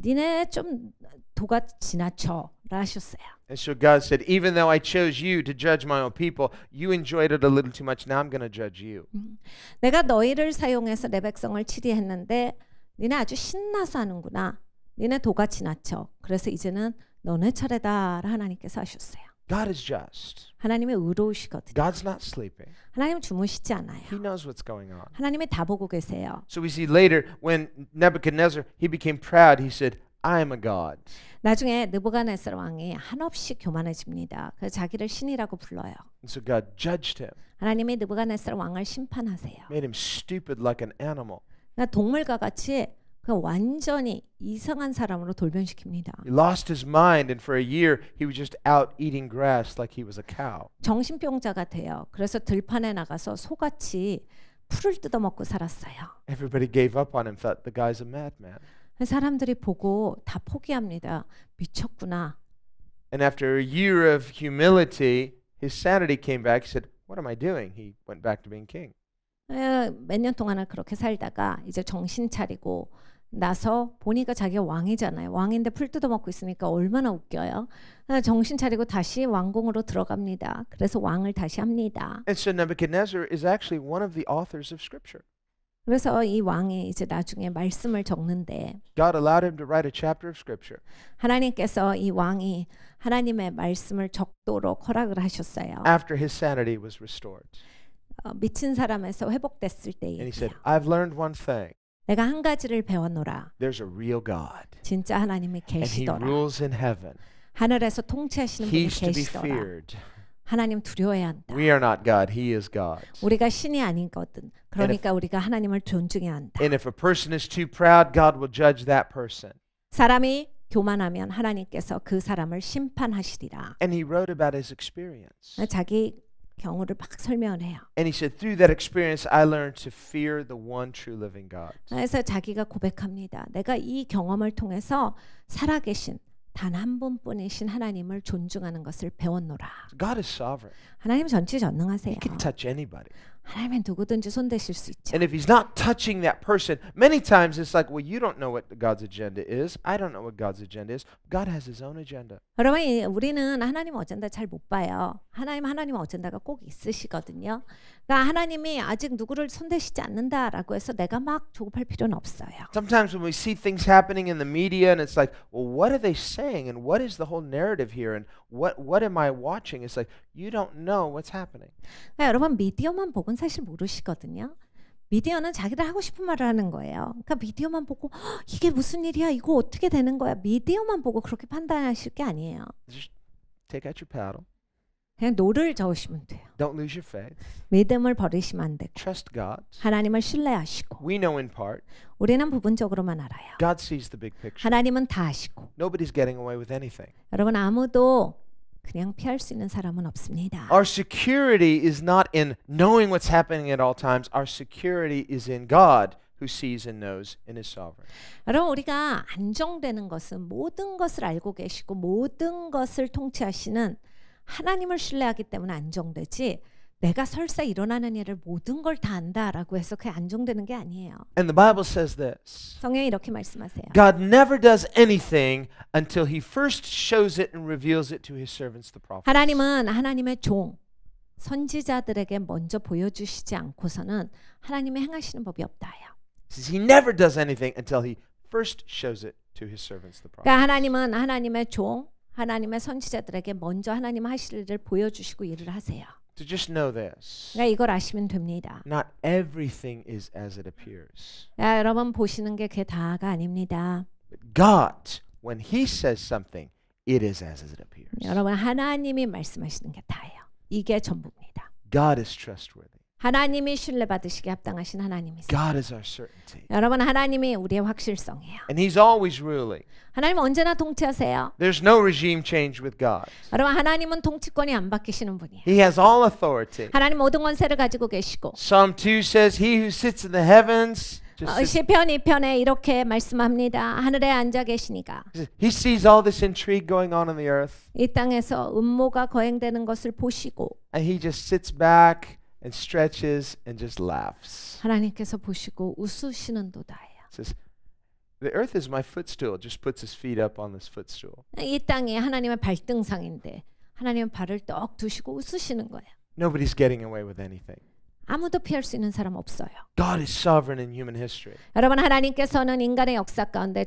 니네 좀 도가 지나쳐라 하셨어요. And so God said, "Even though I chose you to judge my own people, you enjoyed it a little too much. Now I'm going to judge you." 내가 너희를 사용해서 내 백성을 치리했는데 니네 아주 신나서 하는구나. 니네 도가 지나쳐. 그래서 이제는 너네 차례다 하나님께서 하셨어요. God is just. 하나님이 의로우시거든요. God's not sleeping. 하나님 주무시지 않아요. He knows what's going on. 하나님이 다 보고 계세요. So we see later when Nebuchadnezzar, he became proud, he said, "I am a god." 나중에 느부갓네살 왕이 한없이 교만해집니다. 그래서 자기를 신이라고 불러요. And so God judged him, 하나님이 느부갓네살 왕을 심판하세요. made him stupid like an animal. 그러니까 동물과 같이 그 완전히 이상한 사람으로 돌변시킵니다. He lost his mind, and for a year he was just out eating grass like he was a cow. 정신병자가 돼요. 그래서 들판에 나가서 소같이 풀을 뜯어먹고 살았어요. Everybody gave up on him, thought the guy's a madman. 사람들이 보고 다 포기합니다. 미쳤구나. And after a year of humility, his sanity came back. He said, "What am I doing?" He went back to being king. 몇 년 동안을 그렇게 살다가 이제 정신 차리고 나서 보니까 자기가 왕이잖아요. 왕인데 풀 뜯어먹고 있으니까 얼마나 웃겨요. 정신 차리고 다시 왕궁으로 들어갑니다. 그래서 왕을 다시 합니다. And so Nebuchadnezzar is actually one of the authors of Scripture. 그래서 이 왕이 이제 나중에 말씀을 적는데 God allowed him to write a chapter of Scripture. 하나님께서 이 왕이 하나님의 말씀을 적도록 허락을 하셨어요. After his sanity was restored. 미친 사람에서 회복됐을 때 And he 얘기예요. said, "I've learned one thing. 내가 한 가지를 배웠노라. There's a real God. 진짜 하나님이 And he 계시더라. rules in heaven. 하늘에서 통치하시는 분이 He's to be 계시더라. feared. 하나님 두려워해야 한다. We are not God. He is God. 우리가 신이 아니거든. 그러니까 우리가 하나님을 존중해야 한다. And if a person is too proud, God will judge that person." 사람이 교만하면 하나님께서 그 사람을 심판하시리라. And he wrote about his experience. 자기 경우를 막 설명을 해요. And he said, "Through that experience, I learned to fear the one true living God." 그래서 자기가 고백합니다. 내가 이 경험을 통해서 살아계신 단 한 분뿐이신 하나님을 존중하는 것을 배웠노라. God is sovereign. 하나님 전지전능하세요. He can touch anybody. 하나님은 누구든지 손대실 수 있죠. And if he's not touching that person, many times it's like, well, you don't know what God's agenda is. I don't know what God's agenda is. God has his own agenda. 여러분, 우리는 하나님 어젠다 잘 못 봐요. 하나님 어젠다가 꼭 있으시거든요. 그러니까 하나님이 아직 누구를 손대시지 않는다라고 해서 내가 막 조급할 필요는 없어요. Sometimes when we see things happening in the media and it's like, well, what are they saying? And what is the whole narrative here? And what am I watching? It's like, you don't know what's happening. 그러니까 여러분, 미디어만 보고는 사실 모르시거든요. 미디어는 자기들 하고 싶은 말을 하는 거예요. 그러니까 미디어만 보고 이게 무슨 일이야? 이거 어떻게 되는 거야? 미디어만 보고 그렇게 판단하실 게 아니에요. Just take out your paddle. 그냥 노를 저으시면 돼요. Don't lose your faith. 믿음을 버리시면 안 되고 Trust God. 하나님을 신뢰하시고 We know in part. 우리는 부분적으로만 알아요. God sees the big picture. 하나님은 다 아시고 Nobody's getting away with anything. 여러분 아무도 그냥 피할 수 있는 사람은 없습니다. Our security is not in knowing what's happening at all times. Our security is in God who sees and knows and is sovereign. 여러분 우리가 안정되는 것은 모든 것을 알고 계시고 모든 것을 통치하시는 하나님을 신뢰하기 때문에 안정되지 내가 설사 일어나는 일을 모든 걸 다 안다라고 해서 그게 안정되는 게 아니에요. And the Bible says this. 성경이 이렇게 말씀하세요. God never does anything until he first shows it and reveals it to his servants the prophets. 하나님은 하나님의 종 선지자들에게 먼저 보여주시지 않고서는 하나님이 행하시는 법이 없다요. He never does anything until he first shows it to his servants the prophets. 그러니까 하나님은 하나님의 종 하나님의 선지자들에게 먼저 하나님 하실 일을 보여주시고 일을 하세요. To just know this. 그러니까 이걸 아시면 됩니다. Not everything is as it appears. 야, 여러분 보시는 게 그게 다가 아닙니다. But God, when He says something, it is as it appears. 여러분 하나님이 말씀하시는 게 다예요. 이게 전부입니다. God is trustworthy. 하나님이 신뢰받으시기 합당하신 하나님이세요. God is our certainty. 여러분 하나님이 우리의 확실성이에요. And He's always ruling. 하나님 언제나 통치하세요. There's no regime change with God. 여러분 하나님은 통치권이 안 바뀌시는 분이에요. He has all authority. 하나님 모든 권세를 가지고 계시고 Psalm 2 says, He who sits in the heavens, just sits, 시편 2편에 이렇게 말씀합니다. 하늘에 앉아 계시니까 He sees all this intrigue going on in the earth, 이 땅에서 음모가 거행되는 것을 보시고 and He just sits back and stretches and just laughs. 하나님께서 보시고 웃으시는도다예요. Says, the earth is my footstool. Just puts his feet up on this footstool. 이 땅이 하나님의 발등상인데 하나님은 발을 떡 두시고 웃으시는 거예요. Nobody's getting away with anything. 아무도 피할 수 있는 사람 없어요. God is sovereign in human history. 여러분 하나님께서는 인간의 역사 가운데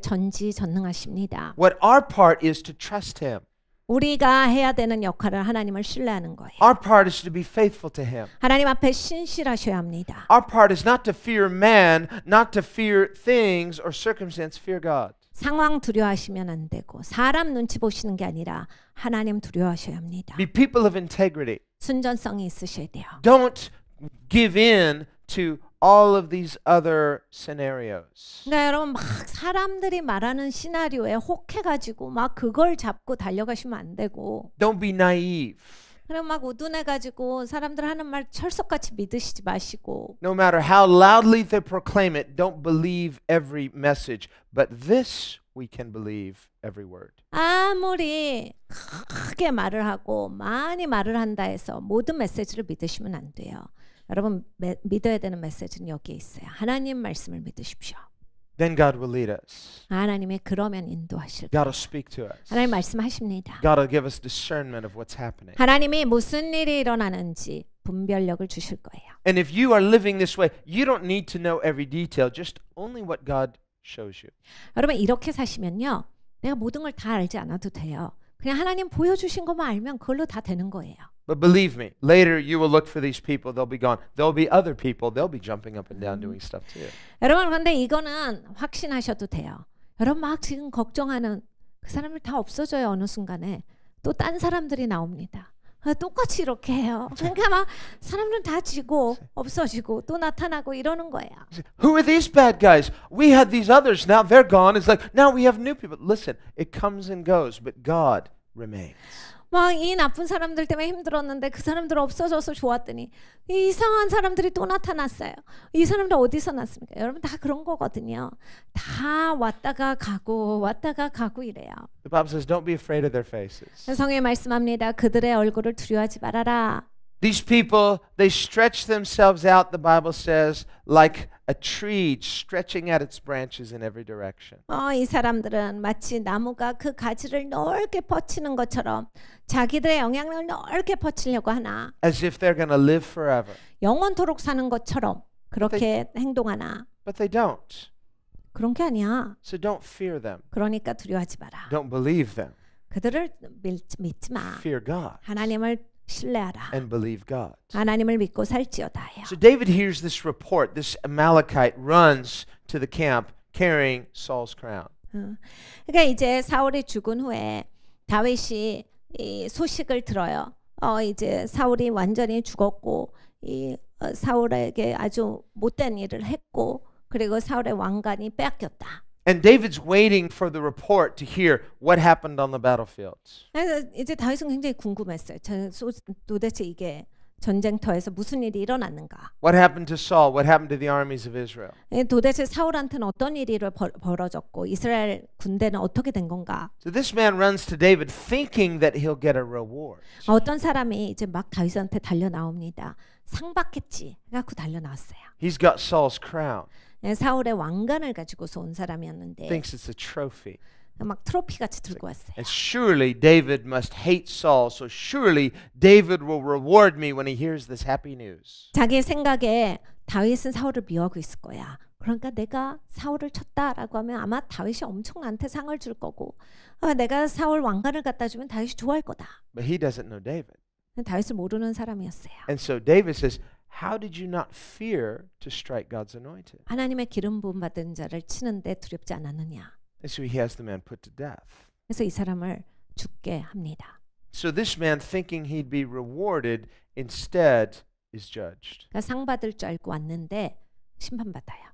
전지전능하십니다. What our part is to trust Him. 우리가 해야 되는 역할은 하나님을 신뢰하는 거예요. Our part is to be faithful to Him. 하나님 앞에 신실하셔야 합니다. Our part is not to fear man, not to fear things or circumstance, fear God. 상황 두려워하시면 안 되고 사람 눈치 보시는 게 아니라 하나님 두려워하셔야 합니다. Be people of integrity. 순전성이 있으셔야 돼요. Don't give in to all of these other scenarios. 그러니까 여러분 막 사람들이 말하는 시나리오에 혹해가지고 막 그걸 잡고 달려가시면 안 되고 Don't be naive. 그럼 막 우둔해가지고 사람들 하는 말 철석같이 믿으시지 마시고 No matter how loudly they proclaim it, don't believe every message. But this we can believe every word. 아무리 크게 말을 하고 많이 말을 한다 해서 모든 메시지를 믿으시면 안 돼요. 여러분 믿어야 되는 메시지는 여기에 있어요. 하나님 말씀을 믿으십시오. Then God will lead us. 하나님이 그러면 인도하실 God 거예요. will speak to us. 하나님 말씀하십니다. God will give us discernment of what's happening. 하나님이 무슨 일이 일어나는지 분별력을 주실 거예요. And if you are living this way, you don't need to know every detail, just only what God shows you. 여러분 이렇게 사시면요. 내가 모든 걸 다 알지 않아도 돼요. 그냥 하나님 보여주신 것만 알면 그걸로 다 되는 거예요. But believe me, later you will look for these people, they'll be gone. There'll be other people, they'll be jumping up and down doing stuff too. 여러분 그런데 이거는 확신하셔도 돼요. 여러분 막 지금 걱정하는 그 사람들 다 없어져요. 어느 순간에 또 딴 사람들이 나옵니다. 똑같이 이렇게 해요. 그러니까 막 사람들은 다 지고 없어지고 또 나타나고 이러는 거예요. Who are these bad guys? We had these others, now they're gone. It's like, now we have new people. Listen, it comes and goes, but God remains. 막 이 나쁜 사람들 때문에 힘들었는데 그 사람들 없어져서 좋았더니 이 이상한 사람들이 또 나타났어요. 이 사람들 어디서 났습니까? 여러분 다 그런 거거든요. 다 왔다가 가고 이래요. The Bible says, don't be afraid of their faces. 성경에 말씀합니다. 그들의 얼굴을 두려워하지 말아라. These people, they stretch themselves out, the Bible says, like a tree stretching out its branches in every direction. 이 사람들은 마치 나무가 그 가지를 넓게 뻗치는 것처럼 자기들의 영향력을 넓게 뻗치려고 하나. As if they're going to live forever. 영원토록 사는 것처럼 그렇게 행동하나. But they don't. 그런 게 아니야. So don't fear them. 그러니까 두려워하지 마라. Don't believe them. 그들을 믿지 마. Fear God 하나님을 신뢰하라. and believe God. 하나님을 믿고 살지어다요. So David hears this report. This Amalekite runs to the camp carrying Saul's crown. 그러니까 이제 사울이 죽은 후에 다윗이 이 소식을 들어요. 이제 사울이 완전히 죽었고 이 사울에게 아주 못된 일을 했고 그리고 사울의 왕관이 빼앗겼다. And David's waiting for the report to hear what happened on the battlefields. 그래서 이제 다윗은 굉장히 궁금했어요. 도대체 이게 전쟁터에서 무슨 일이 일어났는가? What happened to Saul? What happened to the armies of Israel? 도대체 사울한테는 어떤 일이 벌어졌고 이스라엘 군대는 어떻게 된 건가? So this man runs to David thinking that he'll get a reward. 어떤 사람이 이제 막 다윗한테 달려 나옵니다. 상 받겠지. 그래갖고 달려 나왔어요. He's got Saul's crown. 사울의 왕관을 가지고서 온 사람이었는데 Thinks it's a trophy. 막 트로피 같이 들고 왔어요. And surely David must hate Saul, so surely David will reward me when he hears this happy news. 자기 생각에 다윗은 사울을 미워하고 있을 거야. 그러니까 내가 사울을 쳤다라고 하면 아마 다윗이 엄청 나한테 상을 줄 거고 내가 사울 왕관을 갖다 주면 다윗이 좋아할 거다. But he doesn't know David. 다윗을 모르는 사람이었어요. And so David says, how did you not fear to strike God's anointed? 하나님의 기름 부음 받은 자를 치는데 두렵지 않았느냐. And so he has the man put to death. 그래서 이 사람을 죽게 합니다. So this man, thinking he'd be rewarded, instead is judged. 그러니까 상 받을 줄 알고 왔는데 심판받아요.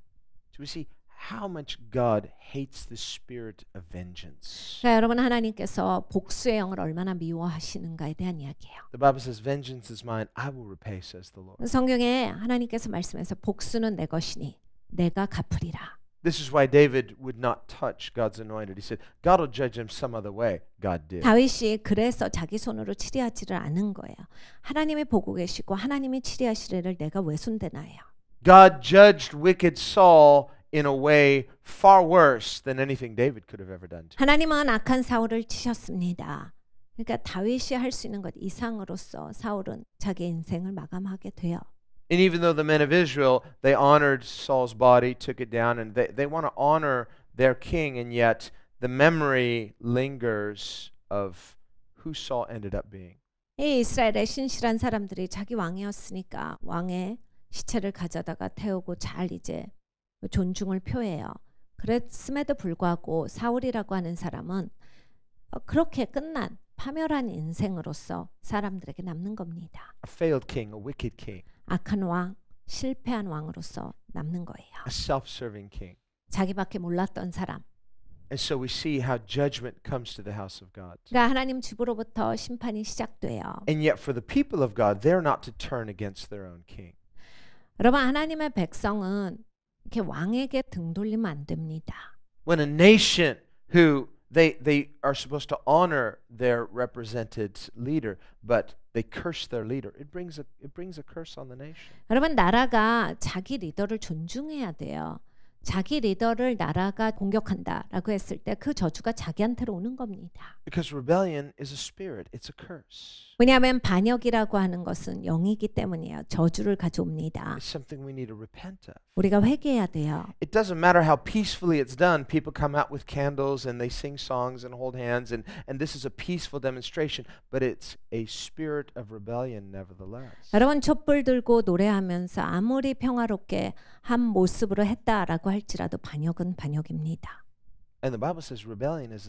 So we see how much God hates the spirit of vengeance. 그러니까 여러분 하나님께서 복수의 영을 얼마나 미워하시는가에 대한 이야기예요. The Bible says, vengeance is mine, I will repay, says the Lord. 성경에 하나님께서 말씀해서 복수는 내 것이니 내가 갚으리라. This is why David would not touch God's anointed. He said, God will judge him some other way. God did. 다윗이 그래서 자기 손으로 치리하지를 않은 거예요. 하나님이 보고 계시고 하나님이 치리하시리를 내가 왜 손대나요? God judged wicked Saul in a way far worse than anything David could have ever done to him. 하나님은 악한 사울을 치셨습니다. 그러니까 다윗이 할 수 있는 것 이상으로서 사울은 자기 인생을 마감하게 돼요. And even though the men of Israel, they honored Saul's body, took it down, and they want to honor their king, and yet the memory lingers of who Saul ended up being. 이 이스라엘의 신실한 사람들이 자기 왕이었으니까 왕의 시체를 가져다가 태우고 잘 이제 존중을 표해요. 그랬음에도 불구하고 사울이라고 하는 사람은 그렇게 끝난 파멸한 인생으로서 사람들에게 남는 겁니다. A failed king, a wicked king, 악한 왕, 실패한 왕으로서 남는 거예요. a self-serving king. 자기밖에 몰랐던 사람. And so we see how judgment comes to the house of God. 그러니까 하나님 집으로부터 심판이 시작돼요. And yet for the people of God, they're not to turn against their own king. 여러분 하나님의 백성은 이렇게 왕에게 등 돌리면 안 됩니다. When a nation who they are supposed to honor their represented leader, but they curse their leader, it brings a curse on the nation. 여러분 나라가 자기 리더를 존중해야 돼요. 자기 리더를 나라가 공격한다라고 했을 때 그 저주가 자기한테로 오는 겁니다. Because rebellion is a spirit, it's a curse. 왜냐하면 반역이라고 하는 것은 영이기 때문이에요. 저주를 가져옵니다. It's something we need to repent of. 우리가 회개해야 돼요. It doesn't matter how peacefully it's done. People come out with candles and they sing songs and hold hands, and this is a peaceful demonstration, but it's a spirit of rebellion nevertheless. 여러분 촛불 들고 노래하면서 아무리 평화롭게 한 모습으로 했다라고 할지라도 반역은 반역입니다. And the Bible says rebellion is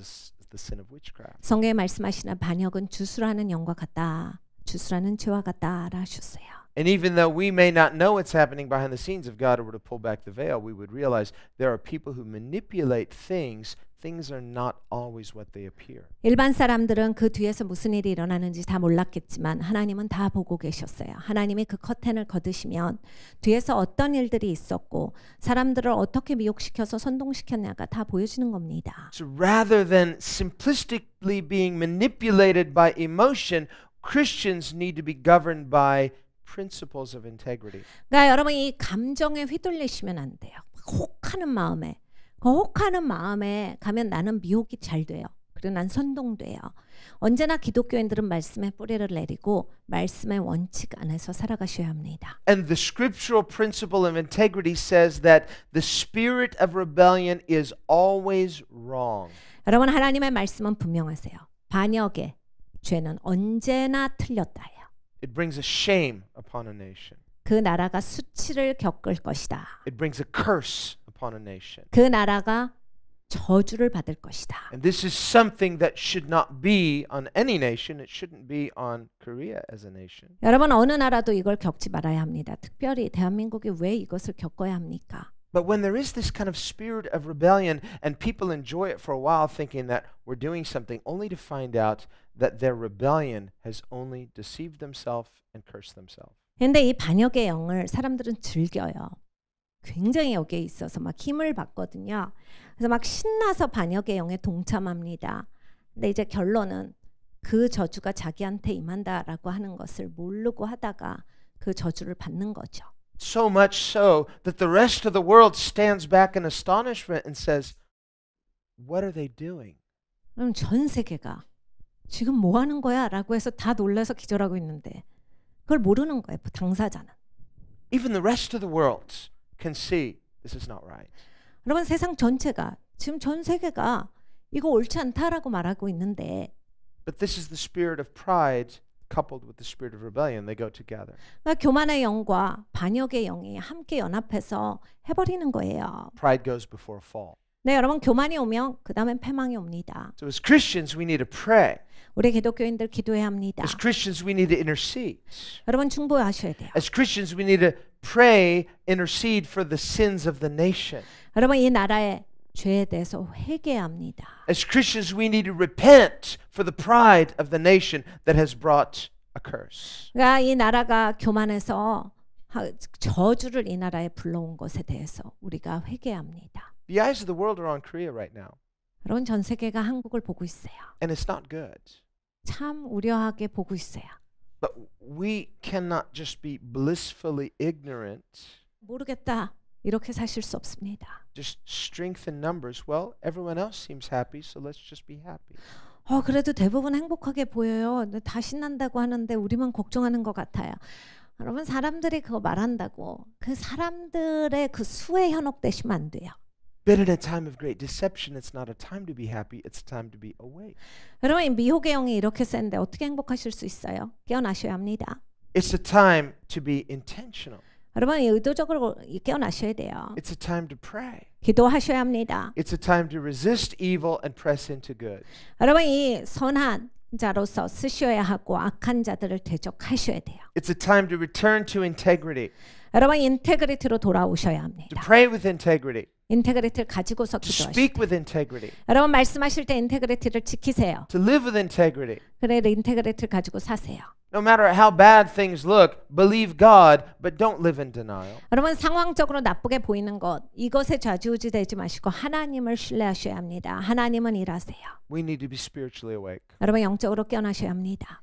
the sin of witchcraft. 성경에 말씀하시나 반역은 주술하는 영과 같다. 주술하는 죄와 같다라 하셨어요. And even though we may not know what's happening behind the scenes, if God were to pull back the veil, we would realize there are people who manipulate things. Things are not always what they appear. 일반 사람들은 그 뒤에서 무슨 일이 일어나는지 다 몰랐겠지만 하나님은 다 보고 계셨어요. 하나님이 그 커튼을 걷으시면 뒤에서 어떤 일들이 있었고 사람들을 어떻게 미혹시켜서 선동시켰냐가 다 보여지는 겁니다. So rather than simplistically being manipulated by emotion, Christians need to be governed by principles of integrity. 그러니까 여러분 이 감정에 휘둘리시면 안 돼요. 혹하는 마음에 그 혹하는 마음에 가면 나는 미혹이 잘 돼요. 그리고 난 선동돼요. 언제나 기독교인들은 말씀의 뿌리를 내리고 말씀의 원칙 안에서 살아가셔야 합니다. And the scriptural principle of integrity says that the spirit of rebellion is always wrong. 여러분 하나님의 말씀은 분명하세요. 반역의 죄는 언제나 틀렸다예요. It brings a shame upon a nation. 그 나라가 수치를 겪을 것이다. It brings a curse upon a nation. 그 나라가 저주를 받을 것이다. And this is something that should not be on any nation. It shouldn't be on Korea as a nation. 여러분 어느 나라도 이걸 겪지 말아야 합니다. 특별히 대한민국이 왜 이것을 겪어야 합니까? But when there is this kind of spirit of rebellion and people enjoy it for a while thinking that we're doing something only to find out that their rebellion has only deceived themselves and cursed themselves. 근데 이 반역의 영을 사람들은 즐겨요. 굉장히 여기에 있어서 막 힘을 받거든요. 그래서 막 신나서 반역의 영에 동참합니다. 근데 이제 결론은 그 저주가 자기한테 임한다라고 하는 것을 모르고 하다가 그 저주를 받는 거죠. So much so that the rest of the world stands back in astonishment and says, what are they doing? 그럼 전 세계가 지금 뭐 하는 거야? 라고 해서 다 놀라서 기절하고 있는데 그걸 모르는 거예요. 당사자는. Even the rest of the world can see This is not right. 여러분 세상 전체가 지금 전 세계가 이거 옳지 않다라고 말하고 있는데 But this is the spirit of pride coupled with the spirit of rebellion. They go together. 그러니까 교만의 영과 반역의 영이 함께 연합해서 해버리는 거예요. Pride goes before a fall. 네, 여러분 교만이 오면 그 다음엔 패망이 옵니다. So as Christians, we need to pray. 우리 기독교인들 기도해야 합니다. As Christians, we need to intercede. 여러분 중보하셔야 돼요. As Christians, we need to pray, intercede for the sins of the nation. 여러분 이 나라의 죄에 대해서 회개해야 합니다. As Christians, we need to repent for the pride of the nation that has brought a curse. 그러니까 이 나라가 교만해서 저주를 이 나라에 불러온 것에 대해서 우리가 회개해야 합니다. The eyes of the world are on Korea right now, 여러분 전 세계가 한국을 보고 있어요. and it's not good. 참 우려하게 보고 있어요. But we cannot just be blissfully ignorant, 모르겠다 이렇게 사실 수 없습니다. just strength in numbers. Well, everyone else seems happy, so let's just be happy. 그래도 대부분 행복하게 보여요. 근데 다 신난다고 하는데 우리만 걱정하는 것 같아요. 여러분 사람들이 그거 말한다고 그 사람들의 그 수에 현혹되시면 안 돼요. But in a time of great deception, it's not a time to be happy, it's a time to be awake. 여러분 이 미혹의 영이 이렇게 센데 어떻게 행복하실 수 있어요? 깨어나셔야 합니다. It's a time to be intentional. 여러분 의도적으로 깨어나셔야 돼요. It's a time to pray. 기도하셔야 합니다. It's a time to resist evil and press into good. 여러분 이 선한 자로서 쓰셔야 하고 악한 자들을 대적하셔야 돼요. It's a time to return to integrity, 여러분 인테그리티로 돌아오셔야 to 합니다. pray with integrity, 인테그리티를 가지고서 to 기도하시고 speak with integrity, 여러분 말씀하실 때 인테그리티를 지키세요. to live with integrity. 그래 인테그리티를 가지고 사세요. No matter how bad things look, believe God, but don't live in denial. 여러분 상황적으로 나쁘게 보이는 것 이것에 좌지우지되지 마시고 하나님을 신뢰하셔야 합니다. 하나님은 일하세요. We need to be spiritually awake. 여러분 영적으로 깨어나셔야 합니다.